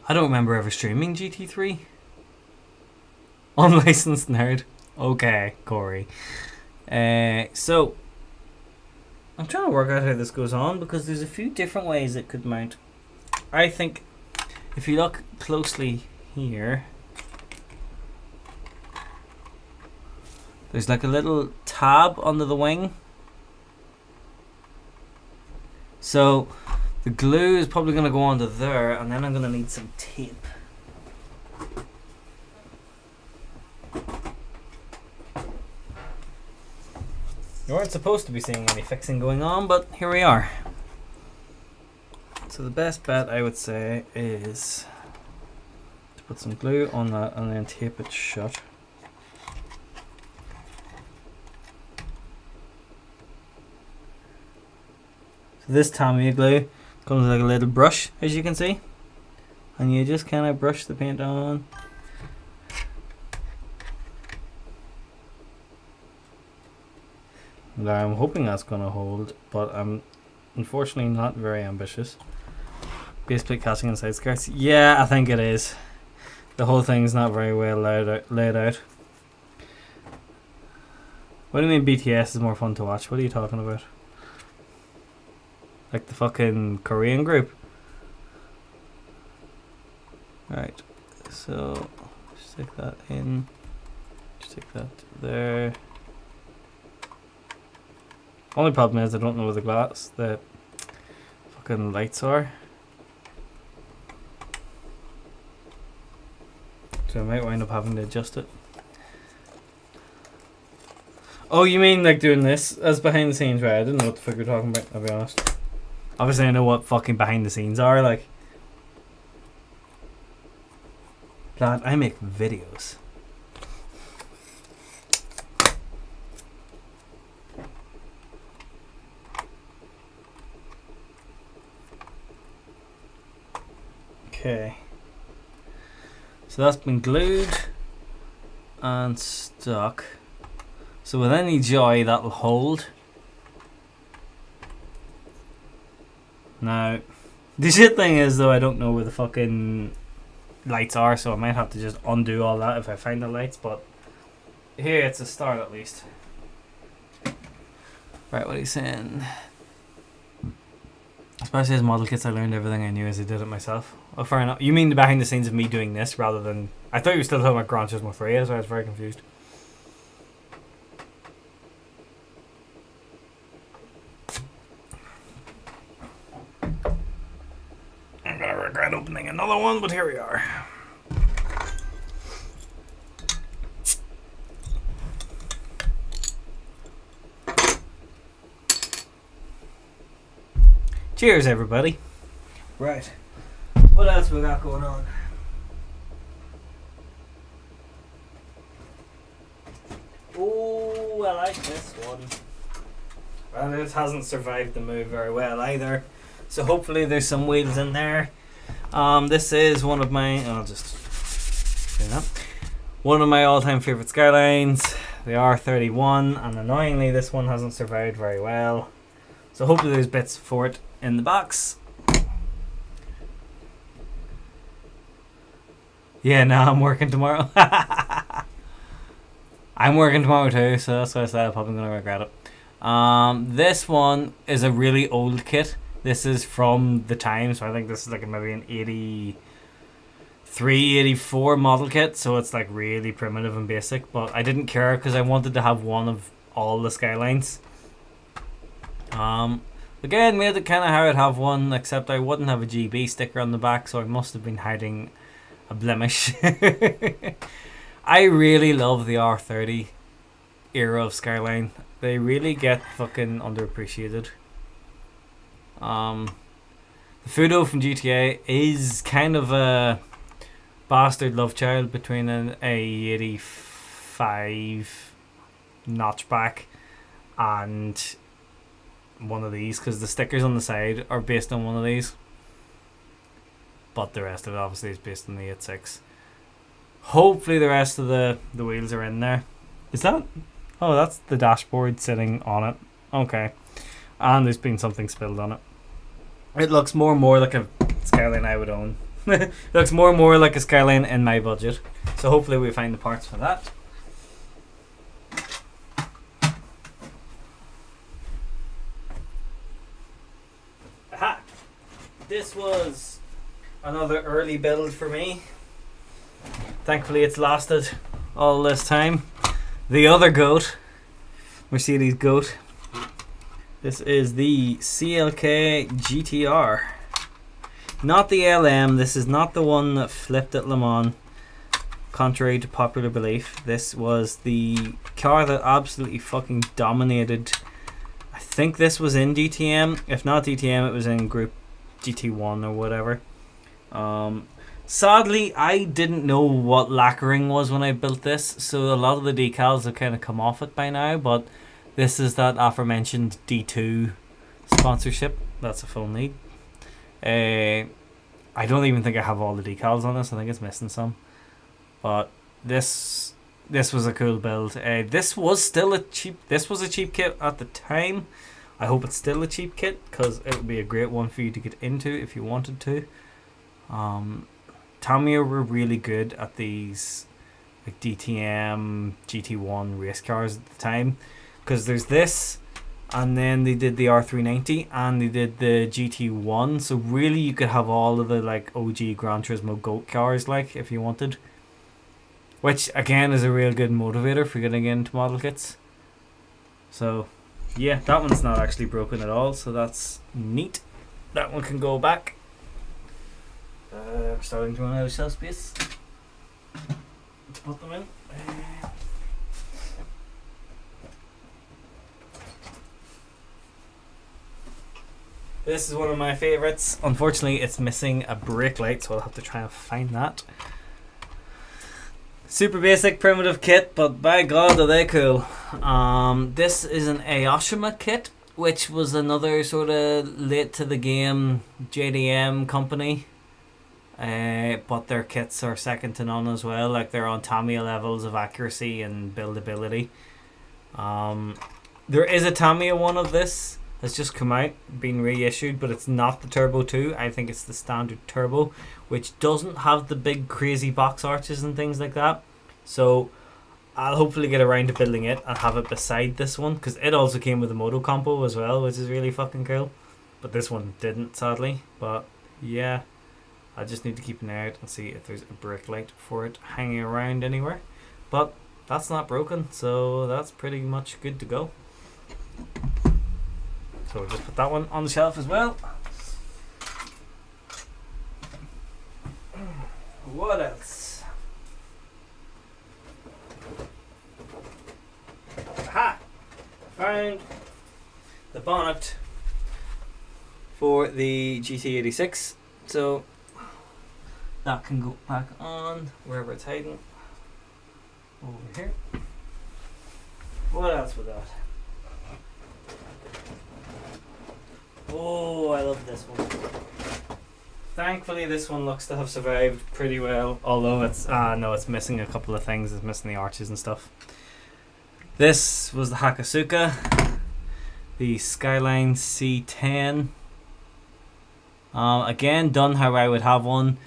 [SPEAKER 1] I don't remember ever streaming GT3. Unlicensed nerd. Okay, Corey. So I'm trying to work out how this goes on, because there's a few different ways it could mount. I think if you look closely here, there's like a little tab under the wing. So the glue is probably going to go onto there, and then I'm going to need some tape. You weren't supposed to be seeing any fixing going on, but here we are. So the best bet, I would say, is to put some glue on that and then tape it shut. So this Tamiya glue comes with like a little brush, as you can see, and you just kind of brush the paint on. Now I'm hoping that's gonna hold, but I'm unfortunately not very ambitious. Base plate casting inside skirts. Yeah, I think it is. The whole thing's not very well laid out. What do you mean BTS is more fun to watch? What are you talking about? Like the fucking Korean group? Right. So, stick that in. Stick that there. Only problem is I don't know where the fucking lights are. So I might wind up having to adjust it. Oh, you mean like doing this as behind the scenes, right? I didn't know what the fuck you're talking about, I'll be honest. Obviously I know what fucking behind the scenes are, like. Lad, I make videos. Okay. So that's been glued and stuck. So with any joy that'll hold. Now, the shit thing is though I don't know where the fucking lights are, so I might have to just undo all that if I find the lights, but here it's a start at least. Right, what are you saying? Especially as model kits, I learned everything I knew as I did it myself. Oh, fair enough. You mean the behind the scenes of me doing this rather than... I thought you were still talking about Gran Turismo 3, so I was very confused. I'm gonna regret opening another one, but here we are. Cheers, everybody. Right. What else we got going on? Oh, I like this one. Well, this hasn't survived the move very well either. So hopefully there's some wheels in there. This is one of my... I'll just... You know, one of my all-time favourite Skylines. The R31. And annoyingly, this one hasn't survived very well. So hopefully there's bits for it in the box. Yeah, no, I'm working tomorrow. I'm working tomorrow too, so that's why I said I'm probably going to regret it. This one is a really old kit. This is from the time, so I think this is like maybe an 83, 84 model kit, so it's like really primitive and basic, but I didn't care because I wanted to have one of all the Skylines. Again, made it kind of how I'd have one, except I wouldn't have a GB sticker on the back, so I must have been hiding a blemish. I really love the R30 era of Skyline. They really get fucking underappreciated. The Fudo from GTA is kind of a bastard love child between an A85 notchback and one of these, because the stickers on the side are based on one of these, but the rest of it obviously is based on the 86. Hopefully the rest of the wheels are in there. Is that... Oh, that's the dashboard sitting on it. Okay. And there's been something spilled on it. It looks more and more like a Skyline I would own. It looks more and more like a Skyline in my budget. So hopefully we find the parts for that. Aha! This was another early build for me. Thankfully it's lasted all this time. The other goat, Mercedes goat. This is the CLK GTR. Not the LM. This is not the one that flipped at Le Mans, contrary to popular belief. This was the car that absolutely fucking dominated. I think this was in DTM. If not DTM, it was in Group GT1 or whatever. Sadly, I didn't know what lacquering was when I built this, so a lot of the decals have kind of come off it by now, but this is that aforementioned D2 sponsorship. that's a full need. I don't even think I have all the decals on this. I think it's missing some. But this was a cool build. This was a cheap kit at the time. I hope it's still a cheap kit because it would be a great one for you to get into if you wanted to. Tamiya were really good at these like DTM GT1 race cars at the time, because there's this, and then they did the R390 and they did the GT1. So really, you could have all of the like OG Gran Turismo GOAT cars, like if you wanted. Which again is a real good motivator for getting into model kits. So yeah, that one's not actually broken at all, so that's neat. That one can go back. Starting to run out of shelf space to put them in. This is one of my favourites. Unfortunately, it's missing a brake light, so I'll have to try and find that. Super basic primitive kit, but by God are they cool. This is an Aoshima kit, which was another sort of late to the game JDM company. But their kits are second to none as well. Like, they're on Tamiya levels of accuracy and buildability. There is a Tamiya one of this that's just come out, been reissued, but it's not the Turbo 2. I think it's the standard Turbo, which doesn't have the big crazy box arches and things like that. So I'll hopefully get around to building it and have it beside this one, because it also came with a Moto Compo as well, which is really fucking cool. But this one didn't, sadly. But yeah, I just need to keep an eye out and see if there's a brake light for it hanging around anywhere. But that's not broken, so that's pretty much good to go. So we'll just put that one on the shelf as well. What else? Aha! Found the bonnet for the GT86. So that can go back on wherever it's hiding. Over here. What else with that? Oh, I love this one. Thankfully, this one looks to have survived pretty well. Although it's it's missing a couple of things. It's missing the arches and stuff. This was the Hakosuka, the Skyline C10. Again, done how I would have one.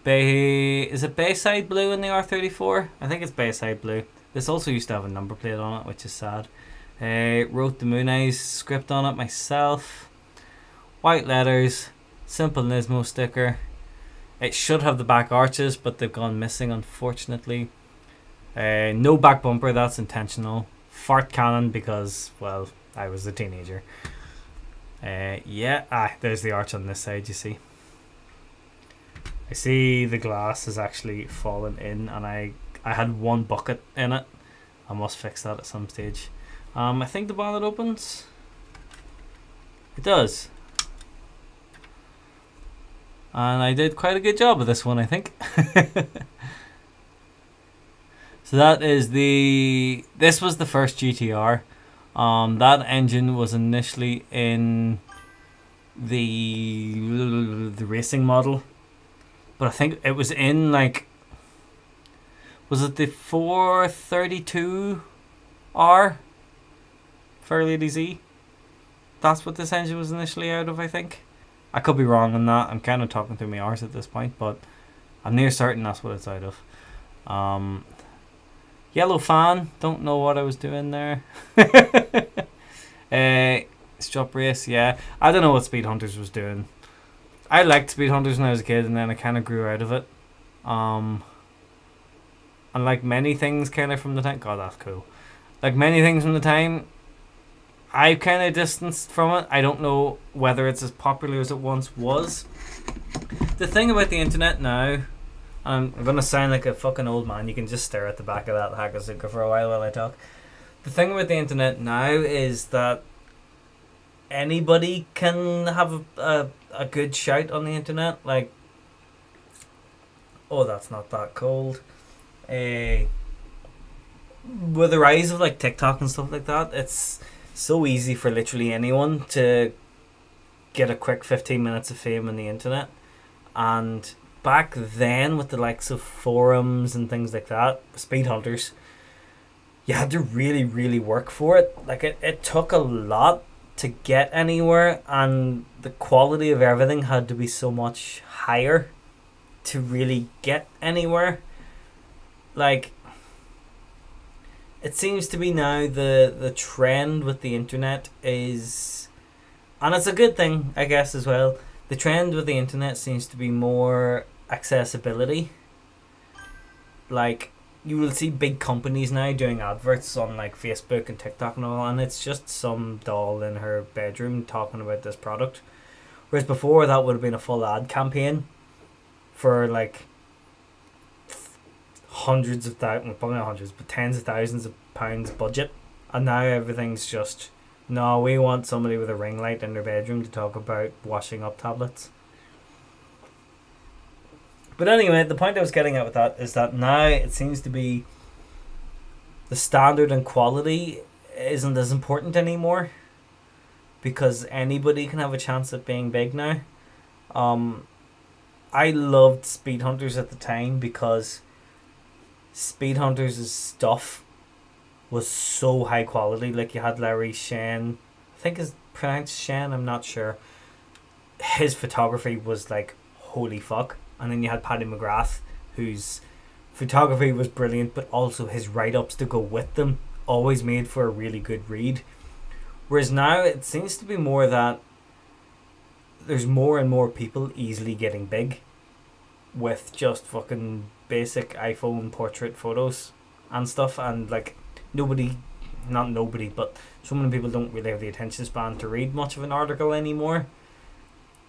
[SPEAKER 1] Is it Bayside Blue in the R34? I think it's Bayside Blue. This also used to have a number plate on it, which is sad. Wrote the Moon Eyes script on it myself. White letters, simple Nismo sticker. It should have the back arches, but they've gone missing, unfortunately. No back bumper, that's intentional. Fart cannon because, well, I was a teenager. There's the arch on this side, you see. I see the glass has actually fallen in, and I had one bucket in it. I must fix that at some stage. I think the bonnet opens. It does. And I did quite a good job of this one, I think. So that is this was the first GTR. That engine was initially in the racing model, but I think it was in was it the 432R Fairlady Z? That's what this engine was initially out of, I think. I could be wrong on that. I'm kind of talking through my arse at this point, but I'm near certain that's what it's out of. Yellow fan. Don't know what I was doing there. Strut race, yeah. I don't know what Speed Hunters was doing. I liked Speed Hunters when I was a kid, and then I kind of grew out of it. And like many things kind of from the time... God, that's cool. Like many things from the time, I kind of distanced from it. I don't know whether it's as popular as it once was. The thing about the internet now... I'm going to sound like a fucking old man. You can just stare at the back of that Hakosuka for a while I talk. The thing about the internet now is that anybody can have a good shout on the internet. Like, oh, that's not that cold. With the rise of like TikTok and stuff like that, it's so easy for literally anyone to get a quick 15 minutes of fame on the internet. And back then, with the likes of forums and things like that, speed hunters, you had to really, really work for it. Like, it took a lot to get anywhere, and the quality of everything had to be so much higher to really get anywhere. Like, it seems to be now the trend with the internet is, and it's a good thing, I guess, as well. The trend with the internet seems to be more accessibility. Like, you will see big companies now doing adverts on like Facebook and TikTok and all, and it's just some doll in her bedroom talking about this product. Whereas before, that would have been a full ad campaign for like hundreds of thousands, probably not hundreds, but tens of thousands of pounds budget. And now everything's just, no, we want somebody with a ring light in their bedroom to talk about washing up tablets. But anyway, the point I was getting at with that is that now it seems to be the standard and quality isn't as important anymore, because anybody can have a chance at being big now. I loved Speed Hunters at the time because Speed Hunters' stuff was so high quality. Like, you had Larry Shen, I think it's pronounced Shen, I'm not sure. His photography was like, holy fuck. And then you had Paddy McGrath, whose photography was brilliant, but also his write-ups to go with them always made for a really good read. Whereas now it seems to be more that there's more and more people easily getting big with just fucking basic iPhone portrait photos and stuff, and like not nobody, but so many people don't really have the attention span to read much of an article anymore.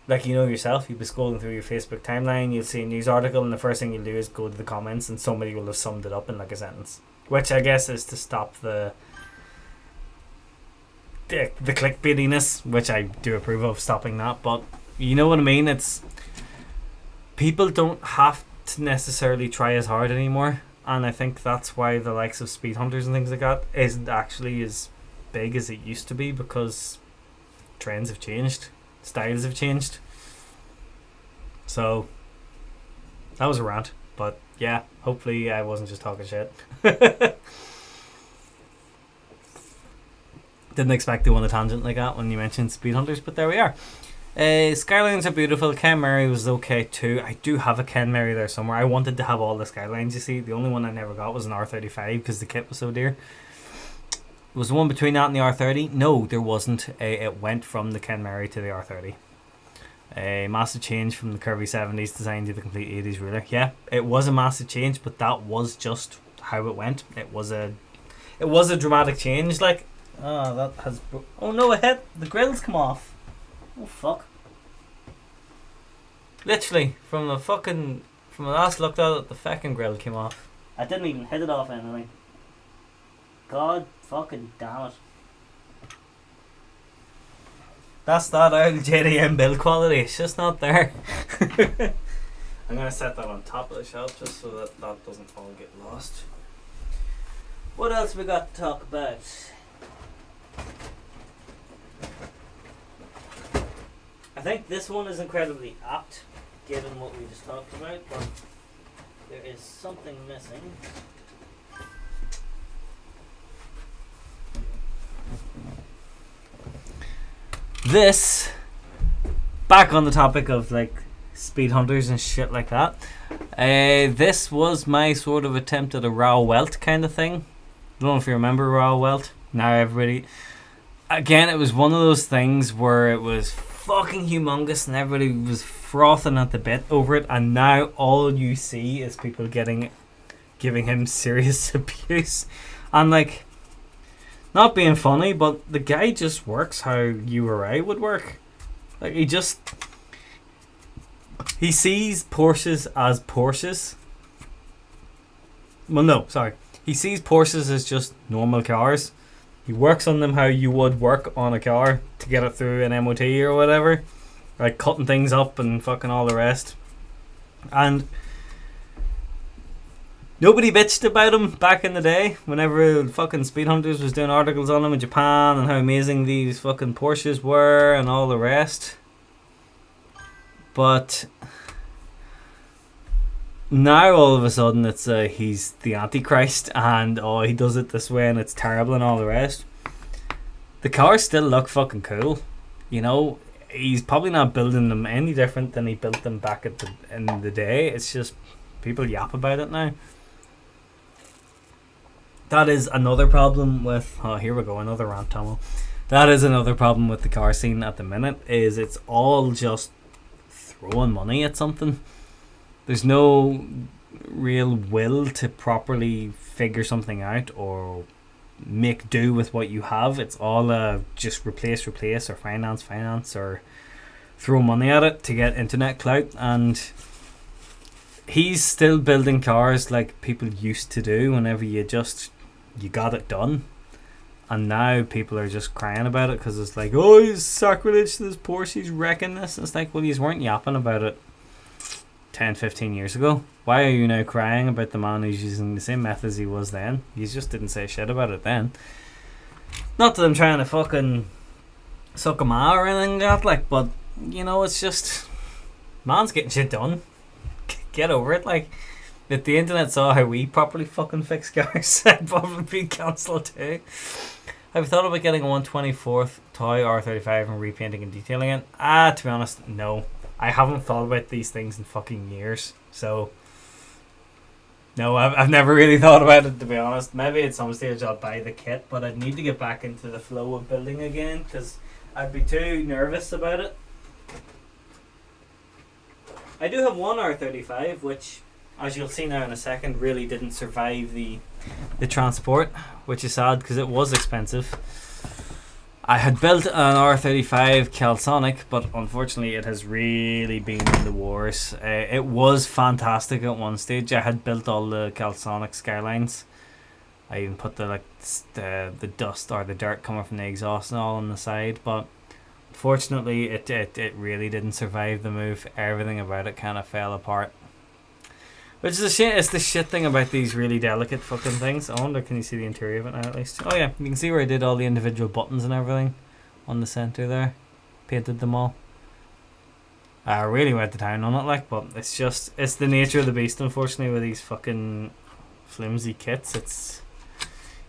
[SPEAKER 1] Like, you know yourself, you'll be scrolling through your Facebook timeline, you'll see a news article, and the first thing you'll do is go to the comments, and somebody will have summed it up in like a sentence. Which I guess is to stop the clickbaitiness, which I do approve of stopping that, but you know what I mean? It's, people don't have to necessarily try as hard anymore, and I think that's why the likes of Speed Hunters and things like that isn't actually as big as it used to be, because trends have changed. Styles have changed. So that was a rant, but yeah, hopefully I wasn't just talking shit. Didn't expect to go on a tangent like that when you mentioned Speed Hunters, but there we are. Skylines are beautiful. Ken Murray was okay too. I do have a Ken Murray there somewhere. I wanted to have all the Skylines, you see. The only one I never got was an R35 because the kit was so dear. Was the one between that and the R30? No, there wasn't. It went from the Ken Murray to the R30. A massive change from the curvy 70s design to the complete 80s ruler. Yeah, it was a massive change, but that was just how it went. It was a dramatic change. Like, that has. Oh no, the grill's come off. Oh fuck! Literally, from the last looked at it, the fucking grill came off. I didn't even hit it off anything. God fucking damn it. That's that old JDM build quality. It's just not there. I'm going to set that on top of the shelf just so that that doesn't all get lost. What else we got to talk about? I think this one is incredibly apt given what we just talked about, but there is something missing. This, back on the topic of like Speed Hunters and shit like that, this was my sort of attempt at a Raoul Welt kind of thing. I don't know if you remember Raoul Welt. Now everybody, again, it was one of those things where it was fucking humongous and everybody was frothing at the bit over it, and now all you see is people giving him serious abuse. And like, not being funny, but the guy just works how you or I would work. Like, he sees Porsches as Porsches. Well, no, sorry. He sees Porsches as just normal cars. He works on them how you would work on a car to get it through an MOT or whatever. Like cutting things up and fucking all the rest. And nobody bitched about him back in the day whenever fucking Speed Hunters was doing articles on him in Japan and how amazing these fucking Porsches were and all the rest. But now all of a sudden it's he's the Antichrist and he does it this way and it's terrible and all the rest. The cars still look fucking cool, you know. He's probably not building them any different than he built them back in the day. It's just people yap about it now. That is another problem with... Oh, here we go, another rant, Tomo. That is another problem with the car scene at the minute, is it's all just throwing money at something. There's no real will to properly figure something out or make do with what you have. It's all just replace or finance or throw money at it to get internet clout. And he's still building cars like people used to do whenever you got it done. And now people are just crying about it because it's like, oh, he's sacrilege to this Porsche, he's wrecking this. And it's like, well, you weren't yapping about it 10, 15 years ago. Why are you now crying about the man who's using the same methods he was then? You just didn't say shit about it then. Not that I'm trying to fucking suck him out or anything like that, like, but, you know, it's just, man's getting shit done. Get over it, like. If the internet saw how we properly fucking fix cars, I'd probably be cancelled too. I've thought about getting a 1/24th toy R35 and repainting and detailing it. To be honest, no. I haven't thought about these things in fucking years. So, no, I've never really thought about it, to be honest. Maybe at some stage I'll buy the kit, but I'd need to get back into the flow of building again because I'd be too nervous about it. I do have one R35, which, as you'll see now in a second, really didn't survive the transport, which is sad because it was expensive. I had built an R35 Celsonic, but unfortunately it has really been in the wars. It was fantastic at one stage. I had built all the Celsonic Skylines. I even put the dust or the dirt coming from the exhaust and all on the side, but unfortunately it really didn't survive the move. Everything about it kind of fell apart. Which is a shit. It's the shit thing about these really delicate fucking things. I wonder, can you see the interior of it now at least? Oh yeah, you can see where I did all the individual buttons and everything on the center there. Painted them all. I really went to town on it, like, but it's the nature of the beast, unfortunately, with these fucking flimsy kits. It's,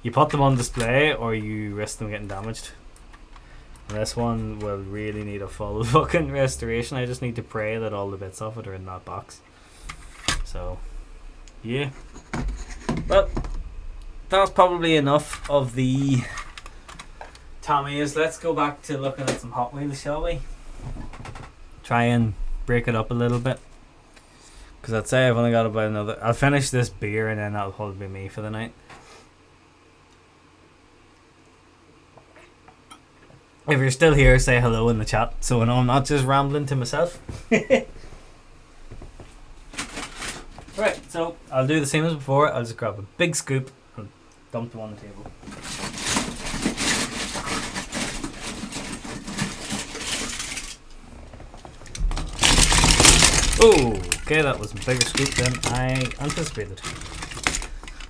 [SPEAKER 1] you put them on display or you risk them getting damaged. And this one will really need a full fucking restoration. I just need to pray that all the bits of it are in that box. So, yeah. Well, that's probably enough of the Tommy's. Let's go back to looking at some Hot Wheels, shall we? Try and break it up a little bit. Because I'd say I've only got about another... I'll finish this beer and then that'll probably be me for the night. If you're still here, say hello in the chat so I know I'm not just rambling to myself. Right, so I'll do the same as before. I'll just grab a big scoop and dump them on the table. Oh, okay, that was a bigger scoop than I anticipated.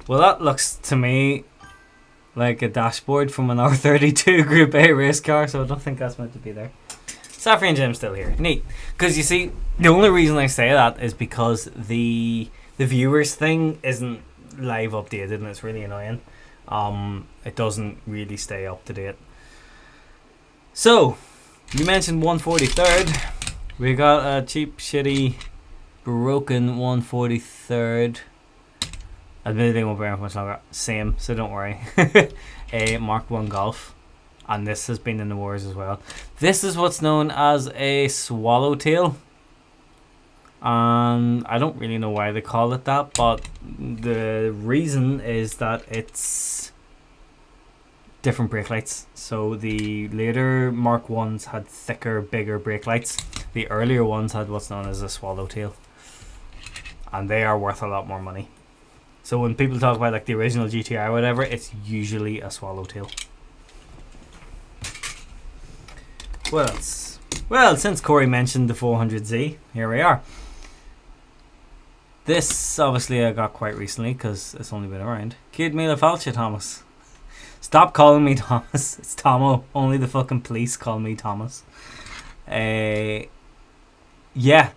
[SPEAKER 1] Well, that looks to me like a dashboard from an R32 Group A race car, so I don't think that's meant to be there. Safri and Jim's still here. Neat. Because you see, the only reason I say that is because the viewers thing isn't live updated and it's really annoying. It doesn't really stay up to date. So, you mentioned 143rd. We got a cheap, shitty, broken 143rd. Admittedly, won't be around for much longer. Same, so don't worry. A Mark 1 Golf. And this has been in the wars as well. This is what's known as a swallowtail. And I don't really know why they call it that, but the reason is that it's different brake lights. So the later Mark 1s had thicker, bigger brake lights. The earlier ones had what's known as a swallowtail. And they are worth a lot more money. So when people talk about like the original GTR or whatever, it's usually a swallowtail. What else? Well, since Corey mentioned the 400Z, here we are. This, obviously, I got quite recently because it's only been around. Kid Mila Falcha, Thomas. Stop calling me Thomas. It's Tomo. Only the fucking police call me Thomas. Yeah.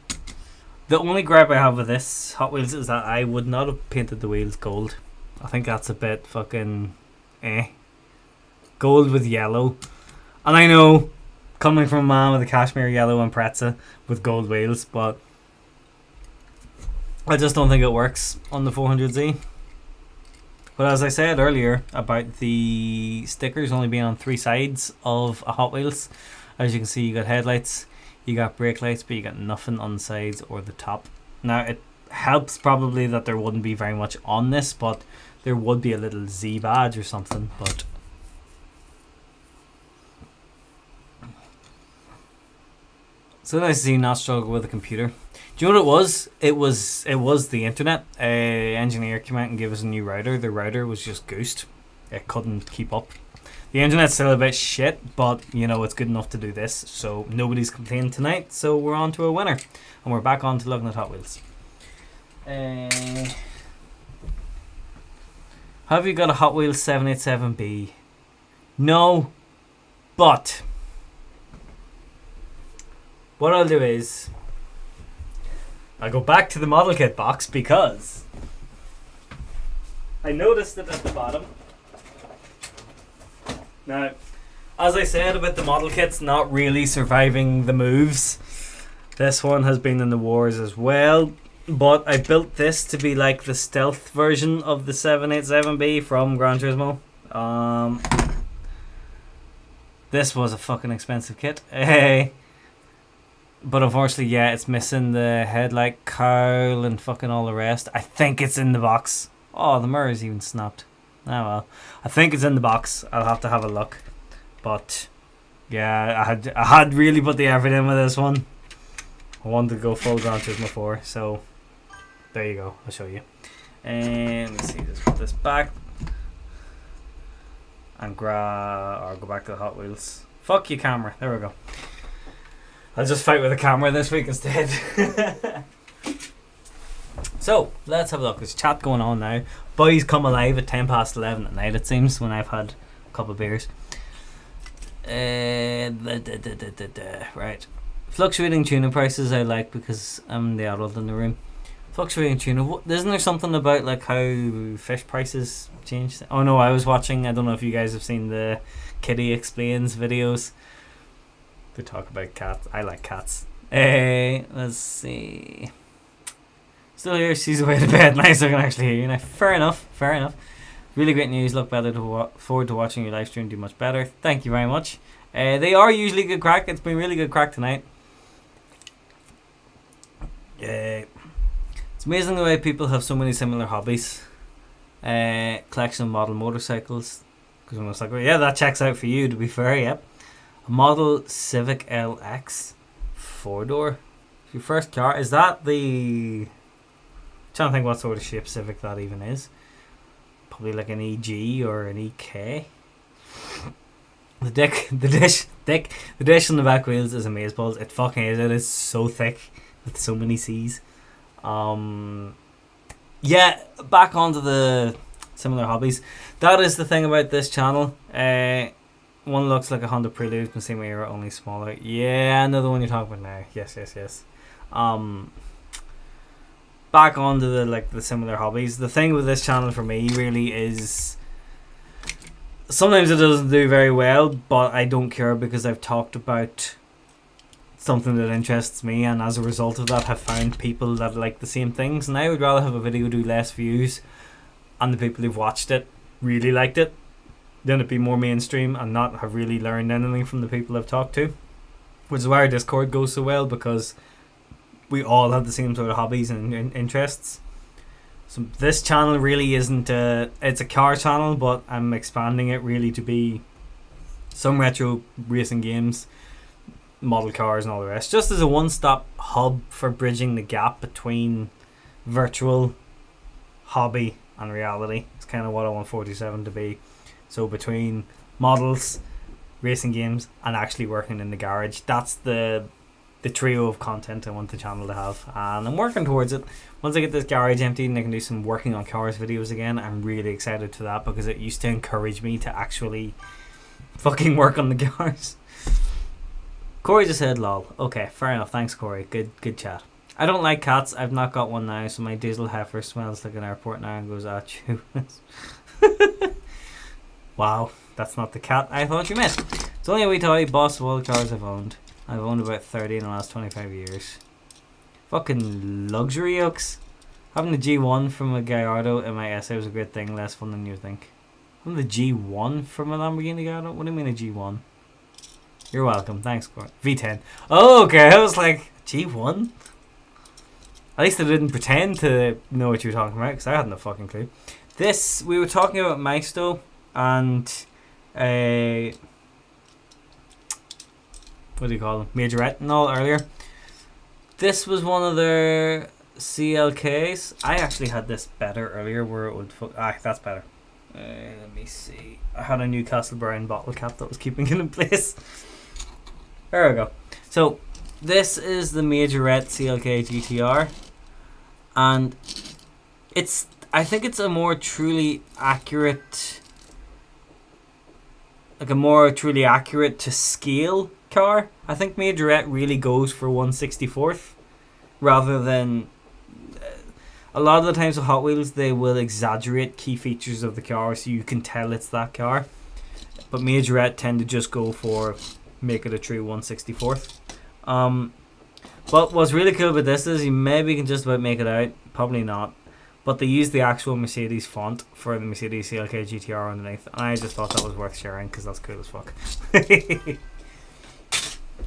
[SPEAKER 1] The only gripe I have with this Hot Wheels is that I would not have painted the wheels gold. I think that's a bit fucking gold with yellow. And I know, coming from a man with a cashmere yellow Impreza with gold wheels, but I just don't think it works on the 400Z. But as I said earlier about the stickers only being on 3 sides of a Hot Wheels, as you can see, you got headlights, you got brake lights, but you got nothing on the sides or the top. Now, it helps probably that there wouldn't be very much on this, but there would be a little Z badge or something. But so nice to see you not struggle with a computer. Do you know what it was? It was the internet. A engineer came out and gave us a new router. The router was just goosed. It couldn't keep up. The internet's still a bit shit, but you know it's good enough to do this. So nobody's complaining tonight. So we're on to a winner, and we're back on to looking at Hot Wheels. Have you got a Hot Wheels 787B? No, but what I'll do is I'll go back to the model kit box because I noticed it at the bottom. Now, as I said about the model kits not really surviving the moves, this one has been in the wars as well. But I built this to be like the stealth version of the 787B from Gran Turismo. This was a fucking expensive kit. But unfortunately, yeah, it's missing the headlight cowl and fucking all the rest. I think it's in the box. Oh, the mirror's even snapped. Oh well. I think it's in the box. I'll have to have a look. But yeah, I had really put the effort in with this one. I wanted to go full Gran Turismo 4, so there you go. I'll show you. And let's see, just put this back and or go back to the Hot Wheels. Fuck you, camera. There we go. I'll just fight with the camera this week instead. So, let's have a look. There's chat going on now. Boys come alive at 10 past 11 at night, it seems, when I've had a couple of beers. Right. Fluctuating tuna prices I like because I'm the adult in the room. Fluctuating tuna. Isn't there something about like how fish prices change? Oh no, I was watching, I don't know if you guys have seen the Kitty Explains videos. They talk about cats. I like cats. Let's see. Still here, she's away to bed. Nice, I can actually hear you now. Fair enough. Really great news. Look better. Forward to watching your live stream do much better. Thank you very much. They are usually good crack. It's been really good crack tonight. It's amazing the way people have so many similar hobbies. Collection of model motorcycles. Because I'm just like, well, yeah, that checks out for you, to be fair, yep. A model Civic LX 4-door. Your first car. Is that the... I'm trying to think what sort of shape Civic that even is. Probably like an EG or an EK. The dish on the back wheels is amazeballs. It fucking is. It is so thick with so many C's. Yeah, back onto the similar hobbies. That is the thing about this channel. One looks like a Honda Prelude from the same era, only smaller. Yeah, another one you're talking about now. Yes. Back onto the similar hobbies. The thing with this channel for me really is sometimes it doesn't do very well, but I don't care because I've talked about something that interests me, and as a result of that have found people that like the same things, and I would rather have a video do less views and the people who've watched it really liked it than it be more mainstream and not have really learned anything from the people I've talked to, which is why our Discord goes so well, because we all have the same sort of hobbies and interests. So this channel really isn't it's a car channel, but I'm expanding it really to be some retro racing games, model cars and all the rest, just as a one-stop hub for bridging the gap between virtual hobby and reality. It's kind of what I want 47 to be. So between models, racing games and actually working in the garage, that's the trio of content I want the channel to have, and I'm working towards it. Once I get this garage emptied and I can do some working on cars videos again, I'm really excited for that, because it used to encourage me to actually fucking work on the cars. Corey just said lol. Okay, fair enough. Thanks, Corey. Good chat. I don't like cats. I've not got one now, so my diesel heifer smells like an airport now and goes at you. Wow, that's not the cat I thought you meant. It's only a wee toy. Boss of all the cars I've owned. I've owned about 30 in the last 25 years. Fucking luxury yokes. Having the G1 from a Gallardo in my essay was a great thing. Less fun than you think. Having the G1 from a Lamborghini Gallardo? What do you mean a G1? You're welcome. Thanks, Corey. V10. Oh, okay. I was like, G1? At least I didn't pretend to know what you were talking about, because I hadn't a fucking clue. This, we were talking about Maisto and what do you call them? Majorette and all earlier. This was one of their CLKs. I actually had this better earlier where it would... that's better. Let me see. I had a Newcastle Brown bottle cap that was keeping it in place. There we go. So, this is the Majorette CLK GTR. And it's... I think it's a more truly accurate... Like a more truly accurate to scale car. I think Majorette really goes for 1/64th rather than... A lot of the times with Hot Wheels, they will exaggerate key features of the car so you can tell it's that car. But Majorette tend to just go for make it a true 1/64th. But what's really cool about this is you maybe can just about make it out. Probably not. But they use the actual Mercedes font for the Mercedes CLK GTR underneath. And I just thought that was worth sharing because that's cool as fuck.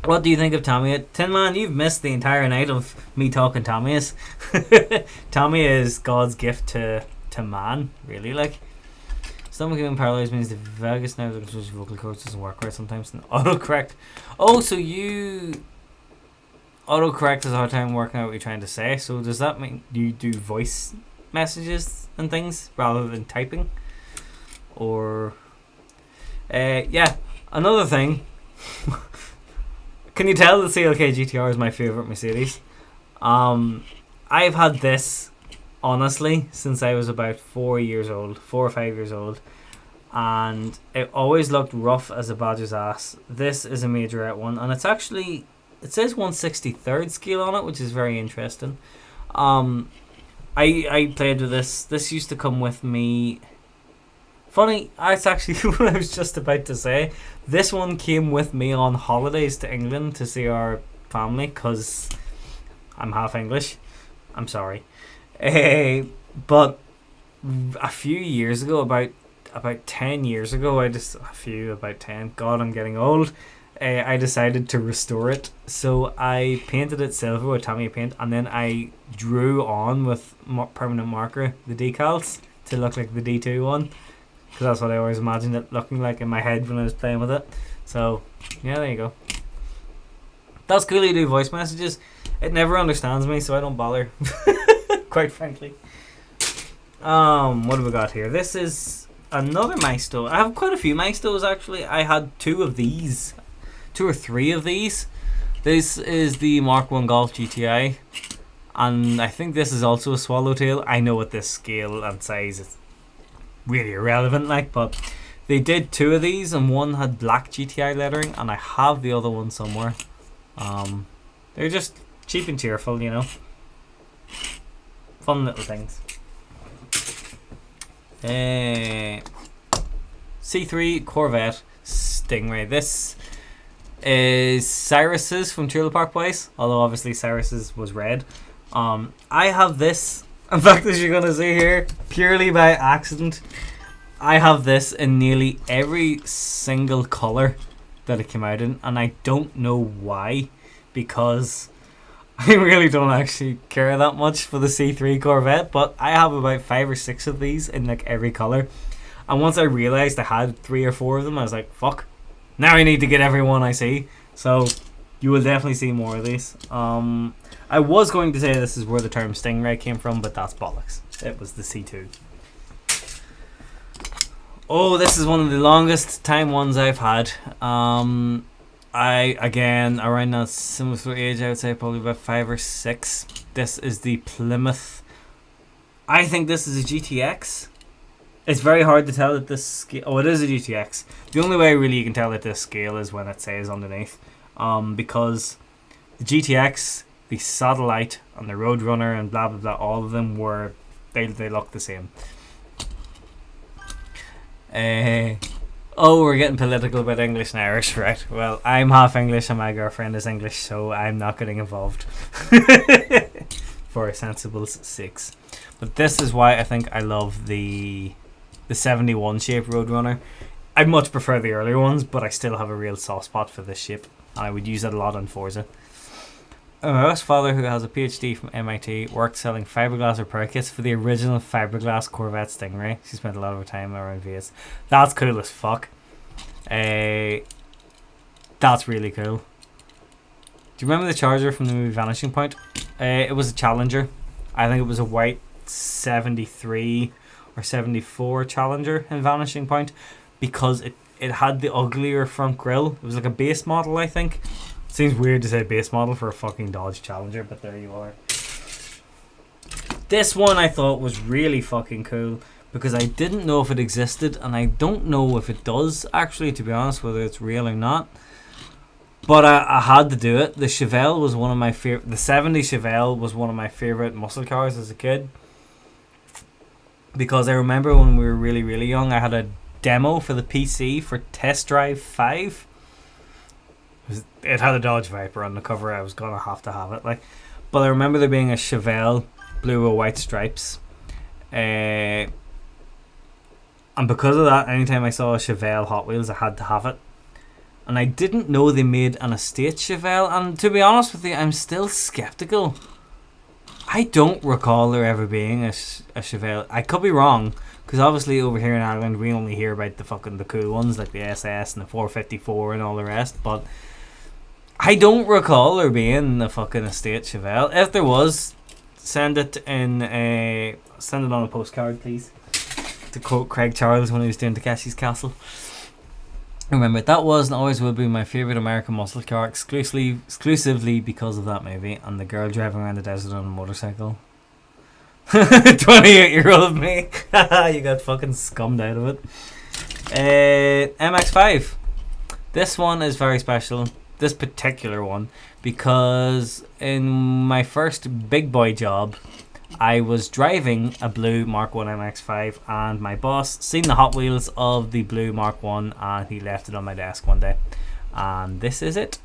[SPEAKER 1] What do you think of Tamiya? Tin Man, you've missed the entire night of me talking Tamiyas. Tamiya is God's gift to man, really. Like, stomach giving paralyzed means the vagus nerve that controls your vocal cords doesn't work right sometimes. And autocorrect. Oh, so you... Autocorrect has a hard time working out what you're trying to say. So does that mean you do voice messages and things rather than typing? Or... yeah, another thing... Can you tell the CLK GTR is my favourite Mercedes? I've had this, honestly, since I was about 4 or 5 years old. And it always looked rough as a badger's ass. This is a Majorette one. And it's actually, it says 1/63rd scale on it, which is very interesting. I played with this. This used to come with me... Funny, that's actually what I was just about to say. This one came with me on holidays to England to see our family because I'm half English. I'm sorry. But a few years ago, about 10 years ago, about 10, God, I'm getting old. I decided to restore it. So I painted it silver with Tamiya paint and then I drew on with permanent marker the decals to look like the D2 one. Because that's what I always imagined it looking like in my head when I was playing with it. So, yeah, there you go. That's cool you do voice messages. It never understands me, so I don't bother. Quite frankly. What have we got here? This is another Maisto. I have quite a few Maistos, actually. I had 2 of these. 2 or 3 of these. This is the Mark 1 Golf GTI. And I think this is also a Swallowtail. I know at this scale and size it's really irrelevant, like, but they did 2 of these and one had black GTI lettering and I have the other one somewhere. They're just cheap and cheerful, you know. Fun little things. C3 Corvette Stingray. This is Cyrus's from Trailer Park Boys, although obviously Cyrus's was red. I have this. In fact, as you're going to see here, purely by accident, I have this in nearly every single colour that it came out in, and I don't know why, because I really don't actually care that much for the C3 Corvette, but I have about 5 or 6 of these in like every colour, and once I realised I had 3 or 4 of them, I was like, fuck, now I need to get every one I see, so you will definitely see more of these. I was going to say this is where the term Stingray came from, but that's bollocks. It was the C2. Oh, this is one of the longest time ones I've had. Around that similar age, I would say probably about 5 or 6. This is the Plymouth. I think this is a GTX. It's very hard to tell at this scale. Oh, it is a GTX. The only way really you can tell at this scale is when it says underneath. because the GTX, the Satellite, and the Roadrunner, and blah blah blah, all of them were they look the same. Oh, we're getting political about English and Irish, right? Well, I'm half English and my girlfriend is English, so I'm not getting involved for a sensible 6. But this is why I think I love the 71 shape Roadrunner. I much prefer the earlier ones, but I still have a real soft spot for this shape, and I would use it a lot on Forza. My best father, who has a PhD from MIT, worked selling fiberglass repair kits for the original fiberglass Corvette Stingray. She spent a lot of her time around VS. That's cool as fuck. That's really cool. Do you remember the Charger from the movie Vanishing Point? It was a Challenger. I think it was a white 73 or 74 Challenger in Vanishing Point, because it had the uglier front grille. It was like a base model, I think. Seems weird to say base model for a fucking Dodge Challenger, but there you are. This one I thought was really fucking cool because I didn't know if it existed, and I don't know if it does actually, to be honest, whether it's real or not. But I had to do it. The Chevelle was one of my favorite. The 70 Chevelle was one of my favorite muscle cars as a kid, because I remember when we were really, really young, I had a demo for the PC for Test Drive 5. It had a Dodge Viper on the cover. I was gonna have to have it, like. But I remember there being a Chevelle blue with white stripes, and because of that, anytime I saw a Chevelle Hot Wheels, I had to have it. And I didn't know they made an estate Chevelle, and to be honest with you, I'm still skeptical. I don't recall there ever being a Chevelle. I could be wrong, because obviously over here in Ireland we only hear about the cool ones like the SS and the 454 and all the rest, but I don't recall there being a fucking estate Chevelle. If there was, send it on a postcard, please. To quote Craig Charles when he was doing Takeshi's Castle. Remember, that was and always will be my favourite American muscle car, exclusively because of that movie and the girl driving around the desert on a motorcycle. 28-year-old me. You got fucking scummed out of it. MX-5. This one is very special. This particular one, because in my first big boy job, I was driving a blue Mark 1 MX-5, and my boss seen the Hot Wheels of the blue Mark 1 and he left it on my desk one day, and this is it.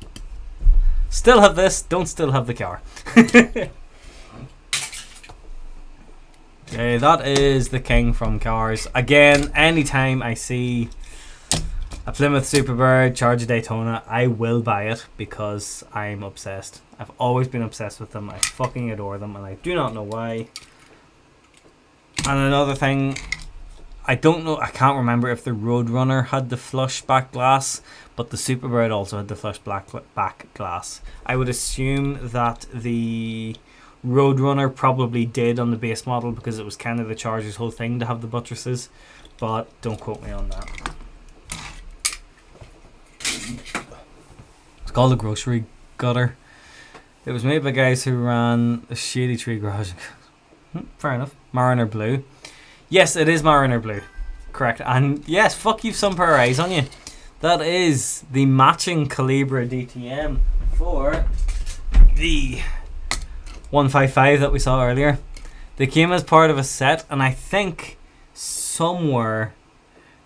[SPEAKER 1] Still have this, don't still have the car. Okay, that is the king from cars. Again, anytime I see a Plymouth Superbird, Charger Daytona, I will buy it because I'm obsessed. I've always been obsessed with them. I fucking adore them, and I do not know why. And another thing, I don't know, I can't remember if the Roadrunner had the flush back glass, but the Superbird also had the flush back glass. I would assume that the Roadrunner probably did on the base model, because it was kind of the Charger's whole thing to have the buttresses, but don't quote me on that. It's called a grocery gutter. It was made by guys who ran the Shady Tree Garage. Fair enough. Mariner Blue. Yes, it is Mariner Blue. Correct. And yes, fuck, you've some pair of eyes on you. That is the matching Calibra DTM for the 155 that we saw earlier. They came as part of a set, and I think somewhere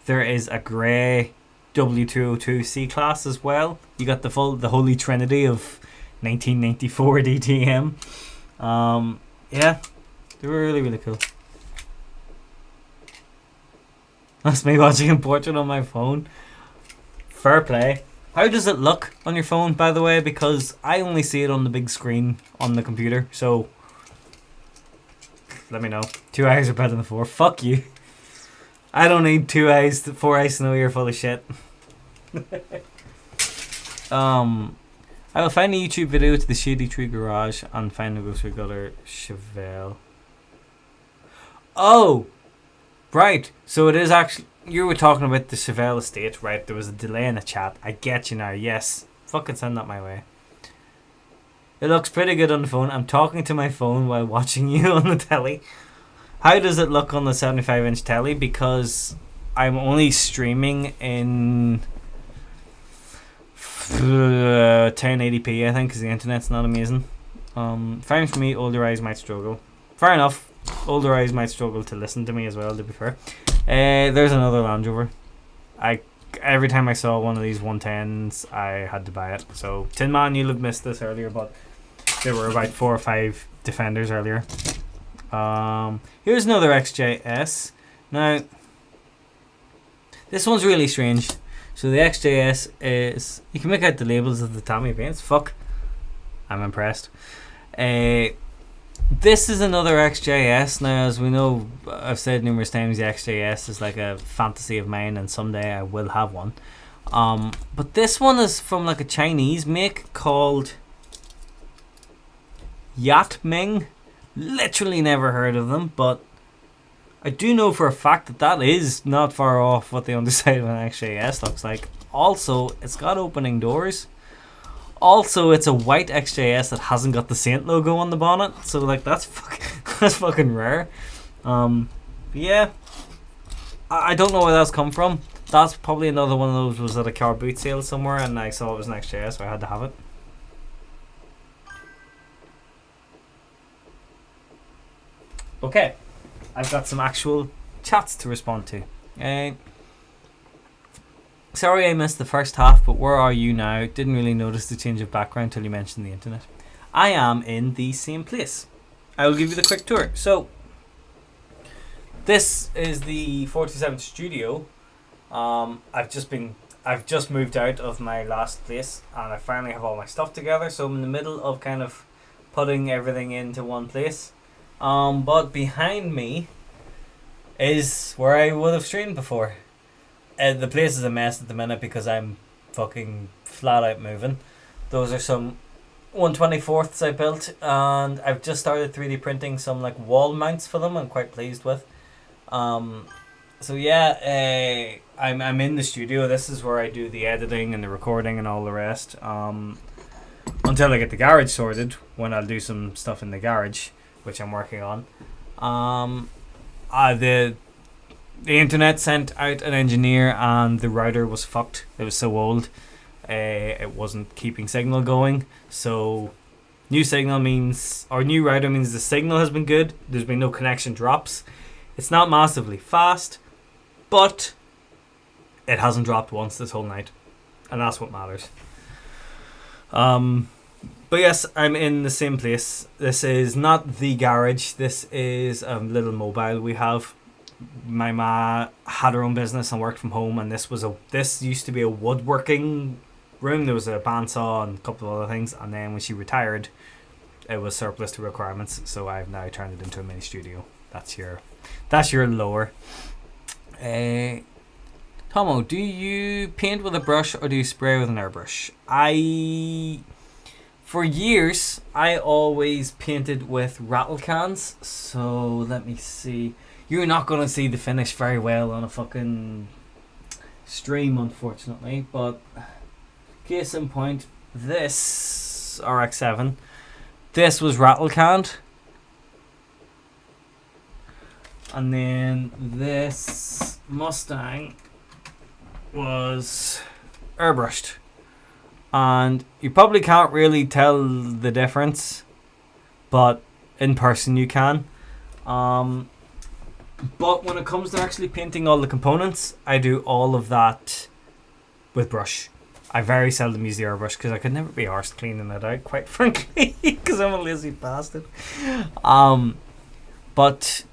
[SPEAKER 1] there is a grey W202 C-Class as well. You got the holy trinity of 1994 DTM. Yeah, they were really, really cool. That's me watching a portrait on my phone. Fair play. How does it look on your phone, by the way? Because I only see it on the big screen on the computer, so let me know. 2 eyes are better than 4. Fuck you. I don't need 2 eyes, 4 eyes to know you're full of shit. I will find a YouTube video to the Shady Tree Garage and find the grocery gutter Chevelle. Oh, right. So it is actually, you were talking about the Chevelle estate, right? There was a delay in the chat. I get you now. Yes, fucking send that my way. It looks pretty good on the phone. I'm talking to my phone while watching you on the telly. How does it look on the 75-inch telly? Because I'm only streaming in 1080p, I think, because the internet's not amazing. Fine for me. Older eyes might struggle. Fair enough. Older eyes might struggle to listen to me as well, to be fair. There's another Land Rover. Every time I saw one of these 110s, I had to buy it. So, Tin Man, you'll have missed this earlier, but there were about 4 or 5 Defenders earlier. Here's another XJS. Now, this one's really strange. So the XJS is... You can make out the labels of the Tamiya paints. Fuck. I'm impressed. This is another XJS. Now, as we know, I've said numerous times, the XJS is like a fantasy of mine, and someday I will have one. But this one is from like a Chinese make called Yatming. Literally never heard of them, but I do know for a fact that that is not far off what the underside of an XJS looks like. Also, it's got opening doors. Also, it's a white XJS that hasn't got the Saint logo on the bonnet, so like that's fucking rare. Yeah, I don't know where that's come from. That's probably another one of those was at a car boot sale somewhere, and I saw it was an XJS, so I had to have it. Okay, I've got some actual chats to respond to. Sorry I missed the first half, but where are you now? Didn't really notice the change of background till you mentioned the internet. I am in the same place. I will give you the quick tour. So, this is the 47th studio. I've just moved out of my last place, and I finally have all my stuff together. So I'm in the middle of kind of putting everything into one place. But behind me is where I would have streamed before. The place is a mess at the minute because I'm fucking flat out moving. Those are some 1/24ths I built, and I've just started 3D printing some like wall mounts for them. I'm quite pleased with. So yeah, I'm in the studio. This is where I do the editing and the recording and all the rest. Until I get the garage sorted, when I'll do some stuff in the garage, which I'm working on. The internet sent out an engineer, and the router was fucked. It was so old, it wasn't keeping signal going. So new router means the signal has been good. There's been no connection drops. It's not massively fast, but it hasn't dropped once this whole night, and that's what matters. But yes, I'm in the same place. This is not the garage. This is a little mobile we have. My ma had her own business and worked from home, and this used to be a woodworking room. There was a bandsaw and a couple of other things, and then when she retired, it was surplus to requirements, so I've now turned it into a mini studio. That's your lore. Tomo, do you paint with a brush or do you spray with an airbrush? For years, I always painted with rattle cans. So let me see. You're not going to see the finish very well on a fucking stream, unfortunately. But case in point, this RX-7, this was rattle canned. And then this Mustang was airbrushed. And you probably can't really tell the difference, but in person you can. But when it comes to actually painting all the components, I do all of that with brush. I very seldom use the airbrush because I could never be arsed cleaning it out, quite frankly, because I'm a lazy bastard. But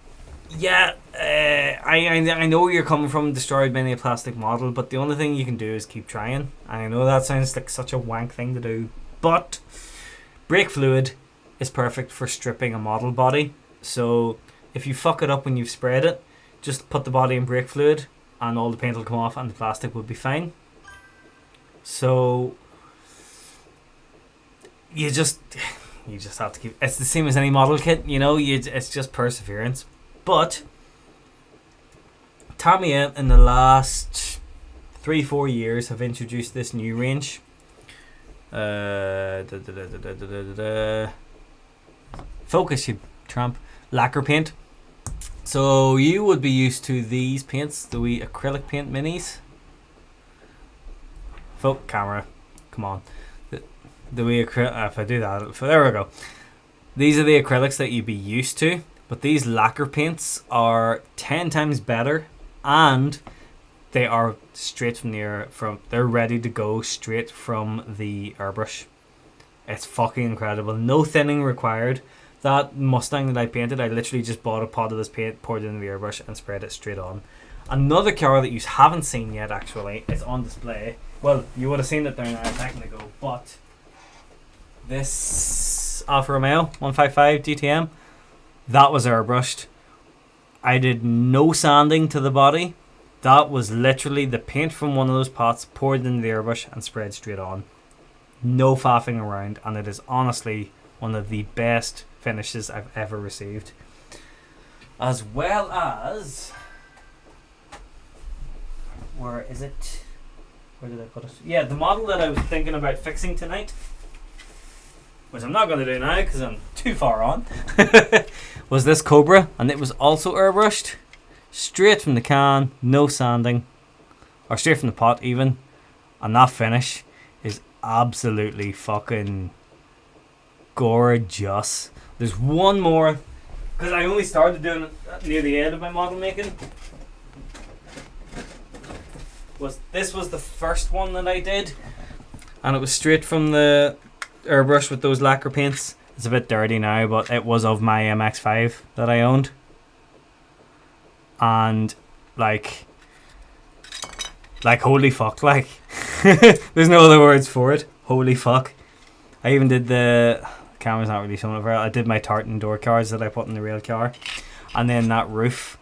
[SPEAKER 1] yeah, I know you're coming from destroyed many a plastic model, but the only thing you can do is keep trying. And I know that sounds like such a wank thing to do, but brake fluid is perfect for stripping a model body. So if you fuck it up when you've sprayed it, just put the body in brake fluid and all the paint will come off and the plastic will be fine. So you just have to keep. It's the same as any model kit, you know. It's just perseverance. But Tamiya in the last 3-4 years have introduced this new range. Focus, you tramp. Lacquer paint. So you would be used to these paints, the wee acrylic paint minis. Camera. come on. The way if I do that, there we go. These are the acrylics that you'd be used to, but these lacquer paints are 10 times better, and they are straight from they're ready to go straight from the airbrush. It's fucking incredible. No thinning required. That Mustang that I painted, I literally just bought a pot of this paint, poured it in the airbrush, and sprayed it straight on. Another car that you haven't seen yet, actually, is on display. Well, you would have seen it there now a second ago, but this Alfa Romeo 155 GTM, that was airbrushed. I did no sanding to the body. That was literally the paint from one of those pots poured into the airbrush and sprayed straight on. No faffing around, and it is honestly one of the best finishes I've ever received. As well as, where is it? Where did I put it? Yeah, the model that I was thinking about fixing tonight, which I'm not going to do now because I'm too far on, was this Cobra, and it was also airbrushed. Straight from the can, no sanding, or straight from the pot even, and that finish is absolutely fucking gorgeous. There's one more, because I only started doing it near the end of my model making. This was the first one that I did, and it was straight from the airbrush with those lacquer paints. It's a bit dirty now, but it was of my MX-5 that I owned. And like holy fuck, like there's no other words for it. Holy fuck. I even did the camera's not really showing it very well. I did my tartan door cards that I put in the real car, and then that roof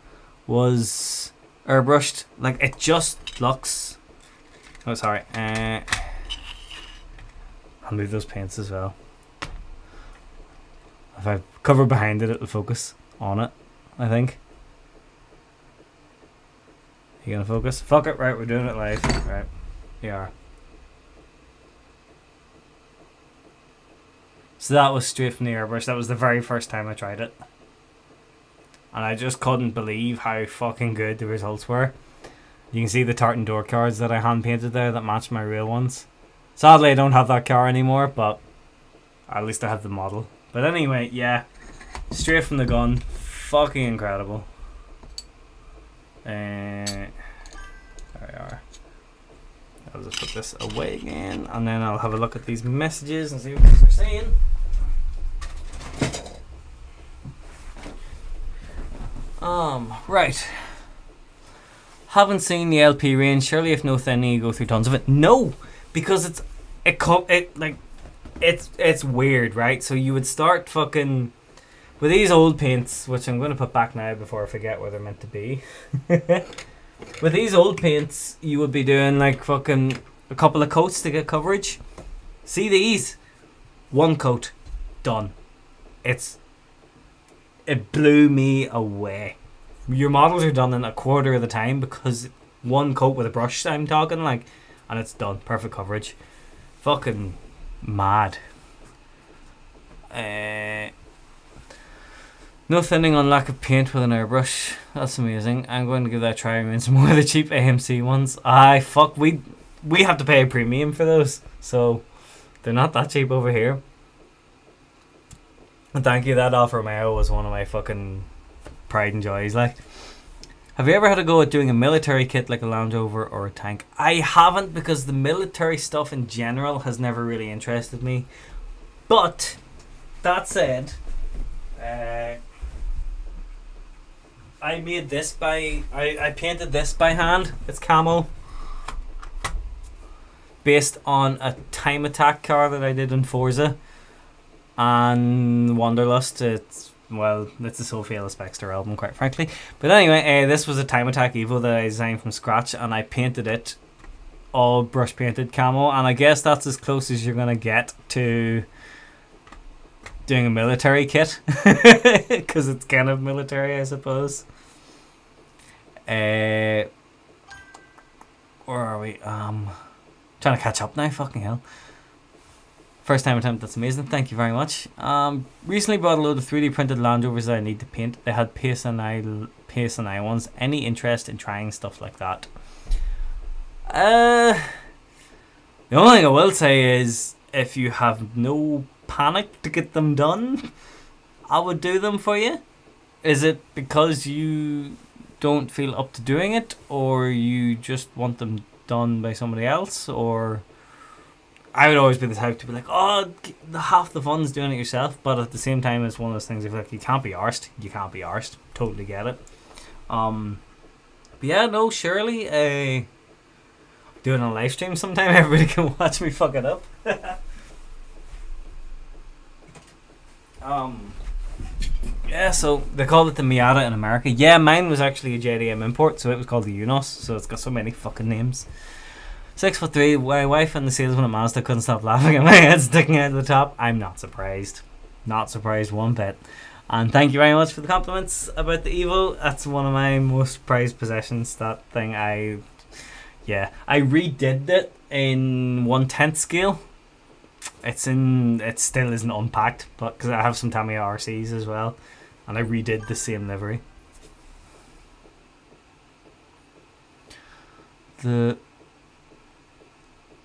[SPEAKER 1] was airbrushed. Like, it just looks, oh sorry, I'll move those paints as well. If I cover behind it, it'll focus on it, I think. You gonna focus? Fuck it, right, we're doing it live. Right, we are. So that was straight from the airbrush. That was the very first time I tried it, and I just couldn't believe how fucking good the results were. You can see the tartan door cards that I hand painted there that match my real ones. Sadly, I don't have that car anymore, but at least I have the model. But anyway, yeah, straight from the gun, fucking incredible. There we are. I'll just put this away again, and then I'll have a look at these messages and see what they're saying. Right. Haven't seen the LP range. Surely, if no thinning, you go through tons of it. No, because it's weird, right? So you would start fucking with these old paints, which I'm going to put back now before I forget where they're meant to be. With these old paints, you would be doing like fucking a couple of coats to get coverage. See these? One coat, done. It blew me away. Your models are done in a quarter of the time because one coat with a brush, I'm talking, like, and it's done. Perfect coverage. Fucking mad. No thinning on lack of paint with an airbrush. That's amazing. I'm going to give that a try. I mean, some more of the cheap AMC ones. We have to pay a premium for those, so they're not that cheap over here. And thank you. That Alfa Romeo was one of my fucking pride and joys. Like, have you ever had a go at doing a military kit like a Land Rover or a tank? I haven't, because the military stuff in general has never really interested me. But that said, I made this I painted this by hand. It's camo, based on a Time Attack car that I did in Forza and Wanderlust. It's the Sophia Spexter album, quite frankly. But anyway, this was a Time Attack Evo that I designed from scratch, and I painted it all brush painted camo, and I guess that's as close as you're gonna get to doing a military kit, because it's kind of military, I suppose. Where are we? Trying to catch up now. Fucking hell. First time attempt. That's amazing. Thank you very much. Recently bought a load of 3D printed Land Rovers that I need to paint. They had PSNI ones. Any interest in trying stuff like that? The only thing I will say is, if you have no panic to get them done, I would do them for you. Is it because you don't feel up to doing it, or you just want them done by somebody else? Or I would always be the type to be like, oh, half the fun's doing it yourself. But at the same time, it's one of those things of like, you can't be arsed. You can't be arsed. Totally get it. But yeah, no, surely doing a live stream sometime, everybody can watch me fuck it up. Yeah, so they called it the Miata in America. Yeah, mine was actually a JDM import, so it was called the Unos, so it's got so many fucking names. 6'3", my wife and the salesman at Mazda couldn't stop laughing at my head sticking out of the top. I'm not surprised. Not surprised one bit. And thank you very much for the compliments about the Evo. That's one of my most prized possessions, that thing. I redid it in 1/10 scale. It still isn't unpacked, but because I have some Tamiya RCs as well, and I redid the same livery. The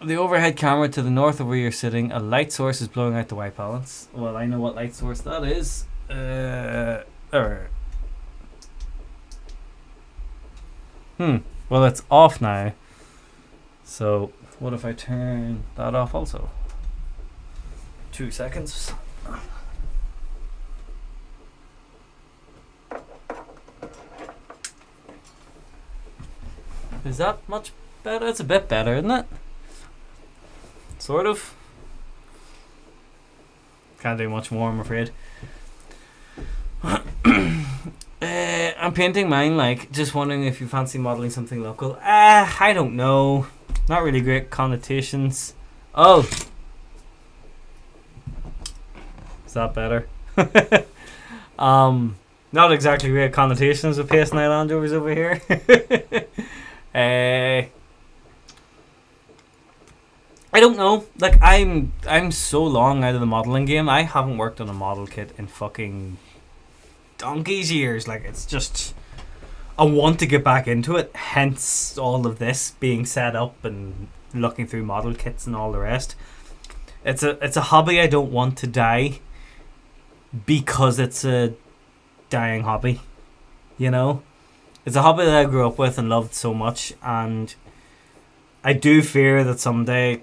[SPEAKER 1] overhead camera to the north of where you're sitting, a light source is blowing out the white balance. Well, I know what light source that is. Well, it's off now. So, what if I turn that off also? 2 seconds. Is that much better? It's a bit better, isn't it? Sort of. Can't do much more, I'm afraid. I'm painting mine, like, just wondering if you fancy modelling something local. I don't know. Not really great connotations. Oh! Is that better? Not exactly great connotations with PS9 Land Rovers over here. I don't know. Like, I'm so long out of the modelling game. I haven't worked on a model kit in fucking donkey's years. Like, it's just, I want to get back into it. Hence all of this being set up and looking through model kits and all the rest. It's a hobby I don't want to die, because it's a dying hobby. You know, it's a hobby that I grew up with and loved so much, and I do fear that someday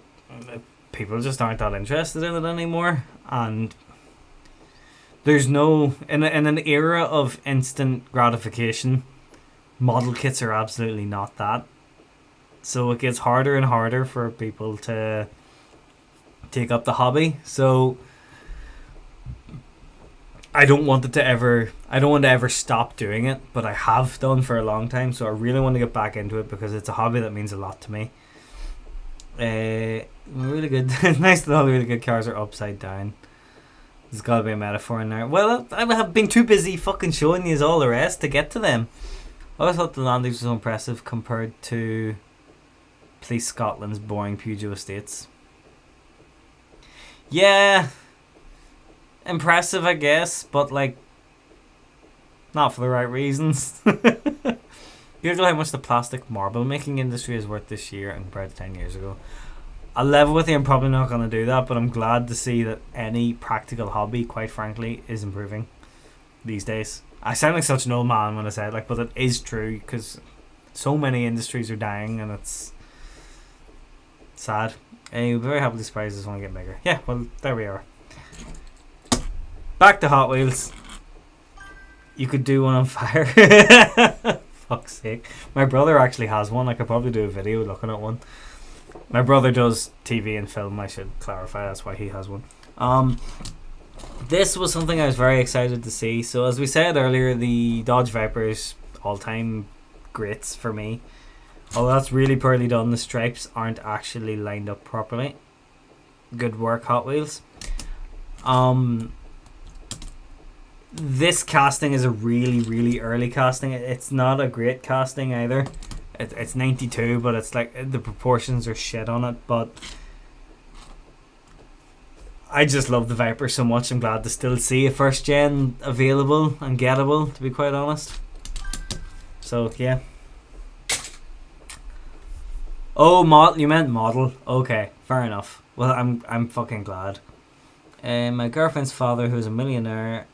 [SPEAKER 1] people just aren't that interested in it anymore. And there's no, in an era of instant gratification, model kits are absolutely not that. So it gets harder and harder for people to take up the hobby. So I don't want to ever stop doing it, but I have done for a long time, so I really want to get back into it because it's a hobby that means a lot to me. Really good. It's nice that all the really good cars are upside down. There's got to be a metaphor in there. Well, I have been too busy fucking showing you all the rest to get to them. I always thought the Land Rovers was so impressive compared to Police Scotland's boring Peugeot estates. Yeah, impressive, I guess, but like, not for the right reasons. You don't know how much the plastic marble making industry is worth this year and compared to 10 years ago. I'll level with you, I'm probably not going to do that, but I'm glad to see that any practical hobby, quite frankly, is improving these days. I sound like such an old man when I say it, like, but it is true, because so many industries are dying, and it's sad. And you'll be very happily surprised this one get bigger. Yeah, well, there we are. Back to Hot Wheels. You could do one on fire. Fuck's sake. My brother actually has one. I could probably do a video looking at one. My brother does TV and film, I should clarify. That's why he has one. This was something I was very excited to see. So as we said earlier, the Dodge Viper's all-time greats for me. Although that's really poorly done. The stripes aren't actually lined up properly. Good work, Hot Wheels. This casting is a really, really early casting. It's not a great casting either. It's 92, but it's like the proportions are shit on it. But I just love the Viper so much. I'm glad to still see a first gen available and gettable, to be quite honest. So yeah. Oh, you meant model. Okay, fair enough. Well, I'm fucking glad. My girlfriend's father, who's a millionaire,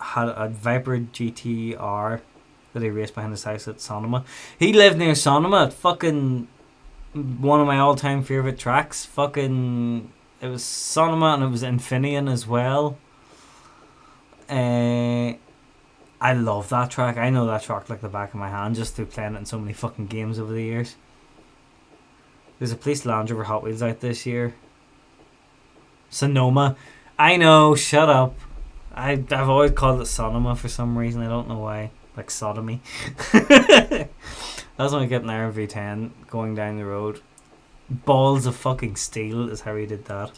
[SPEAKER 1] had a Viper GTR that he raced behind his house at Sonoma. He lived near Sonoma. At fucking one of my all-time favorite tracks. Fucking, it was Sonoma and it was Infineon as well. I love that track. I know that track like the back of my hand just through playing it in so many fucking games over the years. There's a police Land Rover Hot Wheels out this year. Sonoma. I know, shut up. I've always called it Sonoma for some reason. I don't know why. Like sodomy. That's when I get an RV10 going down the road. Balls of fucking steel is how he did that.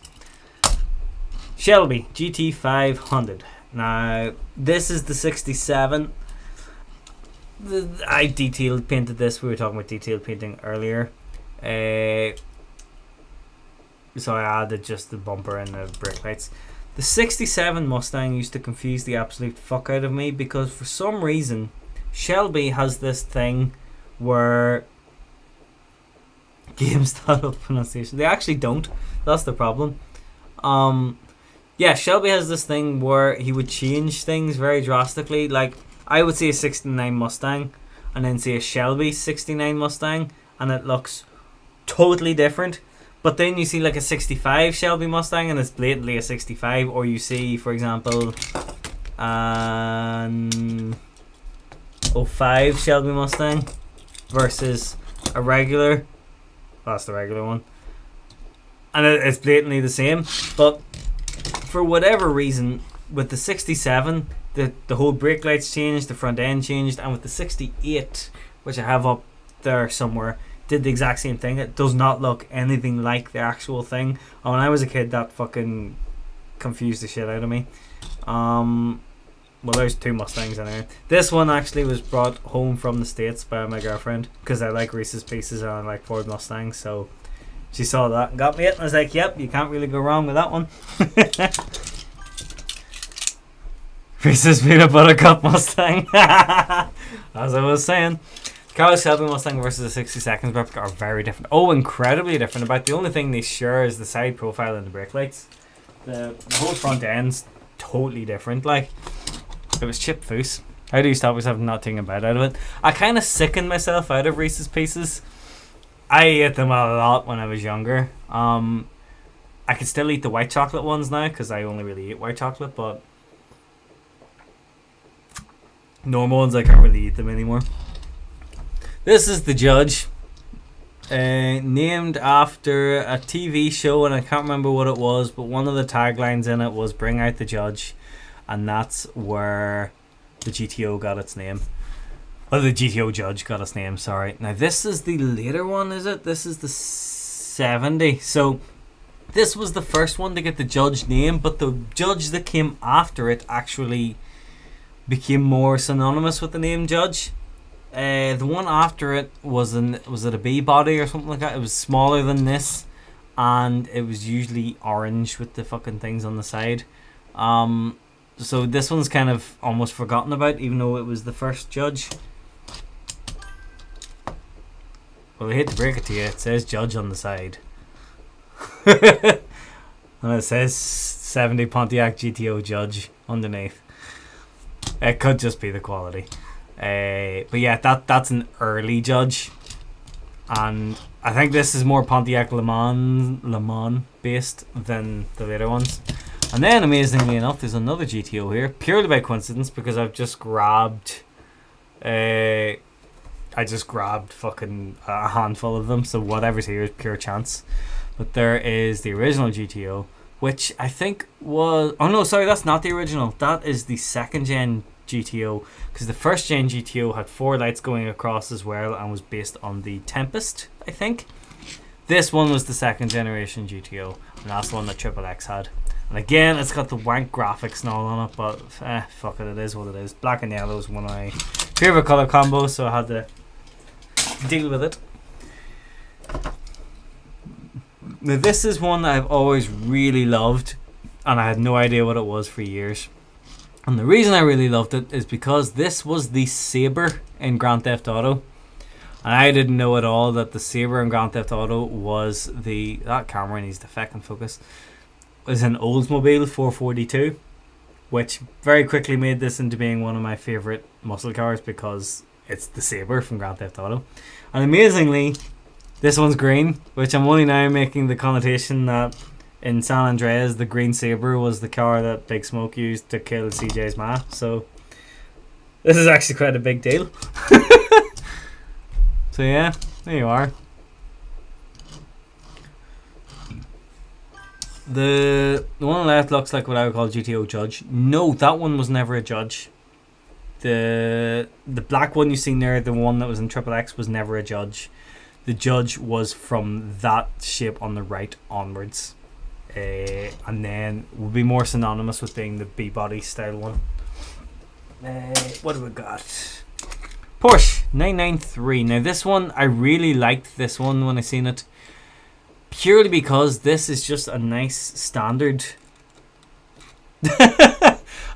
[SPEAKER 1] Shelby GT500. Now, this is the 67. I detailed painted this. We were talking about detailed painting earlier. So I added just the bumper and the brake lights. The 67 Mustang used to confuse the absolute fuck out of me because for some reason Shelby has this thing where games that up pronunciation. They actually don't. That's the problem. Yeah, Shelby has this thing where he would change things very drastically. Like, I would see a 69 Mustang and then see a Shelby 69 Mustang and it looks totally different. But then you see like a 65 Shelby Mustang and it's blatantly a 65. Or you see, for example, an 05 Shelby Mustang versus a regular. That's the regular one. And it's blatantly the same. But for whatever reason, with the 67, the whole brake lights changed, the front end changed, and with the 68, which I have up there somewhere, did the exact same thing. It does not look anything like the actual thing. And when I was a kid, that fucking confused the shit out of me. Well, there's two Mustangs in there. This one actually was brought home from the States by my girlfriend because I like Reese's Pieces and I like Ford Mustangs, so she saw that and got me it, and I was like, yep, you can't really go wrong with that one. Reese's Peanut Butter Cup Mustang. As I was saying. Carl Shelby Mustang versus the 62nd replica are very different. Oh, incredibly different. About the only thing they share is the side profile and the brake lights. The whole front end's totally different. Like, it was Chip Foose. How do you stop yourself from not taking a bite out of it? I kind of sickened myself out of Reese's Pieces. I ate them a lot when I was younger. I could still eat the white chocolate ones now because I only really eat white chocolate, but normal ones I can't really eat them anymore. This is the Judge, named after a TV show, and I can't remember what it was, but one of the taglines in it was "Bring out the Judge," and that's where the GTO got its name. Well, the GTO Judge got its name, sorry. Now, this is the later one, is it? This is the 70. So, this was the first one to get the Judge name, but the Judge that came after it actually became more synonymous with the name Judge. The one after it was it a B body or something like that? It was smaller than this, and it was usually orange with the fucking things on the side. So this one's kind of almost forgotten about, even though it was the first Judge. Well, I hate to break it to you, it says Judge on the side. And it says 70 Pontiac GTO Judge underneath. It could just be the quality. But yeah, that's an early Judge. And I think this is more Pontiac Le Mans based than the later ones. And then, amazingly enough, there's another GTO here, purely by coincidence, because I've just grabbed fucking a handful of them, so whatever's here is pure chance. But there is the original GTO, which I think was... Oh no, sorry, that's not the original. That is the second gen GTO, because the first gen GTO had 4 lights going across as well and was based on the Tempest, I think. This one was the second generation GTO, and that's the one that Triple X had. And again, it's got the wank graphics and all on it, but fuck it, it is what it is. Black and yellow is one of my favourite colour combos, so I had to deal with it. Now, this is one that I've always really loved, and I had no idea what it was for years. And the reason I really loved it is because this was the Sabre in Grand Theft Auto. And I didn't know at all that the Sabre in Grand Theft Auto was that camera needs to fucking focus. Was an Oldsmobile 442, which very quickly made this into being one of my favourite muscle cars because it's the Sabre from Grand Theft Auto. And amazingly, this one's green, which I'm only now making the connotation that in San Andreas, the green Sabre was the car that Big Smoke used to kill CJ's ma. So this is actually quite a big deal. So yeah, there you are. The one left looks like what I would call GTO Judge. No, that one was never a Judge. The black one you seen there, the one that was in Triple X, was never a Judge. The Judge was from that shape on the right onwards, and then would be more synonymous with being the B-body style one. What do we got? Porsche 993. Now this one, I really liked this one when I seen it, purely because this is just a nice standard.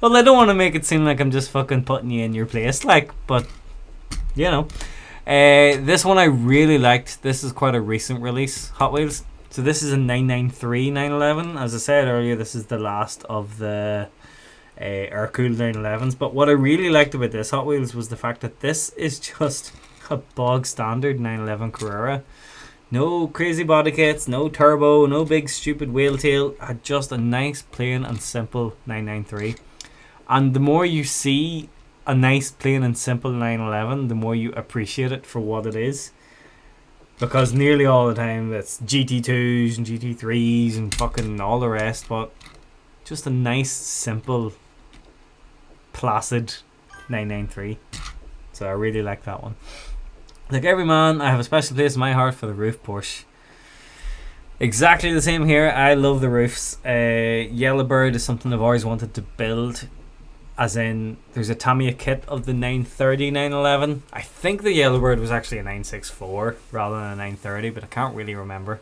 [SPEAKER 1] Well, I don't want to make it seem like I'm just fucking putting you in your place, like, but you know. This one I really liked. This is quite a recent release, Hot Wheels. So this is a 993 911. As I said earlier, this is the last of the air-cooled 911s. But what I really liked about this Hot Wheels was the fact that this is just a bog standard 911 Carrera. No crazy body kits, no turbo, no big stupid whale tail. Just a nice, plain and simple 993. And the more you see a nice, plain and simple 911, the more you appreciate it for what it is. Because nearly all the time it's GT2s and GT3s and fucking all the rest, but just a nice, simple, placid 993. So I really like that one. Like every man, I have a special place in my heart for the roof Porsche. Exactly the same here. I love the roofs. Yellowbird is something I've always wanted to build. As in, there's a Tamiya kit of the 930 911. I think the Yellowbird was actually a 964 rather than a 930, but I can't really remember.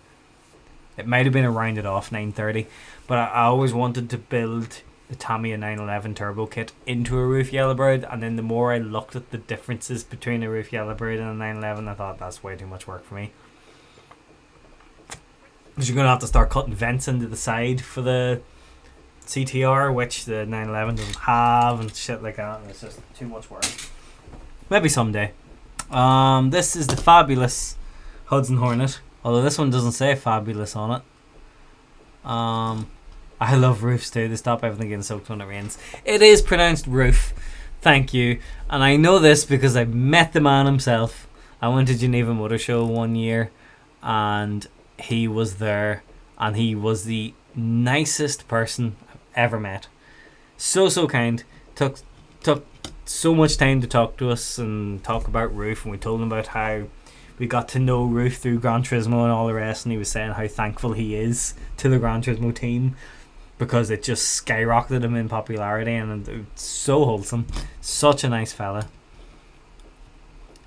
[SPEAKER 1] It might have been a rounded off 930, but I always wanted to build the Tamiya 911 turbo kit into a roof Yellowbird, and then the more I looked at the differences between a roof Yellowbird and a 911, I thought that's way too much work for me. Because you're going to have to start cutting vents into the side for the CTR, which the 911 doesn't have, and shit like that, and it's just too much work. Maybe someday. This is the fabulous Hudson Hornet, although this one doesn't say fabulous on it. I love roofs too. They stop everything getting soaked when it rains. It is pronounced roof, thank you, and I know this because I met the man himself. I went to Geneva Motor Show one year and he was there, and he was the nicest person I've ever met. So kind. Took so much time to talk to us and talk about roof, and we told him about how we got to know Roof through Gran Turismo and all the rest, and he was saying how thankful he is to the Gran Turismo team because it just skyrocketed him in popularity, and it's so wholesome. Such a nice fella.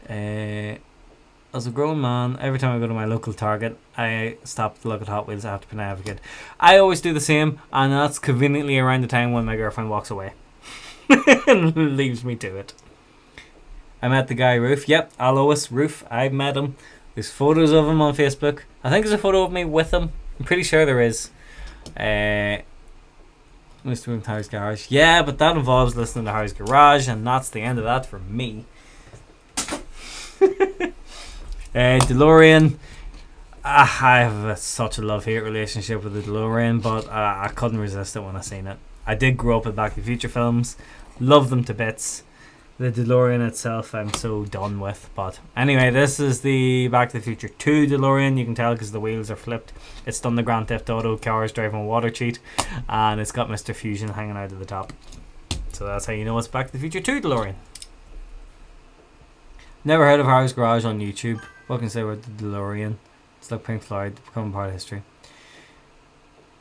[SPEAKER 1] As a grown man, every time I go to my local Target, I stop to look at Hot Wheels. I have to be an advocate. I always do the same, and that's conveniently around the time when my girlfriend walks away and leaves me to it. I met the guy Roof. Yep, Alois Roof. I met him. There's photos of him on Facebook. I think there's a photo of me with him. I'm pretty sure there is. Mr. Room Harry's Garage. Yeah, but that involves listening to Harry's Garage, and that's the end of that for me. DeLorean. I have such a love-hate relationship with the DeLorean, but I couldn't resist it when I seen it. I did grow up with Back to the Future films. Love them to bits. The DeLorean itself I'm so done with. But anyway, this is the Back to the Future 2 DeLorean. You can tell because the wheels are flipped. It's done the Grand Theft Auto cars driving water cheat, and it's got Mr. Fusion hanging out of the top. So that's how you know it's Back to the Future 2 DeLorean. Never heard of Harry's Garage on YouTube. What can I say about the DeLorean? It's like Pink Floyd becoming part of history.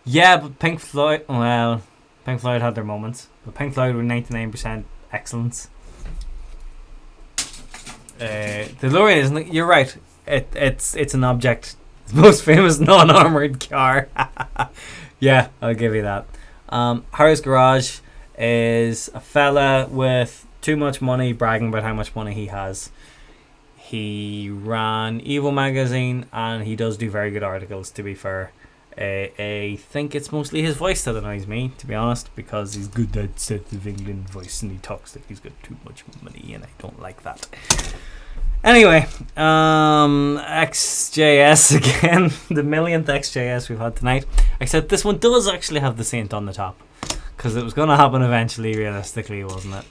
[SPEAKER 1] Yeah, but Pink Floyd had their moments. But Pink Floyd were 99% excellence. DeLorean isn't. You're right. It's an object. It's the most famous non-armored car. Yeah, I'll give you that. Harry's Garage is a fella with too much money bragging about how much money he has. He ran Evo magazine, and he does do very good articles, to be fair. I think it's mostly his voice that annoys me, to be honest, because he's good at South of England voice and he talks like he's got too much money, and I don't like that. Anyway, XJS again, the millionth XJS we've had tonight. Except this one does actually have the Saint on the top, because it was going to happen eventually, realistically, wasn't it?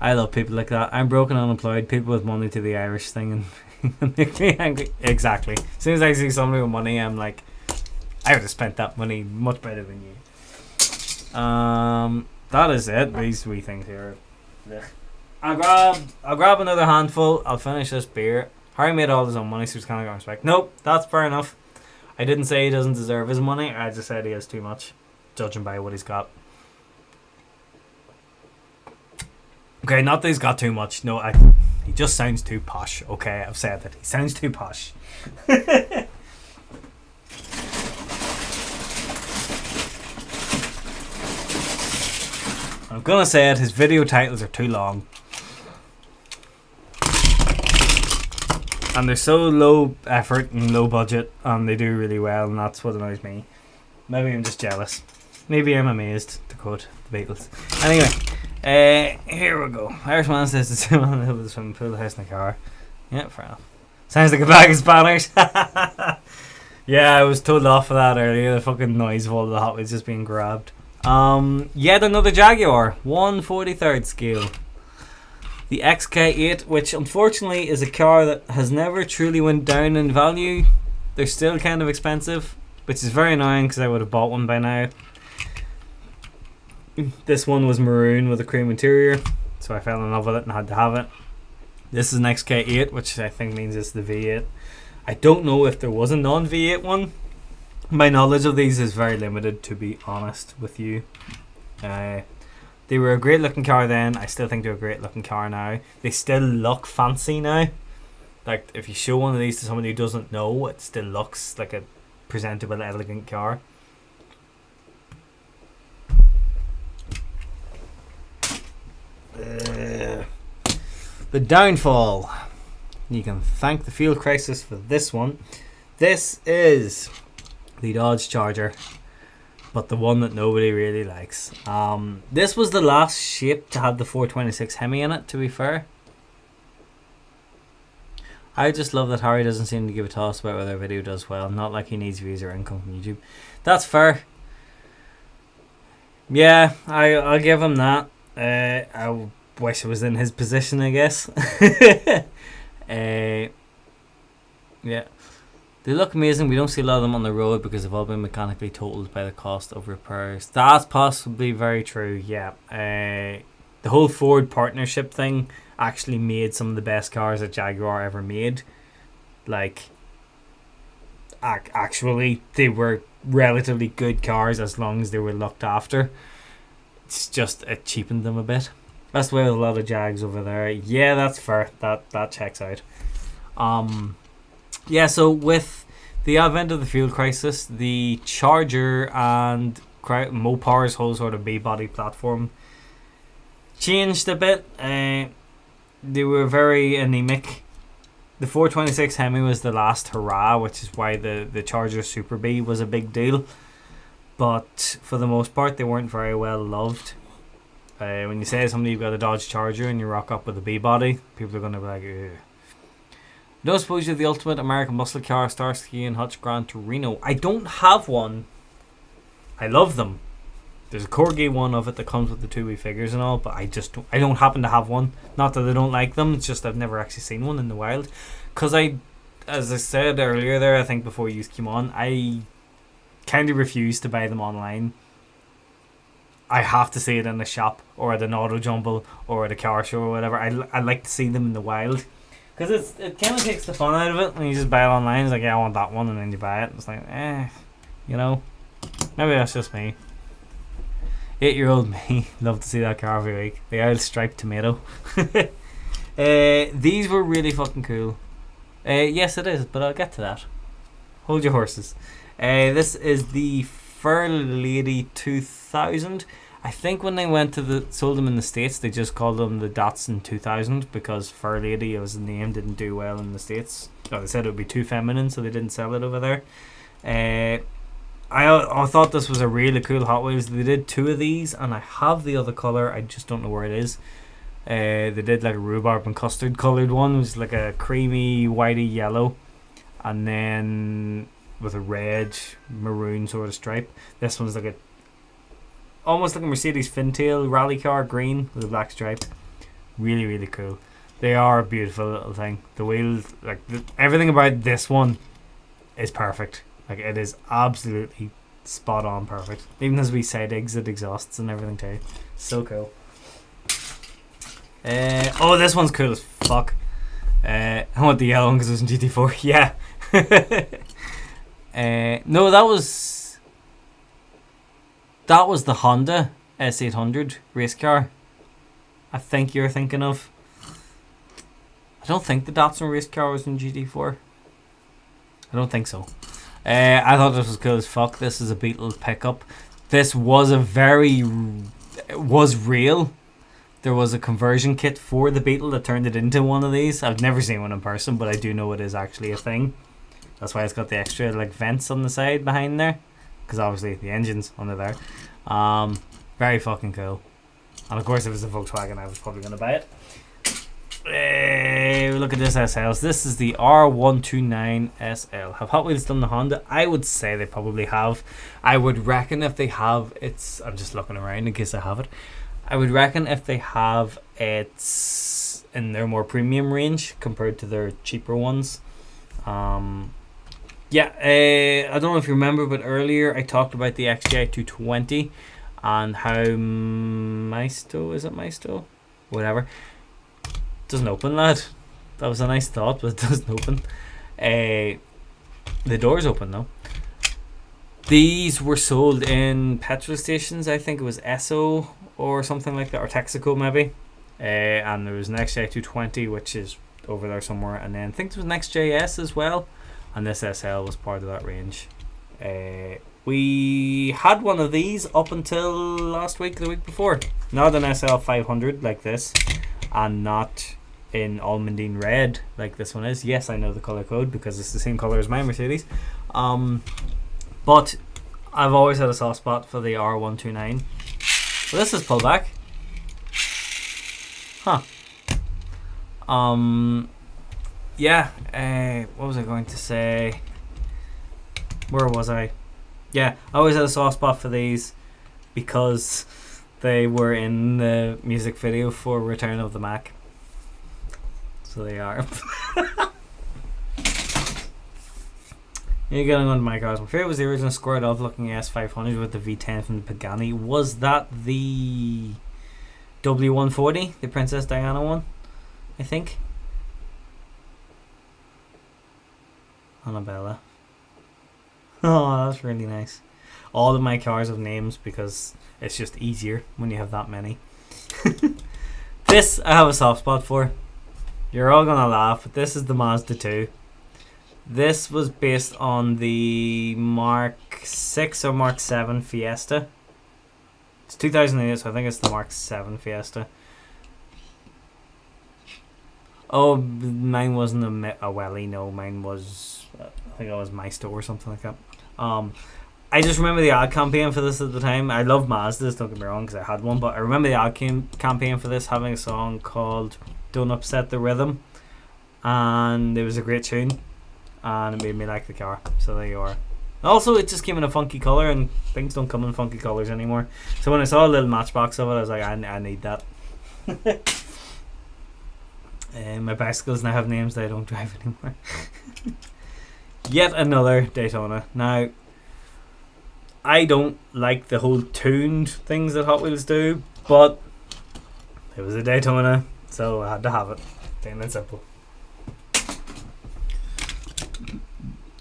[SPEAKER 1] I love people like that. I'm broke and unemployed. People with money to the Irish thing and make me angry. Exactly. As soon as I see somebody with money, I'm like, I would have spent that money much better than you. That is it. These wee things here. I'll grab another handful. I'll finish this beer. Harry made all his own money, so he's kind of going respect. Nope, that's fair enough. I didn't say he doesn't deserve his money. I just said he has too much, judging by what he's got. Okay, not that he's got too much. No, he just sounds too posh. Okay, I've said that. He sounds too posh. I'm gonna say it. His video titles are too long. And they're so low effort and low budget, and they do really well, and that's what annoys me. Maybe I'm just jealous. Maybe I'm amazed, to quote the Beatles. Anyway. Here we go. Irishman says to swim on the hill with the swimming pool, the house and the car. Yeah, fair enough. Sounds like a bag of spanners. Yeah, I was told off for that earlier. The fucking noise of all the Hot Wheels just being grabbed. Yet another Jaguar, 1/43rd scale. The XK8, which unfortunately is a car that has never truly went down in value. They're still kind of expensive, which is very annoying because I would have bought one by now. This one was maroon with a cream interior, so I fell in love with it and had to have it. This is an XK8, which I think means it's the V8. I don't know if there was a non-V8 one. My knowledge of these is very limited, to be honest with you. They were a great looking car then. I still think they're a great looking car now. They still look fancy now. Like, if you show one of these to somebody who doesn't know, it still looks like a presentable, elegant car. The downfall. You can thank the fuel crisis for this one. This is the Dodge Charger, but the one that nobody really likes. This was the last shape to have the 426 Hemi in it, to be fair. I just love that Harry doesn't seem to give a toss about whether a video does well. Not like he needs views or income from YouTube. That's fair. Yeah, I'll give him that. I wish I was in his position, I guess. Yeah. They look amazing. We don't see a lot of them on the road because they've all been mechanically totaled by the cost of repairs. That's possibly very true, yeah. The whole Ford partnership thing actually made some of the best cars that Jaguar ever made. Like, actually, they were relatively good cars as long as they were looked after. It's just, it cheapened them a bit. That's the way with a lot of Jags over there. Yeah, that's fair. That checks out. Yeah, so with the advent of the fuel crisis, the Charger and Mopar's whole sort of B-body platform changed a bit. They were very anemic. The 426 Hemi was the last hurrah, which is why the Charger Super B was a big deal. But for the most part, they weren't very well loved. When you say to somebody you've got a Dodge Charger and you rock up with a B-body, people are going to be like, ugh. I don't suppose you have the ultimate American muscle car, Starsky and Hutch Gran Torino. I don't have one. I love them. There's a Corgi one of it that comes with the 2 wee figures and all, but I don't happen to have one. Not that I don't like them, it's just I've never actually seen one in the wild. Because as I said earlier there, I think before you came on, I kind of refuse to buy them online. I have to see it in the shop or at an auto jumble or at a car show or whatever. I like to see them in the wild. Because it kind of takes the fun out of it when you just buy it online. It's like, yeah, I want that one, and then you buy it. It's like, you know. Maybe that's just me. 8-year-old me. Love to see that car every week. The old striped tomato. These were really fucking cool. Yes, it is, but I'll get to that. Hold your horses. This is the Fair Lady 2000. I think when they sold them in the States, they just called them the Datsun 2000 because Fair Lady as a name didn't do well in the States. Oh, they said it would be too feminine, so they didn't sell it over there. I thought this was a really cool Hot Wheels. They did 2 of these, and I have the other color. I just don't know where it is. They did like a rhubarb and custard colored one. It was like a creamy whitey yellow, and then with a red maroon sort of stripe. This one's like almost like a Mercedes Fintail rally car, green with a black stripe. Really, really cool. They are a beautiful little thing. The wheels, like everything about this one is perfect. Like it is absolutely spot on perfect. Even as we side exit exhausts and everything too. So cool. This one's cool as fuck. I want the yellow one because it was in GT4. Yeah. No, that was the Honda S800 race car. I think you're thinking of. I don't think the Datsun race car was in GT4. I don't think so. I thought this was cool as fuck. This is a Beetle pickup. This was was real. There was a conversion kit for the Beetle that turned it into one of these. I've never seen one in person, but I do know it is actually a thing. That's why it's got the extra like vents on the side behind there, because obviously the engine's under there. Very fucking cool. And of course, if it's a Volkswagen, I was probably going to buy it. Look at this SLs. This is the R129 SL. Have Hot Wheels done the Honda? I would say they probably have. I would reckon if they have, I'm just looking around in case I have it. I would reckon if they have, it's in their more premium range compared to their cheaper ones. I don't know if you remember, but earlier I talked about the XGI 220 and how Maisto? Whatever. Doesn't open, lad. That was a nice thought, but it doesn't open. The door's open though. These were sold in petrol stations. I think it was Esso or something like that, or Texaco maybe. And there was an XJ 220, which is over there somewhere, and then I think there was an XJS as well, and this SL was part of that range. We had one of these up until last week, the week before. Not an SL 500 like this, and not in almondine red like this one is. Yes, I know the color code because it's the same color as my Mercedes. But I've always had a soft spot for the R129. Well, this is pulled back. Huh. What was I going to say? Where was I? Yeah, I always had a soft spot for these because they were in the music video for Return of the Mac. So they are. You're getting on my cars. My favorite was the original squared off looking S500 with the V10 from the Pagani. Was that the W140, the Princess Diana one? I think. Annabella. Oh, that's really nice. All of my cars have names because it's just easier when you have that many. This I have a soft spot for. You're all gonna laugh, but this is the Mazda 2. This was based on the Mark 6 or Mark 7 Fiesta. It's 2008, so I think it's the Mark 7 Fiesta. Oh, mine wasn't a Welly, no, mine was, I think it was Maisto or something like that. I just remember the ad campaign for this at the time. I love Mazdas, don't get me wrong, because I had one, but I remember the ad campaign for this having a song called Don't Upset the Rhythm, and it was a great tune, and it made me like the car, so there you are. Also, it just came in a funky colour, and things don't come in funky colours anymore, so when I saw a little matchbox of it, I was like, I need that. My bicycles now have names that I don't drive anymore. Yet another Daytona. Now, I don't like the whole tuned things that Hot Wheels do, but it was a Daytona, so I had to have it. Plain and simple.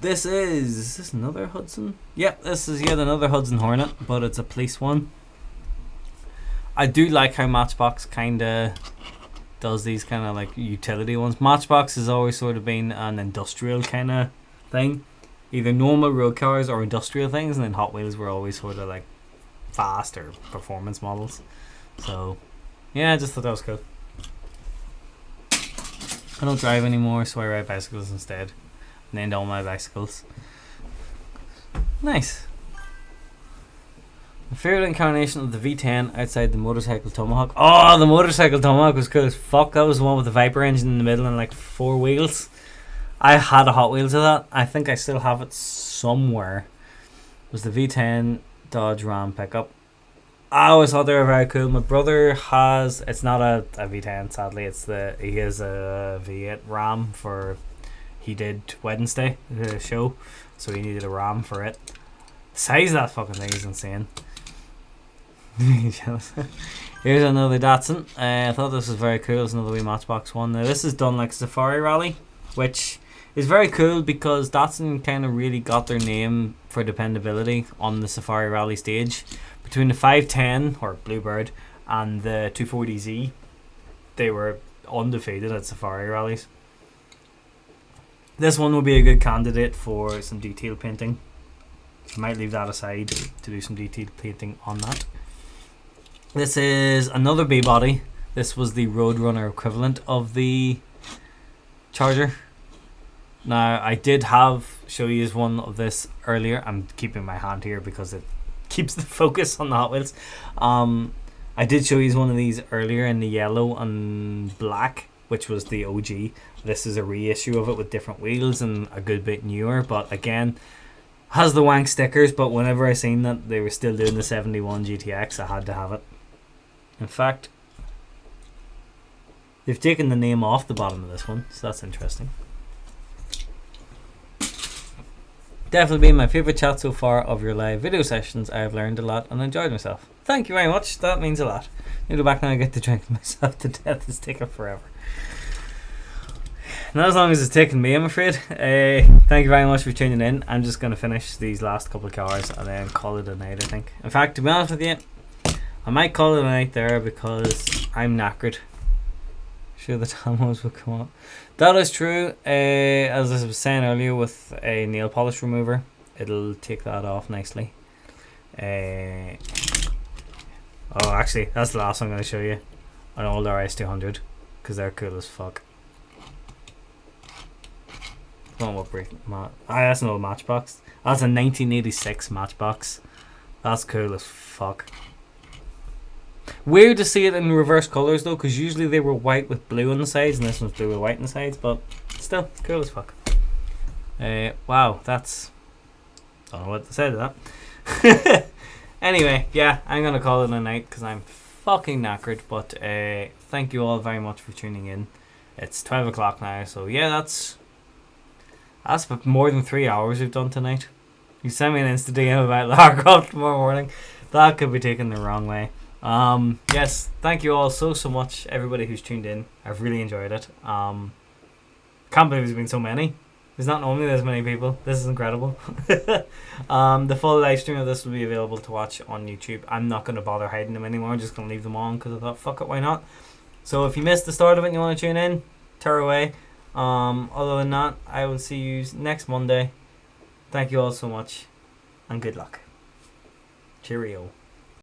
[SPEAKER 1] This is another Hudson? Yep, this is yet another Hudson Hornet, but it's a police one. I do like how Matchbox kinda does these kind of like utility ones. Matchbox has always sort of been an industrial kind of thing, either normal road cars or industrial things, and then Hot Wheels were always sort of like fast or performance models. So yeah, I just thought that was cool. I don't drive anymore, so I ride bicycles instead. Named all my bicycles. Nice. The favorite incarnation of the V10 outside the motorcycle Tomahawk. Oh, the motorcycle Tomahawk was cool as fuck. That was the one with the Viper engine in the middle and like 4 wheels. I had a Hot Wheels of that. I think I still have it somewhere. It was the V10 Dodge Ram pickup. I always thought they were very cool. My brother has, it's not a V10 sadly, he has a V8 Ram for, he did Wednesday, the show, so he needed a Ram for it. The size of that fucking thing is insane. Here's another Datsun. I thought this was very cool. It's another wee Matchbox one. Now this is done like Safari Rally, which is very cool because Datsun kind of really got their name for dependability on the Safari Rally stage. Between the 510 or Bluebird and the 240Z, they were undefeated at Safari Rallies. This one will be a good candidate for some detail painting. I might leave that aside to do some detail painting on that. This is another B-body. This was the Roadrunner equivalent of the Charger. Now, I did show you one of this earlier. I'm keeping my hand here because it keeps the focus on the Hot Wheels. I did show you one of these earlier in the yellow and black, which was the OG. This is a reissue of it with different wheels and a good bit newer, but again, has the wank stickers, but whenever I seen that they were still doing the 71 GTX, I had to have it. In fact, they've taken the name off the bottom of this one, so that's interesting. Definitely been my favourite chat so far of your live video sessions. I have learned a lot and enjoyed myself. Thank you very much. That means a lot. I need to go back now and get to drink myself to death. It's taking forever. Not as long as it's taken me, I'm afraid. Thank you very much for tuning in. I'm just going to finish these last couple of cars and then call it a night, I think. In fact, to be honest with you, I might call it a night there because I'm knackered. Sure the Tamos will come up. That is true. As I was saying earlier, with a nail polish remover, it'll take that off nicely. Oh, actually, that's the last one I'm going to show you. An old RS200, because they're cool as fuck. That's an old Matchbox. That's a 1986 Matchbox. That's cool as fuck. Weird to see it in reverse colours though, because usually they were white with blue on the sides, and this one's blue with white on the sides, but still cool as fuck. Wow, that's, don't know what to say to that. Anyway, yeah, I'm gonna call it a night because I'm fucking knackered, but thank you all very much for tuning in. It's 12 o'clock now, so yeah, that's more than 3 hours we've done tonight. You sent me an Insta DM about Lara Croft tomorrow morning. That could be taken the wrong way. Yes, thank you all so much, everybody who's tuned in. I've really enjoyed it. Can't believe there's been so many. There's not normally this many people. This is incredible. The full live stream of this will be available to watch on YouTube. I'm not going to bother hiding them anymore. I'm just going to leave them on because I thought, fuck it, why not? So if you missed the start of it and you want to tune in, tear away. Other than that, I will see you next Monday. Thank you all so much, and good luck. Cheerio.